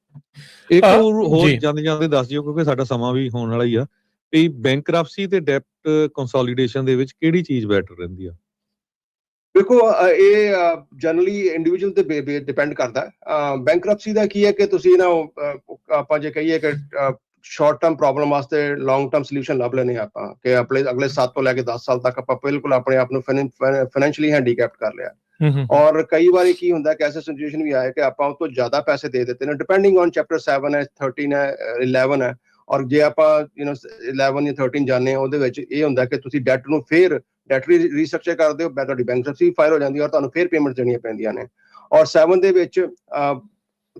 ਇੱਕ ਹੋਰ ਜਾਂਦੇ ਦੱਸ ਦਿਓ, ਕਿਉਂਕਿ ਸਾਡਾ ਸਮਾਂ ਵੀ ਹੋਣ ਵਾਲਾ ਹੀ ਆ, ਵੀ ਬੈਂਕਰਪਸੀ ਤੇ ਡੈਬਟ ਕੰਸੋਲੀਡੇਸ਼ਨ ਦੇ ਵਿੱਚ ਕਿਹੜੀ ਚੀਜ਼ ਬੈਟਰ ਰਹਿੰਦੀ ਆ? ਦੇਖੋ ਇਹ ਜਨਰਲੀ ਇੰਡੀਵਿਜੂਅਲ ਤੇ ਡਿਪੈਂਡ ਕਰਦਾ। ਬੈਂਕਰਪਸੀ ਦਾ ਕੀ ਹੈ ਕਿ ਤੁਸੀਂ ਨਾ ਆਪਾਂ ਜੇ ਕਹੀਏ ਕਿ ਸ਼ਾਰਟ ਟਰਮ ਪ੍ਰੋਬਲਮ ਵਾਸਤੇ ਲੌਂਗ ਟਰਮ ਸੋਲੂਸ਼ਨ ਲੱਭ ਲੈਣੇ ਆਪਾਂ, ਕਿ ਆਪਣੇ ਅਗਲੇ 7 ਤੋਂ ਲੈ ਕੇ 10 ਸਾਲ ਤੱਕ ਆਪਾਂ ਬਿਲਕੁਲ ਆਪਣੇ ਆਪ ਨੂੰ ਫਾਈਨੈਂਸ਼ੀਅਲੀ ਹੈਂਡੀਕੈਪਟ ਕਰ ਲਿਆ। ਔਰ ਕਈ ਵਾਰੀ ਕੀ ਹੁੰਦਾ ਕਿ ਐਸਾ ਸਿਚੁਏਸ਼ਨ ਵੀ ਆਇਆ ਕਿ ਆਪਾਂ ਉਹ ਤੋਂ ਜ਼ਿਆਦਾ ਪੈਸੇ ਦੇ ਦਿੱਤੇ ਨੇ, ਡਿਪੈਂਡਿੰਗ ਔਨ ਚੈਪਟਰ 7 ਹੈ, 13 ਹੈ, 11 ਹੈ, ਔਰ ਜੇ ਆਪਾਂ 11 ਜਾਂ 13 ਜਾਣੇ ਆ, ਉਹਦੇ ਵਿੱਚ ਇਹ ਹੁੰਦਾ ਕਿ ਤੁਸੀਂ ਡੈਟ ਨੂੰ ਫੇਰ ਡੈਟ ਰੀਸਟਰਕਚਰ ਕਰਦੇ ਹੋ, ਤੁਹਾਡੀ ਬੈਂਕਰਪਸੀ ਫਾਈਲ ਹੋ ਜਾਂਦੀ ਹੈ ਔਰ ਤੁਹਾਨੂੰ ਫੇਰ ਪੇਮੈਂਟ ਦੇਣੀਆਂ ਪੈਂਦੀਆਂ ਨੇ। ਔਰ 7 ਦੇ ਵਿੱਚ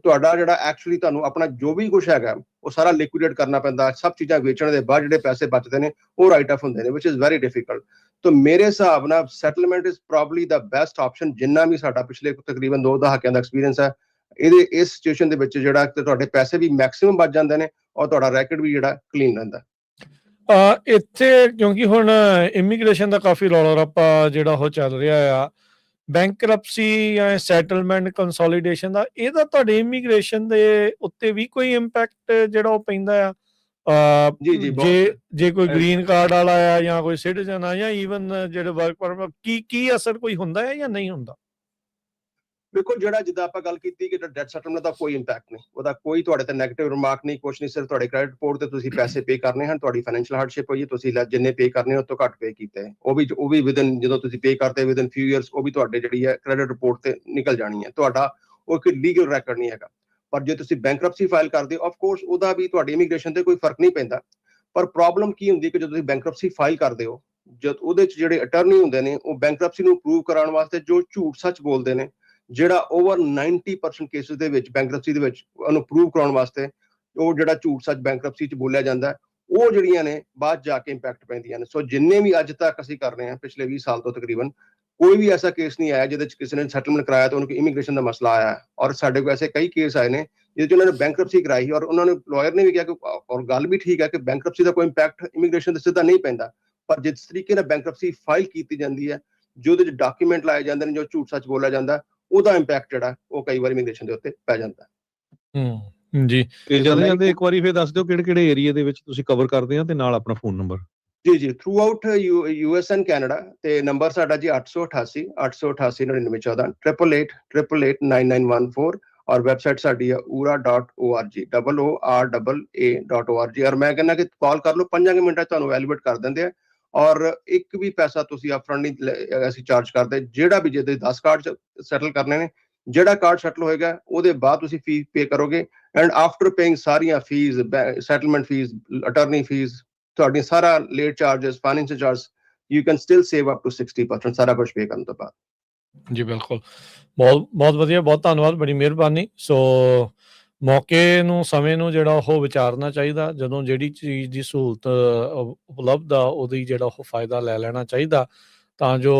ਤੁਹਾਡਾ ਜਿਹੜਾ ਐਕਚੁਅਲੀ ਤੁਹਾਨੂੰ ਆਪਣਾ ਜੋ ਵੀ ਕੁਝ ਹੈਗਾ ਉਹ ਸਾਰਾ ਲਿਕੁਇਡੇਟ ਕਰਨਾ ਪੈਂਦਾ, ਸਭ ਚੀਜ਼ਾਂ ਵੇਚਣ ਦੇ ਬਾਅਦ ਜਿਹੜੇ ਪੈਸੇ ਬਚਦੇ ਨੇ ਉਹ ਰਾਈਟ ਆਫ ਹੁੰਦੇ ਨੇ, ਵਿਚ ਇਜ਼ ਵੈਰੀ ਡਿਫਿਕਲਟ। ਤਾਂ ਮੇਰੇ ਹਿਸਾਬ ਨਾਲ settlement is probably the best option, ਜਿੰਨਾ ਵੀ ਸਾਡਾ ਪਿਛਲੇ ਤਕਰੀਬਨ 2 ਦਹਾਕਿਆਂ ਦਾ ਐਕਸਪੀਰੀਅੰਸ ਹੈ ਇਸ ਸਿਚੁਏਸ਼ਨ ਦੇ ਵਿੱਚ, ਜਿਹੜਾ ਤੁਹਾਡੇ ਪੈਸੇ ਵੀ ਮੈਕਸਿਮਮ ਬਚ ਜਾਂਦੇ ਨੇ ਔਰ ਤੁਹਾਡਾ ਰੈਕਡ ਵੀ ਜਿਹੜਾ ਕਲੀਨ ਰਹਿੰਦਾ। ਇੱਥੇ ਕਿਉਂਕਿ ਹੁਣ ਇਮੀਗ੍ਰੇਸ਼ਨ ਦਾ ਕਾਫੀ ਰੌਲਾ ਰੱਪਾ ਜਿਹੜਾ ਉਹ ਚੱਲ ਰਿਹਾ ਆ, ਬੈਂਕਰਪਸੀ ਜਾਂ ਸੈਟਲਮੈਂਟ ਕੰਸੋਲੀਡੇਸ਼ਨ ਦਾ, ਇਹਦਾ ਤੁਹਾਡੇ ਇਮੀਗ੍ਰੇਸ਼ਨ ਦੇ ਉੱਤੇ ਵੀ ਕੋਈ ਇੰਪੈਕਟ ਜਿਹੜਾ ਉਹ ਪੈਂਦਾ ਆ? ਜੇ ਕੋਈ ਗ੍ਰੀਨ ਕਾਰਡ ਵਾਲਾ ਆ ਜਾਂ ਕੋਈ ਸਿਟੀਜ਼ਨ ਆ ਜਾਂ ਈਵਨ ਜਿਹੜੇ ਵਰਕ ਪਰਮਿਟ, ਕੀ ਅਸਰ ਕੋਈ ਹੁੰਦਾ ਹੈ ਜਾਂ ਨਹੀਂ ਹੁੰਦਾ? ਦੇਖੋ ਜਿਹੜਾ ਜਿੱਦਾਂ ਆਪਾਂ ਗੱਲ ਕੀਤੀ ਕਿ ਡੈਟ ਸੈਟਲਮੈਂਟ ਦਾ ਕੋਈ ਇੰਪੈਕਟ ਨਹੀਂ, ਉਹਦਾ ਕੋਈ ਤੁਹਾਡੇ ਤੇ ਨੈਗੇਟਿਵ ਰਿਮਾਰਕ ਨਹੀਂ, ਕੁਛ ਨਹੀਂ, ਸਿਰਫ ਤੁਹਾਡੇ ਕ੍ਰੈਡਿਟ ਰਿਪੋਰਟ ਤੇ ਤੁਸੀਂ ਪੈਸੇ ਪੇ ਕਰਨੇ ਹਨ, ਤੁਹਾਡੀ ਫਾਈਨੈਂਸ਼ੀਅਲ ਹਾਰਡਸ਼ਿਪ ਹੋਈ, ਤੁਸੀਂ ਜਿੰਨੇ ਪੇ ਕਰਨੇ ਉਸ ਤੋਂ ਘੱਟ ਪੇ ਕੀਤੇ, ਉਹ ਵੀ ਵਿਦਨ ਜਦੋਂ ਤੁਸੀਂ ਪੇ ਕਰਦੇ ਵਿਦਨ ਫਿਊ ਇਅਰਸ ਉਹ ਵੀ ਤੁਹਾਡੇ ਜਿਹੜੀ ਹੈ ਕ੍ਰੈਡਿਟ ਰਿਪੋਰਟ ਤੇ ਨਿਕਲ ਜਾਣੀ ਹੈ, ਤੁਹਾਡਾ ਉਹ ਕੋਈ ਲੀਗਲ ਰੈਕਰਡ ਨਹੀਂ ਹੈਗਾ। ਪਰ ਜੇ ਤੁਸੀਂ ਬੈਂਕਰਪਸੀ ਫਾਈਲ ਕਰਦੇ ਹੋ, ਆਫ ਕੋਰਸ ਉਹਦਾ ਵੀ ਤੁਹਾਡੀ ਇਮੀਗ੍ਰੇਸ਼ਨ ਤੇ ਕੋਈ ਫਰਕ ਨਹੀਂ ਪੈਂਦਾ। ਪਰ ਪ੍ਰੋਬਲਮ ਕੀ ਹੁੰਦੀ ਕਿ ਜਦੋਂ ਤੁਸੀਂ ਬੈਂਕਰਪਸੀ ਫਾਈਲ ਕਰਦੇ ਹੋ, ਜਦ ਉਹਦੇ ਚ ਜਿਹੜੇ ਅਟਰਨੀ ਹੁੰਦੇ ਨੇ ਉਹ ਬੈਂਕਰਪਸੀ ਨੂੰ ਪ੍ਰੂਵ ਕਰਾਉਣ ਵਾਸਤੇ ਜੋ ਝੂਠ ਸੱਚ ਬੋਲਦੇ ਨੇ, ਜਿਹੜਾ ਓਵਰ 90% ਕੇਸਿਸ ਦੇ ਵਿੱਚ ਬੈਂਕਰਪਸੀ ਦੇ ਵਿੱਚ ਉਹਨੂੰ ਪ੍ਰੂਵ ਕਰਾਉਣ ਵਾਸਤੇ ਉਹ ਜਿਹੜਾ ਝੂਠ ਸੱਚ ਬੈਂਕਰਪਸੀ ਚ ਬੋਲਿਆ ਜਾਂਦਾ, ਉਹ ਜਿਹੜੀਆਂ ਨੇ ਬਾਅਦ ਜਾ ਕੇ ਇੰਪੈਕਟ ਪੈਂਦੀਆਂ ਨੇ। ਸੋ ਜਿੰਨੇ ਵੀ ਅੱਜ ਤੱਕ ਅਸੀਂ ਕਰ ਰਹੇ ਹਾਂ ਪਿਛਲੇ 20 ਸਾਲ ਤੋਂ ਤਕਰੀਬਨ, ਕੋਈ ਵੀ ਐਸਾ ਕੇਸ ਨਹੀਂ ਆਇਆ ਜਿਹਦੇ ਚ ਕਿਸੇ ਨੇ ਸੈਟਲਮੈਂਟ ਕਰਾਇਆ ਤਾਂ ਉਹਨੂੰ ਇਮੀਗ੍ਰੇਸ਼ਨ ਦਾ ਮਸਲਾ ਆਇਆ। ਔਰ ਸਾਡੇ ਕੋਲ ਐਸੇ ਕਈ ਕੇਸ ਆਏ ਨੇ ਜਿਹਦੇ ਚ ਉਹਨਾਂ ਨੇ ਬੈਂਕਰਪਸੀ ਕਰਾਈ ਔਰ ਉਹਨਾਂ ਨੇ ਲਾਇਰ ਨੇ ਵੀ ਕਿਹਾ ਕਿ, ਔਰ ਗੱਲ ਵੀ ਠੀਕ ਹੈ ਕਿ ਬੈਂਕਰਪਸੀ ਦਾ ਕੋਈ ਇੰਪੈਕਟ ਇਮੀਗ੍ਰੇਸ਼ਨ ਤੇ ਸਿੱਧਾ ਨਹੀਂ ਪੈਂਦਾ, ਪਰ ਜਿਸ ਤਰੀਕੇ ਨਾਲ ਬੈਂਕਰਪਸੀ ਫਾਈਲ ਕੀਤੀ ਜਾਂਦੀ ਹੈ, ਜੋ ਉਹਦੇ ਚ ਡਾਕੂਮੈਂਟ ਲਾਏ ਜਾਂਦੇ ਨੇ, ਜੋ ਝੂਠ ਸੱਚ ਬੋਲਿਆ ਜਾਂਦਾ, ਉਹਦਾ ਇੰਪੈਕਟ ਜਿਹੜਾ ਉਹ ਕਈ ਵਾਰ ਇਮੀਗ੍ਰੇਸ਼ਨ ਦੇ ਉੱਤੇ ਪੈ ਜਾਂਦਾ। ਜੀ, ਤੇ ਜਾਂਦੇ ਇੱਕ ਵਾਰੀ ਫੇਰ ਦੱਸ ਦਿਓ ਕਿਹੜੇ ਏਰੀਆ ਦੇ ਵਿੱਚ ਤੁਸੀਂ ਕਵਰ ਕਰਦੇ ਆ ਤੇ ਨਾਲ ਆਪਣਾ ਫੋਨ ਨੰਬਰ। ਜੀ through out US and Canada, ਤੇ ਨੰਬਰ ਸਾਡਾ ਜੀ 888 888 9914 888 ਔਰ ਵੈਬਸਾਈਟ ਸਾਡੀ ਹੈ ura.org OORAA.org। ਔਰ ਮੈਂ ਕਹਿੰਦਾ ਕਿ ਕਾਲ ਕਰ ਲਓ, 5 ਮਿੰਟਾਂ 'ਚ ਤੁਹਾਨੂੰ ਵੈਲਿਡੇਟ ਕਰ ਦਿੰਦੇ ਆ ਔਰ ਇੱਕ ਵੀ ਪੈਸਾ ਤੁਸੀਂ ਅਪਫਰੰਟ ਨਹੀਂ ਅਸੀਂ ਚਾਰਜ ਕਰਦੇ। ਜਿਹੜਾ ਵੀ ਜੇ ਤੁਸੀਂ 10 ਕਾਰਡ ਸੈਟਲ ਕਰਨੇ ਨੇ, ਜਿਹੜਾ ਕਾਰਡ ਸੈਟਲ ਹੋਏਗਾ ਉਹਦੇ ਬਾਅਦ ਤੁਸੀਂ ਫੀਸ ਪੇ ਕਰੋਗੇ, ਐਂਡ ਆਫਟਰ ਪੇਇੰਗ ਸਾਰੀਆਂ fees, settlement fees, attorney fees, ਤੁਹਾਡੀ ਸਾਰਾ late charges financial charge you can still save up to 60% ਸਾਰਾ ਕੁਝ ਪੇ ਕਰਨ ਤੋਂ ਬਾਅਦ। ਜੀ ਬਿਲਕੁਲ, ਬਹੁਤ ਬਹੁਤ ਵਧੀਆ, ਬਹੁਤ ਧੰਨਵਾਦ, ਬੜੀ ਮਿਹਰਬਾਨੀ। ਸੋ ਮੌਕੇ ਨੂੰ, ਸਮੇਂ ਨੂੰ ਜਿਹੜਾ ਉਹ ਵਿਚਾਰਨਾ ਚਾਹੀਦਾ, ਜਦੋਂ ਜਿਹੜੀ ਚੀਜ਼ ਦੀ ਸਹੂਲਤ ਉਪਲਬਧ ਆ ਉਹਦੀ ਜਿਹੜਾ ਉਹ ਫਾਇਦਾ ਲੈ ਲੈਣਾ ਚਾਹੀਦਾ, ਤਾਂ ਜੋ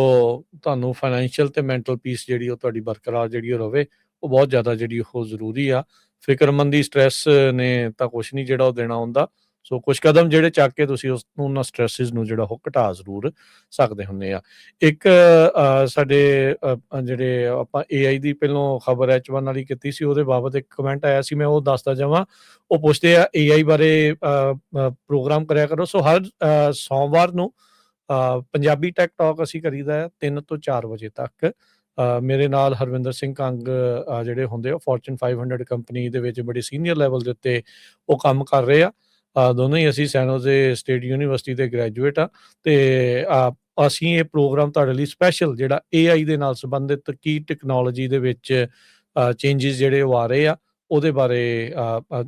ਤੁਹਾਨੂੰ ਫਾਈਨੈਂਸ਼ੀਅਲ ਤੇ ਮੈਂਟਲ ਪੀਸ ਜਿਹੜੀ ਉਹ ਤੁਹਾਡੀ ਬਰਕਰਾਰ ਜਿਹੜੀ ਉਹ ਰਵੇ। ਉਹ ਬਹੁਤ ਜ਼ਿਆਦਾ ਜਿਹੜੀ ਉਹ ਜ਼ਰੂਰੀ ਆ। ਫਿਕਰਮੰਦੀ, ਸਟ੍ਰੈਸ ਨੇ ਤਾਂ ਕੁਛ ਨਹੀਂ ਜਿਹੜਾ ਉਹ ਦੇਣਾ ਹੁੰਦਾ। ਸੋ ਕੁਛ ਕਦਮ ਜਿਹੜੇ ਚੱਕ ਕੇ ਤੁਸੀਂ ਉਸ ਉਹਨਾਂ ਸਟ੍ਰੈਸਿਸ ਨੂੰ ਜਿਹੜਾ ਉਹ ਘਟਾ ਜ਼ਰੂਰ ਸਕਦੇ ਹੁੰਦੇ ਆ। ਇੱਕ ਸਾਡੇ ਜਿਹੜੇ ਆਪਾਂ AI ਦੀ ਪਹਿਲੋਂ ਖਬਰ H1 ਵਾਲੀ ਕੀਤੀ ਸੀ, ਉਹਦੇ ਬਾਬਤ ਇੱਕ ਕਮੈਂਟ ਆਇਆ ਸੀ, ਮੈਂ ਉਹ ਦੱਸਦਾ ਜਾਵਾਂ। ਉਹ ਪੁੱਛਦੇ ਆ AI ਬਾਰੇ ਪ੍ਰੋਗਰਾਮ ਕਰਿਆ ਕਰੋ। ਸੋ ਹਰ ਸੋਮਵਾਰ ਨੂੰ ਪੰਜਾਬੀ ਟੈਕ ਟਾਕ ਅਸੀਂ ਕਰੀਦਾ ਹੈ 3 ਤੋਂ 4 ਵਜੇ ਤੱਕ। ਮੇਰੇ ਨਾਲ ਹਰਵਿੰਦਰ ਸਿੰਘ ਕੰਗ ਜਿਹੜੇ ਹੁੰਦੇ ਆ, ਫੋਰਚੂਨ 500 ਕੰਪਨੀ ਦੇ ਵਿੱਚ ਬੜੇ ਸੀਨੀਅਰ ਲੈਵਲ ਦੇ ਉੱਤੇ ਉਹ ਕੰਮ ਕਰ ਰਹੇ ਆ। ਦੋਨੋਂ ਹੀ ਅਸੀਂ ਸੈਨ ਹੋਜ਼ੇ ਸਟੇਟ ਯੂਨੀਵਰਸਿਟੀ ਦੇ ਗ੍ਰੈਜੂਏਟ ਆ, ਤੇ ਅਸੀਂ ਇਹ ਪ੍ਰੋਗਰਾਮ ਤੁਹਾਡੇ ਲਈ ਸਪੈਸ਼ਲ ਜਿਹੜਾ AI ਦੇ ਨਾਲ ਸੰਬੰਧਿਤ ਕੀ ਟੈਕਨੋਲੋਜੀ ਦੇ ਵਿੱਚ ਚੇਂਜਿਸ ਜਿਹੜੇ ਉਹ ਆ ਰਹੇ ਆ, ਉਹਦੇ ਬਾਰੇ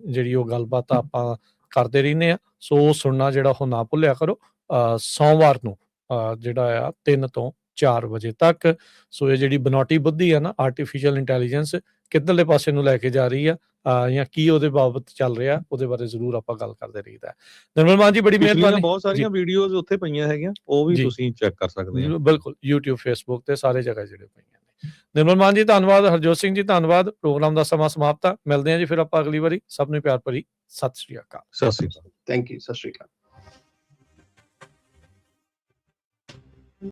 ਜਿਹੜੀ ਉਹ ਗੱਲਬਾਤ ਆਪਾਂ ਕਰਦੇ ਰਹਿੰਦੇ ਆ। ਸੋ ਉਹ ਸੁਣਨਾ ਜਿਹੜਾ ਉਹ ਨਾ ਭੁੱਲਿਆ ਕਰੋ, ਸੋਮਵਾਰ ਨੂੰ ਜਿਹੜਾ ਆ 3 ਤੋਂ 4 ਵਜੇ ਤੱਕ। ਸੋ ਇਹ ਜਿਹੜੀ ਬਨੌਟੀ ਬੁੱਧੀ ਆ ਨਾ, ਆਰਟੀਫਿਸ਼ੀਅਲ ਇੰਟੈਲੀਜੈਂਸ ਕਿੱਧਰਲੇ ਪਾਸੇ ਨੂੰ ਲੈ ਕੇ ਜਾ ਰਹੀ ਆ, ਜਾਂ ਕੀ ਉਹਦੇ ਬਾਬਤ ਚੱਲ ਰਿਹਾ, ਉਹਦੇ ਬਾਰੇ ਜ਼ਰੂਰ ਆਪਾਂ ਗੱਲ ਕਰਦੇ ਰਹੀਦਾ। ਨਿਰਮਲ ਮਾਨ ਜੀ, ਬੜੀ ਮਿਹਰਬਾਨੀ। ਬਹੁਤ ਸਾਰੀਆਂ ਵੀਡੀਓਜ਼ ਉੱਥੇ ਪਈਆਂ ਹੈਗੀਆਂ, ਉਹ ਵੀ ਤੁਸੀਂ ਚੈੱਕ ਕਰ ਸਕਦੇ ਹੋ। ਬਿਲਕੁਲ, YouTube, Facebook ਤੇ ਸਾਰੇ ਜਗ੍ਹਾ ਜਿਹੜੇ ਪਈਆਂ ਨੇ। ਨਿਰਮਲ ਮਾਨ ਜੀ ਧੰਨਵਾਦ, ਹਰਜੋਤ ਸਿੰਘ ਜੀ ਧੰਨਵਾਦ। ਪ੍ਰੋਗਰਾਮ ਦਾ ਸਮਾਂ ਸਮਾਪਤ ਆ। ਮਿਲਦੇ ਹਾਂ ਜੀ ਫਿਰ ਆਪਾਂ ਅਗਲੀ ਵਾਰੀ। ਸਭ ਨੂੰ ਪਿਆਰ ਭਰੀ ਸਤਿ ਸ਼੍ਰੀ ਅਕਾਲ। ਸਤਿ ਸ਼੍ਰੀ ਅਕਾਲ। ਥੈਂਕ ਯੂ, ਸਤਿ ਸ਼੍ਰੀ ਅਕਾਲ।